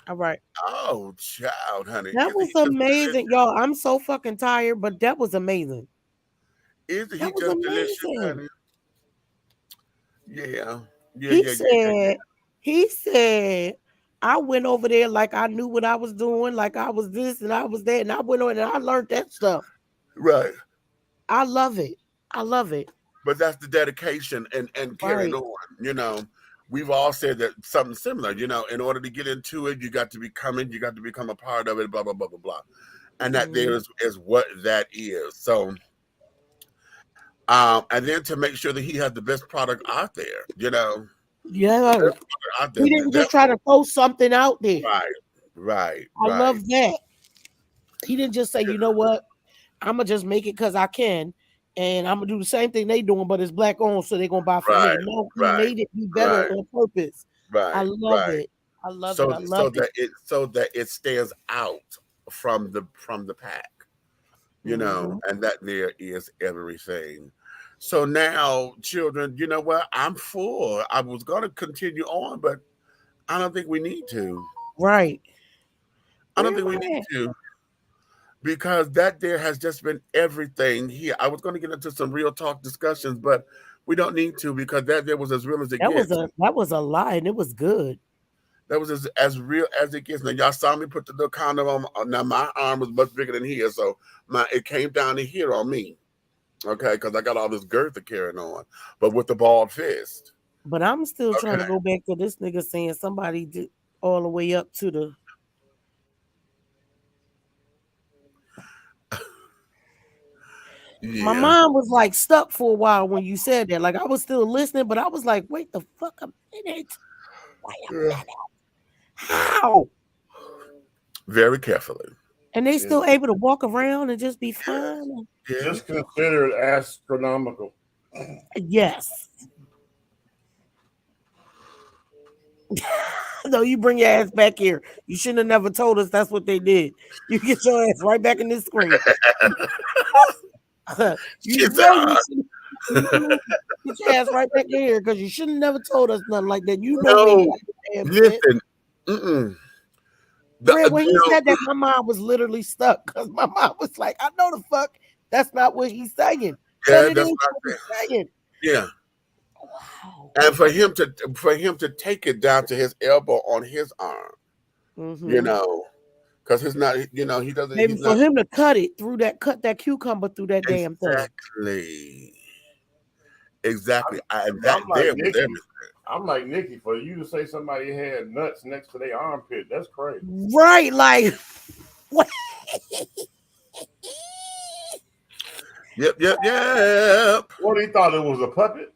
All right. Oh, child, honey. That was amazing. Y'all, I'm so fucking tired, but that was amazing. Isn't he just delicious, honey? Yeah. He said, I went over there like I knew what I was doing, like I was this and I was that, and I went on and I learned that stuff. Right. I love it. I love it. But that's the dedication and carrying on. You know, we've all said that something similar. You know, in order to get into it, you got to become a part of it. Blah blah blah blah blah, and that there is what that is. So, And then to make sure that he has the best product out there, you know. Yeah. He didn't just try to throw something out there. Right. I love that. He didn't just say, you know what, I'm gonna just make it because I can, and I'm gonna do the same thing they doing, but it's black owned, so they're gonna buy from me. No, he made it be better on purpose. I love it. I love it. I love it. So that it stands out from the pack, you know, and that there is everything. So now, children, you know what? I'm full. I was going to continue on, but I don't think we need to. Right. I don't think we need to. Because that there has just been everything here. I was going to get into some real talk discussions, but we don't need to because that there was as real as it gets. That was a lie, and it was good. That was as real as it gets. Now y'all saw me put the little condom on. Now my arm was much bigger than here, so it came down to here on me. Okay, because I got all this girth to carry on, but with the bald fist. But I'm still trying to go back to this nigga saying somebody did all the way up to the. Yeah. My mom was like stuck for a while when you said that. Like I was still listening, but I was like, wait the fuck a minute. Wait a minute. How? Very carefully. And they still able to walk around and just be fine. Yeah. Just consider it astronomical. Yes. No, you bring your ass back here. You shouldn't have never told us that's what they did. You get your ass right back in this screen. You know get your ass right back in here because you shouldn't have never told us nothing like that. You know, listen. When he said that, my mom was literally stuck because my mom was like, "I know the fuck. That's not what he's saying." Yeah, that's not what he's saying. Yeah. Wow. And for him to take it down to his elbow on his arm, you know, because he's not, you know, he doesn't. Maybe for him to cut that cucumber through that damn thing. Exactly. I'm like Nikki, for you to say somebody had nuts next to their armpit, that's crazy. Right, like what? Yep. What, he thought it was a puppet?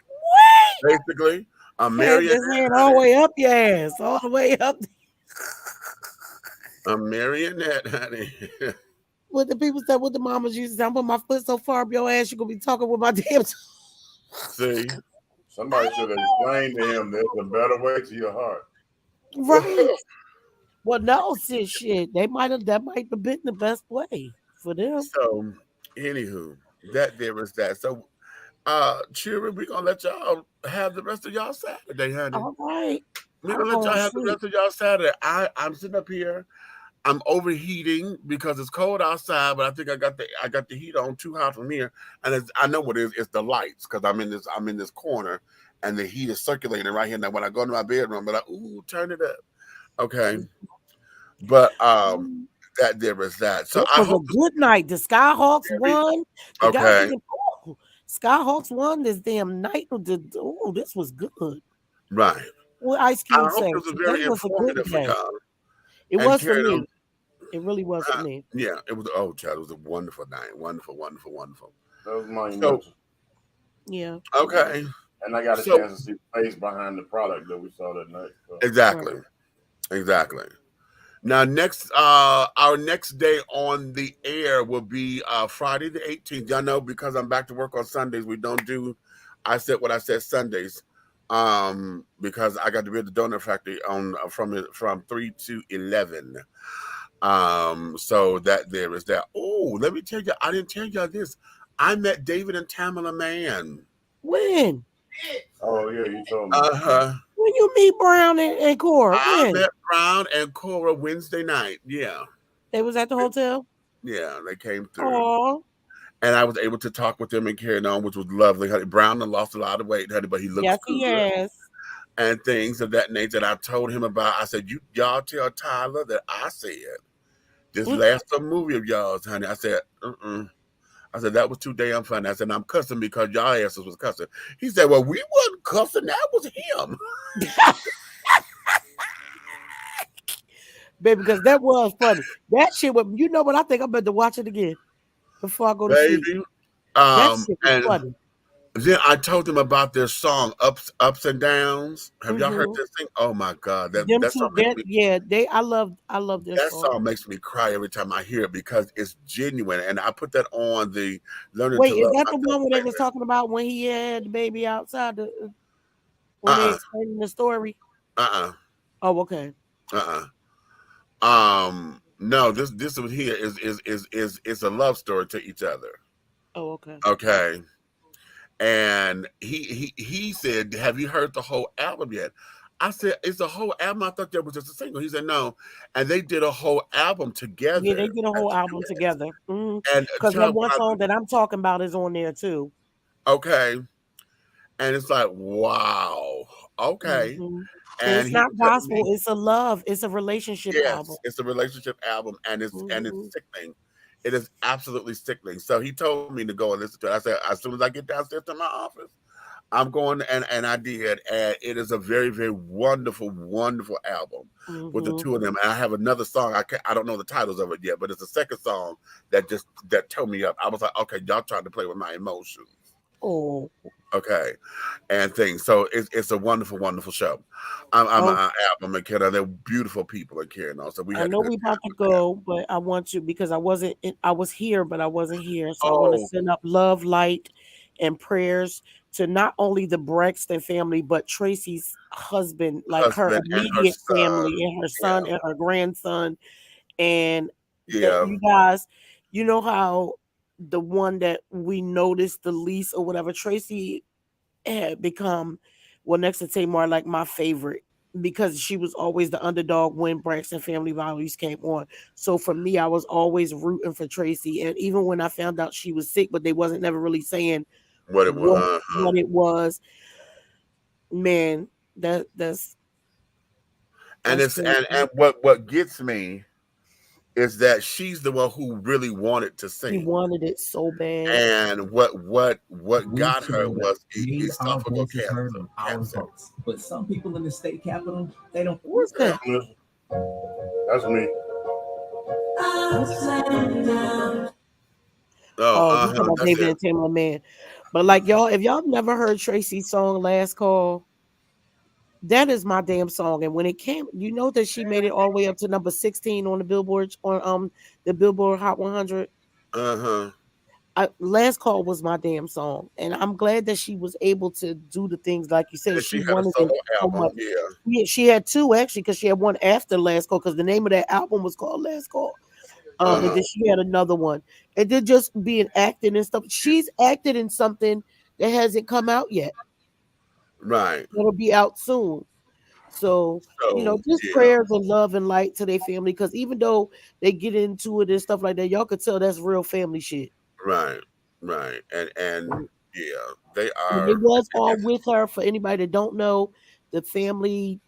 What? Basically, a marionette. His hand all the way up your ass, all the way up. A marionette, honey. What the people said, what the mamas used to say, I'm putting my foot so far up your ass, you're gonna be talking with my damn. See, somebody should have explained to him there's a better way to your heart. Right. Well, no, shit. That might have been the best way for them. So, anywho, that there is that. So, children, we're gonna let y'all have the rest of y'all Saturday, honey. All right. We're gonna let y'all have the rest of y'all Saturday. I'm sitting up here. I'm overheating because it's cold outside, but I think I got the heat on too hot from here, and I know what it is. It's the lights because I'm in this corner, and the heat is circulating right here. Now, when I go into my bedroom, but turn it up, okay. But that there is that. So it was a good night. The Skyhawks won. Okay. Skyhawks won this damn night. This was good. Right. Well, Ice Cube said it was very informative for y'all. It was for me. It really was for me. Yeah, it was. Oh, child, it was a wonderful night. Wonderful. That was my yeah. Okay. And I got a chance to see the face behind the product that we saw that night. So. Exactly. Now, our next day on the air will be Friday the 18th. Y'all know because I'm back to work on Sundays, we don't do. I said what I said Sundays. Because I got to be at the donut factory from 3 to 11. So that there is that. Oh, let me tell you, I didn't tell y'all this. I met David and Tamala Mann. When? Oh yeah, you told me. When you meet Brown and Cora? I met Brown and Cora Wednesday night. Yeah. They was at the hotel? Yeah, they came through. Aww. And I was able to talk with them and carry on, which was lovely. Honey, Brown lost a lot of weight, honey, but he looks good. Yes. And things of that nature that I told him about. I said, y'all tell Tyler that I said this last movie of y'all's, honey. I said, I said, that was too damn funny. I said, I'm cussing because y'all asses was cussing. He said, well, we wasn't cussing. That was him. Baby, because that was funny. That shit, you know what? I think I'm about to watch it again before I go to sleep. That shit was And funny. then I told them about their song Ups and Downs. Have y'all heard this thing? Oh my God, that song makes me, I love their that song. song makes me cry every time I hear it because it's genuine. And I put that on the Learning Wait, to is Love that the Myself one where they was playlist. talking about when he had the baby outside when they explaining the story? Oh, okay. No, this one here is a love story to each other. Oh, okay. Okay. And he said, "Have you heard the whole album yet?" I said, "It's a whole album. I thought that was just a single." He said, "No," and they did a whole album together. Yeah, they did a whole album together. And because that one song that I'm talking about is on there too. Okay, and it's like, wow, okay. And it's not gospel; it's a love, it's a relationship album. It's a relationship album, and it's sickening. It is absolutely sickening. So he told me to go and listen to it. I said, as soon as I get downstairs to my office, I'm going, and I did, and it is a very, very wonderful, wonderful album with the two of them. And I have another song. I don't know the titles of it yet, but it's the second song that tore me up. I was like, okay, y'all trying to play with my emotions. Oh, okay, and things. So it's a wonderful, wonderful show. I'm an album and Karen. They're beautiful people and Karen. Also, I know we about to go, but I want to because I was here, but I wasn't here. So I want to send up love, light, and prayers to not only the Braxton family, but Tracy's husband, like her immediate family, and her son and her grandson. And you guys, you know how the one that we noticed the least or whatever, Tracy had become, well, next to Tamar, like my favorite, because she was always the underdog when Braxton Family Values came on. So for me, I was always rooting for Tracy. And even when I found out she was sick, but they wasn't never really saying what it was, man, that's and what gets me is that she's the one who really wanted to sing. She wanted it so bad. And what got her was esophageal cancer. But some people in the state capitol, they don't. What's that? That's me. This is about David and Tamla, man. But like y'all, if y'all never heard Tracy's song "Last Call," that is my damn song. And when it came, you know that she made it all the way up to number 16 on the Billboard the Billboard Hot 100. Last Call was my damn song, and I'm glad that she was able to do the things like you said. She wanted it so much. Yeah, she had two actually, because she had one after Last Call, because the name of that album was called Last Call. And then she had another one, and then just being acting and stuff. She's acted in something that hasn't come out yet. Right. It'll be out soon. So just prayers and love and light to their family, because even though they get into it and stuff like that, y'all could tell that's real family shit. Right. And they are. And it was all with her. For anybody that don't know, the family,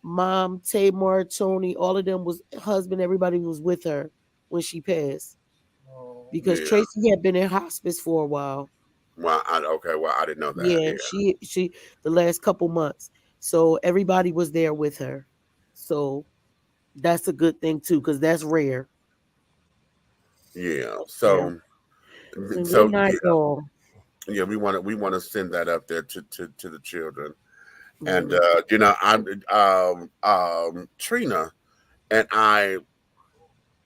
mom, Tamar, Tony, all of them was husband. Everybody was with her when she passed, because Tracy had been in hospice for a while. Wow. I didn't know that. Yeah, she the last couple months. So everybody was there with her. So that's a good thing too, because that's rare. Yeah. So we want to send that up there to the children. And I'm Trina and I,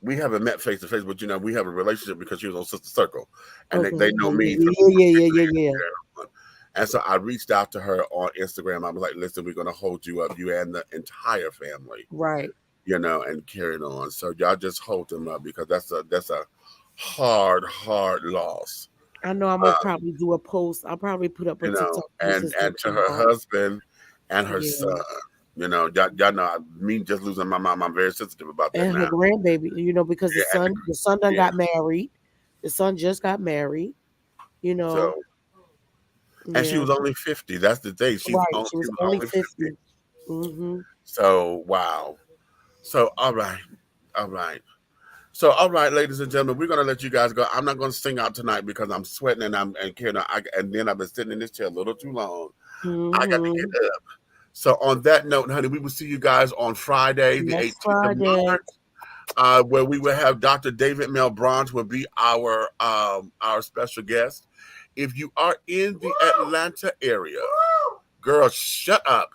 we haven't met face to face, but we have a relationship because she was on Sister Circle, and they know me. Yeah. And so I reached out to her on Instagram. I was like, "Listen, we're going to hold you up, you and the entire family, right? And carrying on. So y'all just hold them up, because that's a hard loss." I know I'm gonna probably do a post. I'll probably put up a TikTok and to her husband and her son. Y'all know me just losing my mom. I'm very sensitive about that. And her grandbaby, because the son done got married. The son just got married. So, and she was only 50. That's the thing. She was only 50. So wow. So all right. So all right, ladies and gentlemen, we're gonna let you guys go. I'm not gonna sing out tonight because I'm sweating and and then I've been sitting in this chair a little too long. I got to get up. So on that note, honey, we will see you guys on Friday, the 18th of March. where we will have Dr. David Mel Bronze will be our special guest. If you are in the Atlanta area, girl, shut up.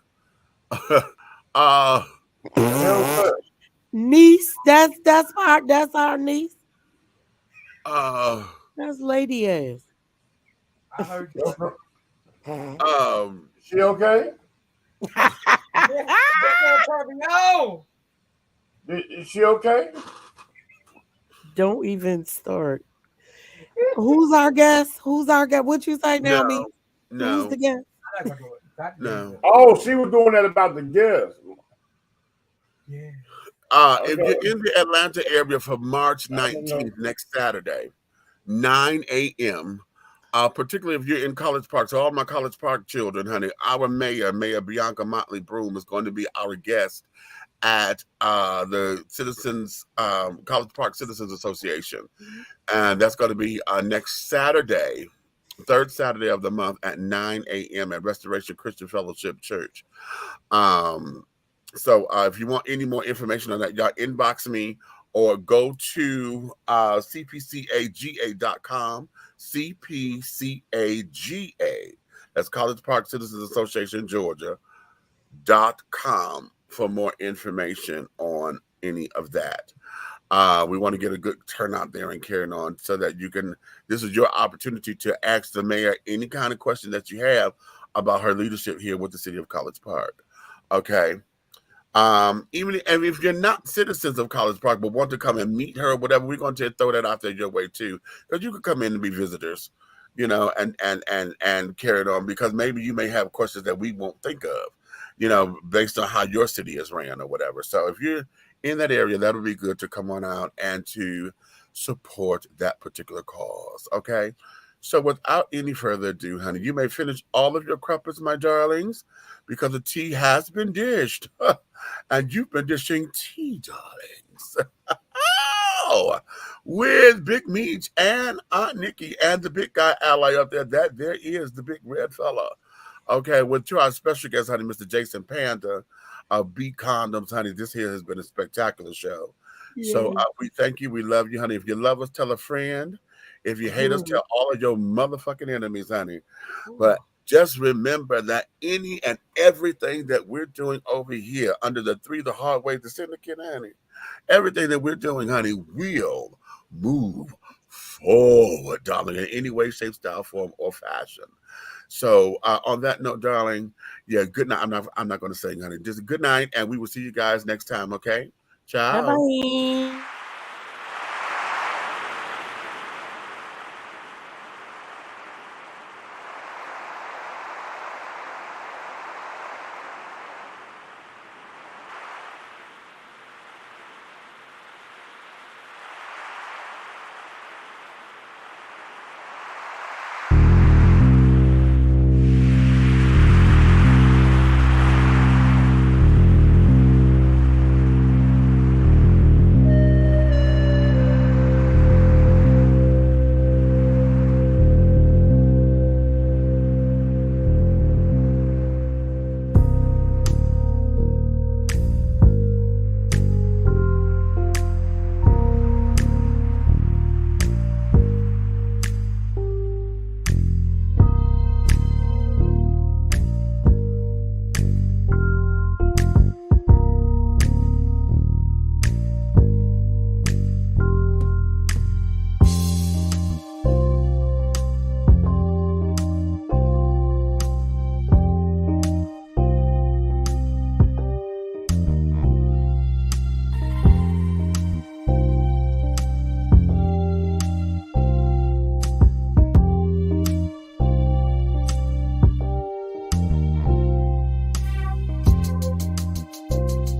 Niece, that's our niece. That's lady ass. I heard you. She okay? No. Is she okay? Don't even start. Who's our guest? What you say, Naomi? No. Who's the guest? No. Oh, she was doing that about the guest. Yeah. If you're in the Atlanta area for March 19th, next Saturday, 9 a.m., particularly if you're in College Park, so all my College Park children, honey, our Mayor Bianca Motley Broom is going to be our guest at the Citizens College Park Citizens Association, and that's going to be next Saturday, third Saturday of the month at 9 a.m. at Restoration Christian Fellowship Church. So if you want any more information on that, y'all inbox me or go to cpcaga.com, CPCAGA, that's College Park Citizens Association, Georgia.com for more information on any of that. We want to get a good turnout there and carrying on so that you can, this is your opportunity to ask the mayor any kind of question that you have about her leadership here with the city of College Park. Okay. Even if you're not citizens of College Park but want to come and meet her or whatever, we're going to throw that out there your way too, because you could come in and be visitors, you know, and carry it on, because maybe you may have questions that we won't think of, you know, based on how your city is ran or whatever. So if you're in that area, that would be good to come on out and to support that particular cause. Okay. So without any further ado, honey, you may finish all of your crumpets, my darlings, because the tea has been dished. And you've been dishing tea, darlings. With Big Meech and Aunt Nikki and the big guy ally up there. That there is the big red fella. Okay, well, to our special guest, honey, Mr. Jason Panda of Do Condoms, honey. This here has been a spectacular show. Yeah. So we thank you. We love you, honey. If you love us, tell a friend. If you hate us, tell all of your motherfucking enemies, honey. But just remember that any and everything that we're doing over here under the hard way, the syndicate, honey, everything that we're doing, honey, will move forward, darling, in any way, shape, style, form, or fashion. So on that note, darling, yeah, good night. I'm not going to say, honey, just good night, and we will see you guys next time, okay? Ciao. Bye-bye.